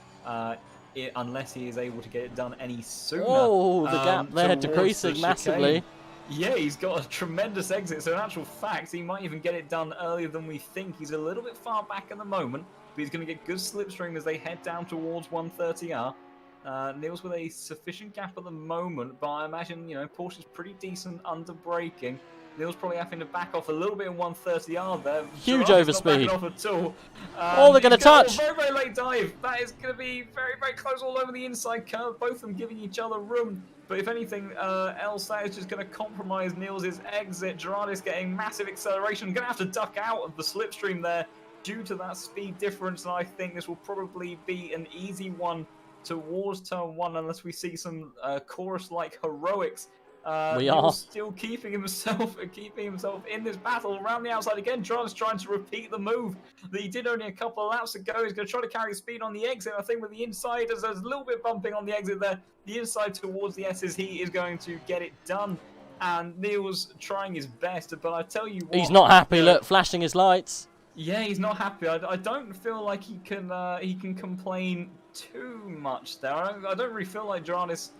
[SPEAKER 3] unless he is able to get it done any sooner.
[SPEAKER 2] Oh, the gap there decreasing massively.
[SPEAKER 3] Yeah, he's got a tremendous exit, so in actual fact, he might even get it done earlier than we think. He's a little bit far back at the moment, but he's going to get good slipstream as they head down towards 130R. Niels with a sufficient gap at the moment, but I imagine, you know, Porsche's pretty decent under braking. Niels probably having to back off a little bit in 130R there.
[SPEAKER 2] Huge
[SPEAKER 3] Gerard's
[SPEAKER 2] overspeed.
[SPEAKER 3] not backing off at all.
[SPEAKER 2] Oh, they're going to touch.
[SPEAKER 3] Very late dive. That is going to be very close all over the inside curve. Both of them giving each other room. But if anything else, that is just going to compromise Niels' exit. Gerardis getting massive acceleration. Going to have to duck out of the slipstream there due to that speed difference. And I think this will probably be an easy one towards turn 1 unless we see some Chorus-like heroics.
[SPEAKER 2] We are
[SPEAKER 3] still keeping himself in this battle around the outside again. Gerardis trying to repeat the move that he did only a couple of laps ago. He's going to try to carry speed on the exit. I think with the inside, as there's a little bit bumping on the exit there, the inside towards the S's, he is going to get it done. And Niels trying his best, but I tell you what,
[SPEAKER 2] he's not happy. Look, flashing his lights.
[SPEAKER 3] Yeah, he's not happy. I don't feel like he can complain too much there. I don't really feel like Gerardis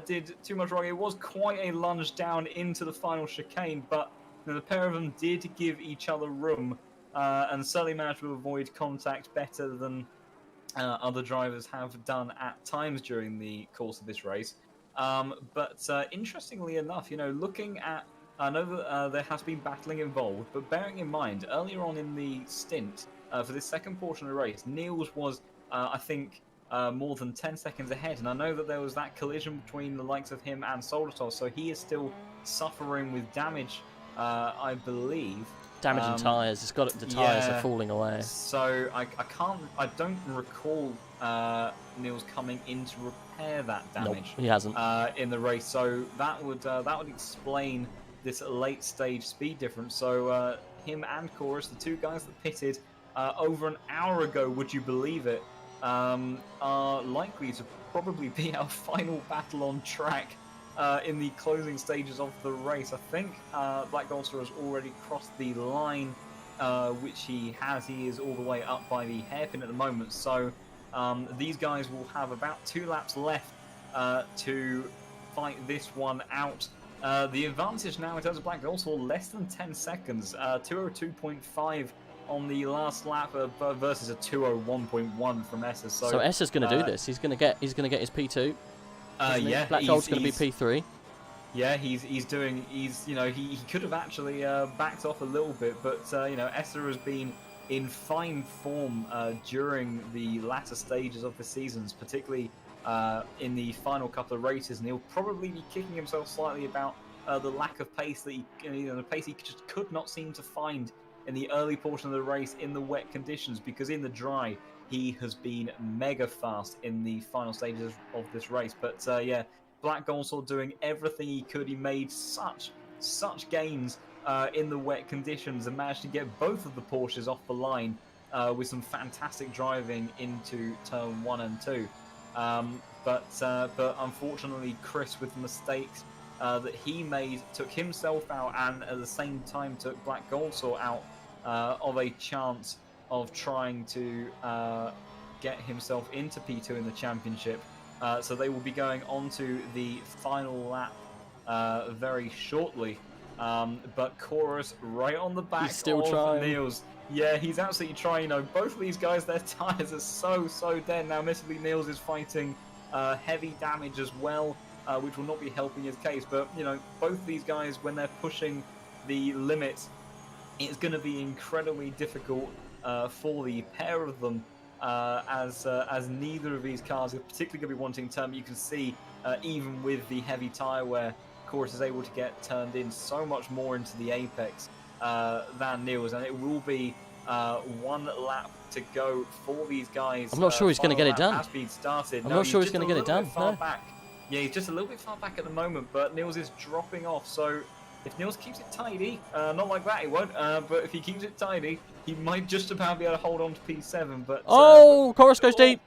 [SPEAKER 3] did too much wrong. It was quite a lunge down into the final chicane, but you know, the pair of them did give each other room and certainly managed to avoid contact better than other drivers have done at times during the course of this race. But interestingly enough, you know, looking at, I know that there has been battling involved, but bearing in mind, earlier on in the stint, for this second portion of the race, Niels was, I think, more than 10 seconds ahead, and I know that there was that collision between the likes of him and Soldatov, so he is still suffering with damage, I believe.
[SPEAKER 2] Damage in tyres. It's got the tyres are falling away.
[SPEAKER 3] So I don't recall Niels coming in to repair that damage.
[SPEAKER 2] Nope, he hasn't
[SPEAKER 3] in the race. So that would explain this late stage speed difference. So him and Chorus, the two guys that pitted over an hour ago, would you believe it, are likely to probably be our final battle on track in the closing stages of the race. I think Black Goldstar has already crossed the line, which he has. He is all the way up by the hairpin at the moment. So these guys will have about 2 laps left to fight this one out. The advantage now in terms of Black Goldstar, less than 10 seconds, 202.5 on the last lap versus a 201.1 from Esser.
[SPEAKER 2] So Esser's going to do this. He's going to get his P2.
[SPEAKER 3] Yeah,
[SPEAKER 2] Black Gold's going to be P3.
[SPEAKER 3] Yeah, he's doing. You know, he could have actually backed off a little bit, but you know, Esser has been in fine form during the latter stages of the seasons, particularly in the final couple of races, and he'll probably be kicking himself slightly about the lack of pace that the pace he just could not seem to find in the early portion of the race in the wet conditions, because in the dry he has been mega fast in the final stages of this race. But yeah, Black Goldstar doing everything he could. He made such gains in the wet conditions and managed to get both of the Porsches off the line with some fantastic driving into turn 1 and 2. But unfortunately, Chris, with the mistakes that he made, took himself out and at the same time took Black Goldstar out of a chance of trying to get himself into P2 in the championship. So they will be going on to the final lap very shortly. But Chorus right on the back of Niels. Yeah, he's absolutely trying. You know, both of these guys, their tyres are so dead. Now, admittedly, Niels is fighting heavy damage as well, which will not be helping his case. But, you know, both of these guys, when they're pushing the limits, it's going to be incredibly difficult for the pair of them, as neither of these cars are particularly going to be wanting turn. You can see, even with the heavy tyre wear, Chorus is able to get turned in so much more into the apex than Niels, and it will be 1 lap to go for these guys.
[SPEAKER 2] I'm not sure he's going to get it done.
[SPEAKER 3] I'm
[SPEAKER 2] not sure he's going to get it done. No.
[SPEAKER 3] Yeah, he's just a little bit far back at the moment, but Niels is dropping off. So if Niels keeps it tidy, not like that he won't, but if he keeps it tidy, he might just about be able to hold on to P7. But
[SPEAKER 2] Chorus goes deep.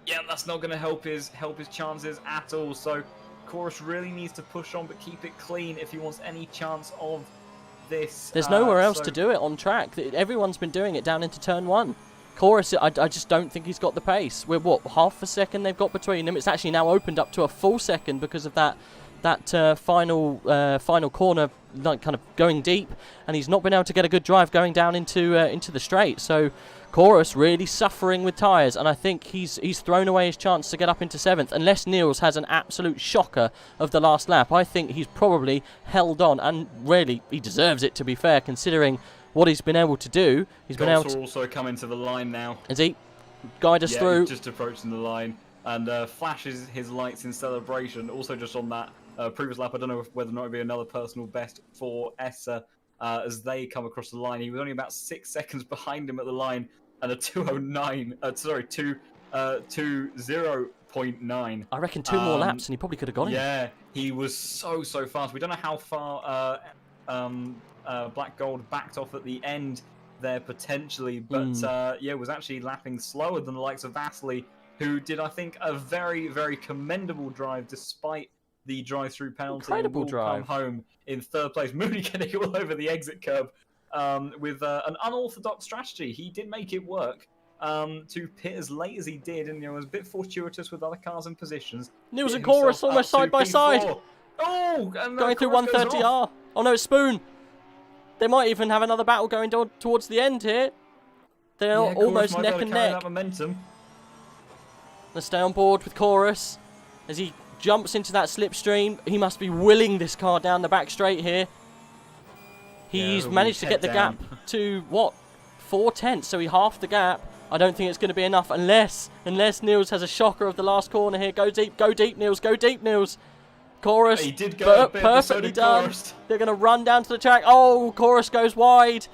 [SPEAKER 3] Yeah, that's not going to help his chances at all. So Chorus really needs to push on, but keep it clean if he wants any chance of this.
[SPEAKER 2] There's nowhere else to do it on track. Everyone's been doing it down into turn 1. Chorus, I just don't think he's got the pace. We're what, half a second they've got between them. It's actually now opened up to a full second because of that final corner, like kind of going deep, and he's not been able to get a good drive going down into the straight. So Chorus really suffering with tyres, and I think he's thrown away his chance to get up into 7th, unless Niels has an absolute shocker of the last lap. I think he's probably held on, and really he deserves it, to be fair, considering what he's been able to do. He's been able to
[SPEAKER 3] also come into the line now.
[SPEAKER 2] Is he? Guide us through.
[SPEAKER 3] He's just approaching the line and flashes his lights in celebration. Also just on that previous lap, I don't know whether or not it'll be another personal best for Esser as they come across the line. He was only about 6 seconds behind him at the line, and a 2:0.9.
[SPEAKER 2] I reckon 2 more laps and he probably could have got him.
[SPEAKER 3] Yeah, he was so fast. We don't know how far Black Gold backed off at the end there potentially, but yeah, was actually lapping slower than the likes of Vasily, who did, I think, a very commendable drive despite the drive-through penalty.
[SPEAKER 2] Incredible drive.
[SPEAKER 3] Come home in 3rd place. Mooney getting all over the exit curb with an unorthodox strategy. He did make it work to pit as late as he did, and was a bit fortuitous with other cars and positions.
[SPEAKER 2] Niels and Chorus almost side by side.
[SPEAKER 3] Oh, and
[SPEAKER 2] going through 130R. Oh no, it's Spoon. They might even have another battle going towards the end here. They're almost neck and neck.
[SPEAKER 3] Momentum.
[SPEAKER 2] Let's stay on board with Chorus as he jumps into that slipstream. He must be willing this car down the back straight here. He's managed to get the gap to, what, 4/10, so he halved the gap. I don't think it's going to be enough unless Niels has a shocker of the last corner here. Go deep, Niels, go deep, Niels. Chorus,
[SPEAKER 3] he did go
[SPEAKER 2] perfectly done. They're going to run down to the track. Oh, Chorus goes wide.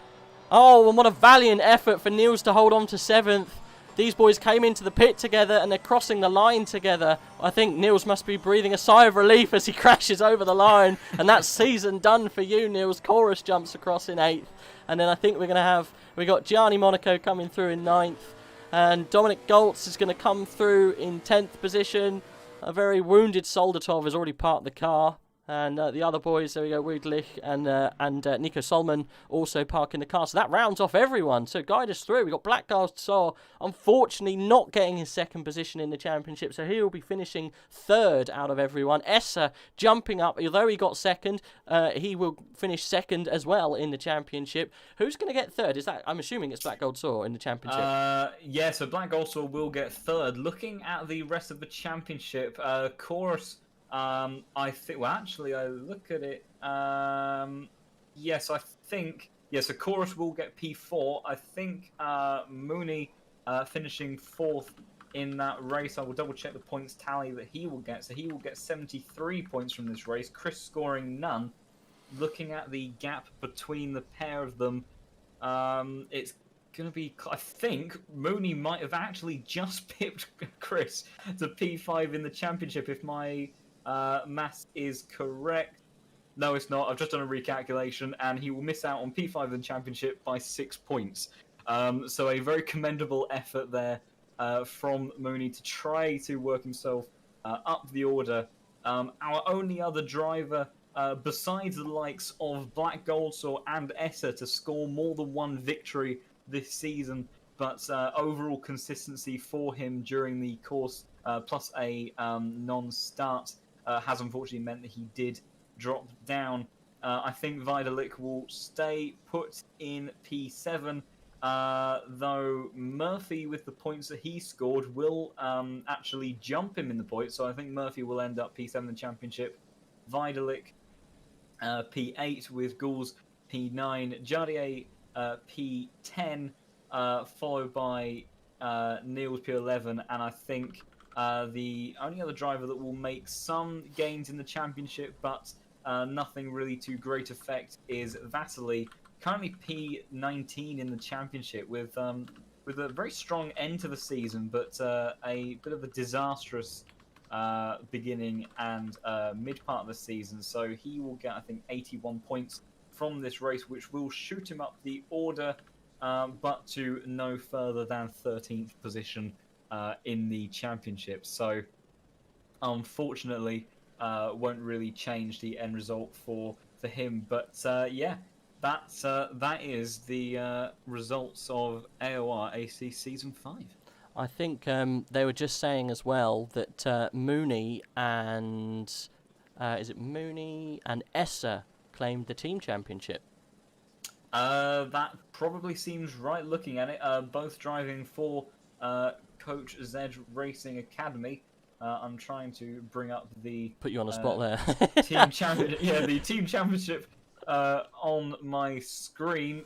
[SPEAKER 2] Oh, and what a valiant effort for Niels to hold on to 7th. these boys came into the pit together and they're crossing the line together. I think Niels must be breathing a sigh of relief as he crashes over the line. And that's season done for you, Niels. Chorus jumps across in 8th. And then I think we got Gianni Monaco coming through in 9th. And Dominic Goltz is going to come through in 10th position. A very wounded Soldatov has already parked the car. And the other boys, there we go, Wiedlich and Nico Solman also parking the car. So that rounds off everyone. So guide us through. We've got Black Saw, unfortunately not getting his 2nd position in the championship. So he will be finishing 3rd out of everyone. Esser jumping up. Although he got 2nd, he will finish 2nd as well in the championship. Who's going to get 3rd? Is that, I'm assuming it's Black Gold Saw in the championship.
[SPEAKER 3] Yeah, so Black Gold Saw will get 3rd. Looking at the rest of the championship, Chorus... I think, well, actually, I look at it, yes, I think, yes, so Chorus will get P4. I think Mooney finishing 4th in that race. I will double check the points tally that he will get. So he will get 73 points from this race, Chris scoring none. Looking at the gap between the pair of them, it's going to be, I think Mooney might have actually just pipped Chris to P5 in the championship if my maths is correct. No, it's not. I've just done a recalculation, and he will miss out on P5 in the championship by 6 points. So a very commendable effort there from Mooney to try to work himself up the order. Our only other driver, besides the likes of Black Goldsaw and Esser, to score more than one victory this season, but overall consistency for him during the course, plus a non-start, has unfortunately meant that he did drop down. I think Vidalik will stay put in P7, though Murphy, with the points that he scored, will actually jump him in the points, so I think Murphy will end up P7 in the championship. Vidalik P8 with Gouls P9, Jardier P10, followed by Niels P11, and I think the only other driver that will make some gains in the championship, but nothing really to great effect, is Vasily, currently P19 in the championship, with a very strong end to the season, but a bit of a disastrous beginning and mid part of the season. So he will get, I think, 81 points from this race, which will shoot him up the order, but to no further than 13th position in the championship. So unfortunately won't really change the end result for him. But yeah, that is the results of AOR AC Season 5.
[SPEAKER 2] I think they were just saying as well that Mooney and is it Mooney and Esser claimed the team championship.
[SPEAKER 3] That probably seems right looking at it. Both driving for Coach Z Racing Academy. I'm trying to bring up the...
[SPEAKER 2] Put you on the spot there.
[SPEAKER 3] the team championship on my screen.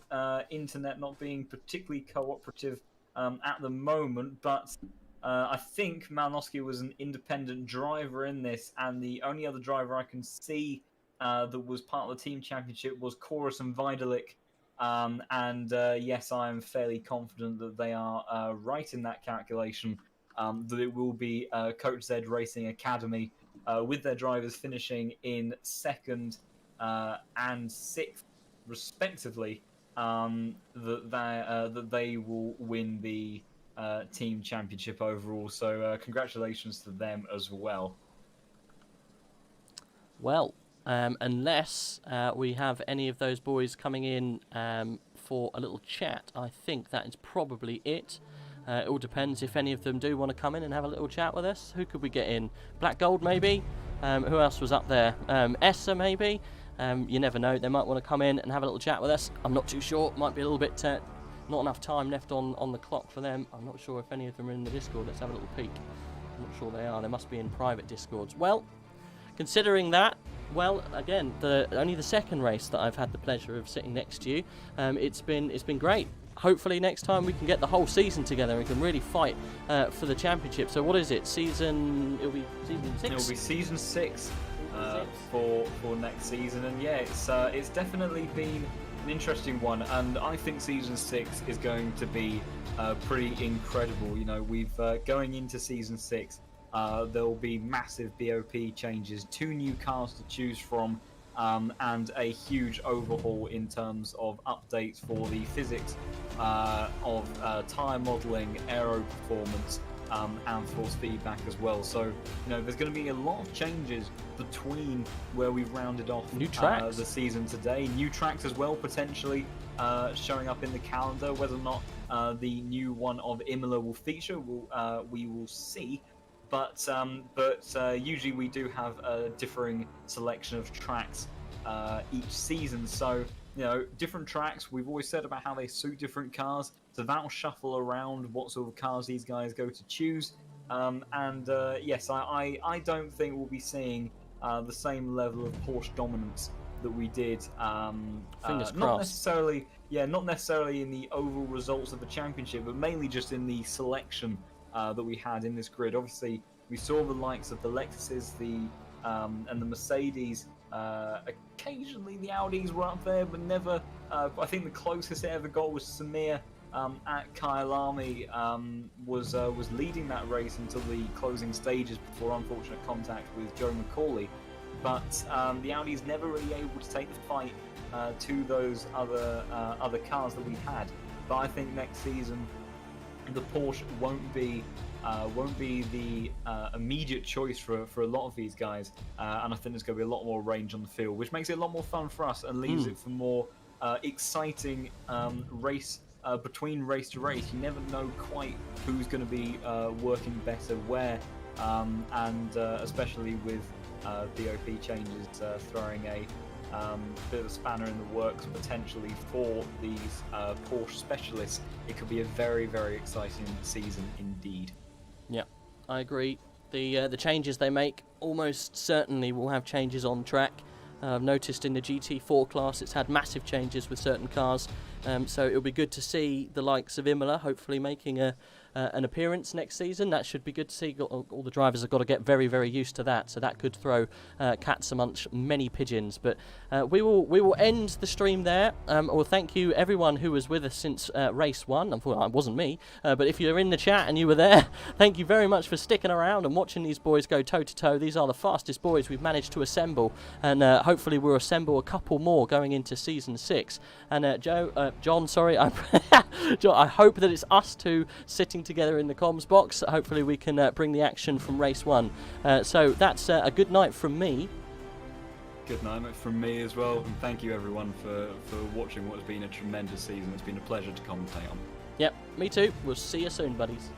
[SPEAKER 3] Internet not being particularly cooperative at the moment, but I think Malnowski was an independent driver in this, and the only other driver I can see that was part of the team championship was Chorus and Vidalik. Yes, I am fairly confident that they are right in that calculation, that it will be Coach Z Racing Academy, with their drivers finishing in 2nd and 6th, respectively, that they will win the team championship overall. So congratulations to them as well. Well,
[SPEAKER 2] unless we have any of those boys coming in for a little chat, I think that is probably it. It all depends if any of them do want to come in and have a little chat with us. Who could we get in? Black Gold, maybe? Who else was up there? Esser, maybe? You never know. They might want to come in and have a little chat with us. I'm not too sure. Might be a little bit... not enough time left on the clock for them. I'm not sure if any of them are in the Discord. Let's have a little peek. I'm not sure they are. They must be in private Discords. Well, considering that, well, again, only the second race that I've had the pleasure of sitting next to you. It's been great. Hopefully next time we can get the whole season together and we can really fight for the championship. So what is it? It'll be season 6?
[SPEAKER 3] It'll be season 6 for next season. And yeah, it's definitely been an interesting one, and I think Season 6 is going to be pretty incredible. You know, we've going into Season 6, there will be massive BOP changes, 2 new cars to choose from, and a huge overhaul in terms of updates for the physics of tyre modelling, aero performance, and force feedback as well. So, you know, there's going to be a lot of changes between where we've rounded off
[SPEAKER 2] new tracks.
[SPEAKER 3] The season today. New tracks as well, potentially showing up in the calendar. Whether or not the new one of Imola will feature, we will see. But usually we do have a differing selection of tracks each season. So, you know, different tracks, we've always said about how they suit different cars, so that'll shuffle around what sort of cars these guys go to choose. Yes, I don't think we'll be seeing the same level of Porsche dominance that we did.
[SPEAKER 2] Fingers
[SPEAKER 3] not
[SPEAKER 2] crossed.
[SPEAKER 3] not necessarily in the overall results of the championship, but mainly just in the selection that we had in this grid. Obviously, we saw the likes of the Lexuses, and the Mercedes. Occasionally the Audis were up there, but never. I think the closest it ever got was Samir at Kyalami, was leading that race until the closing stages before unfortunate contact with Joe McCauley. But the Audis never really able to take the fight to those other cars that we had. But I think next season the Porsche won't be the immediate choice for a lot of these guys, and I think there's going to be a lot more range on the field, which makes it a lot more fun for us and leaves it for more exciting race between race to race. You never know quite who's going to be working better where, and especially with BOP changes throwing a bit of a spanner in the works potentially for these Porsche specialists. It could be a very, very exciting season indeed.
[SPEAKER 2] Yeah, I agree. The changes they make almost certainly will have changes on track. I've noticed in the GT4 class it's had massive changes with certain cars, so it'll be good to see the likes of Imola hopefully making an appearance next season. That should be good to see. All the drivers have got to get very, very used to that, so that could throw cats amongst many pigeons. But we will end the stream there. Well, thank you everyone who was with us since race 1. Unfortunately, it wasn't me, but if you're in the chat and you were there, thank you very much for sticking around and watching these boys go toe to toe. These are the fastest boys we've managed to assemble, and hopefully we'll assemble a couple more going into season 6. And John, sorry, John, I hope that it's us two sitting together in the comms box. Hopefully we can bring the action from race 1. So that's a good night from me.
[SPEAKER 3] Good night from me as well, and thank you everyone for watching what has been a tremendous season. It's been a pleasure to commentate on.
[SPEAKER 2] Yep, me too. We'll see you soon, buddies.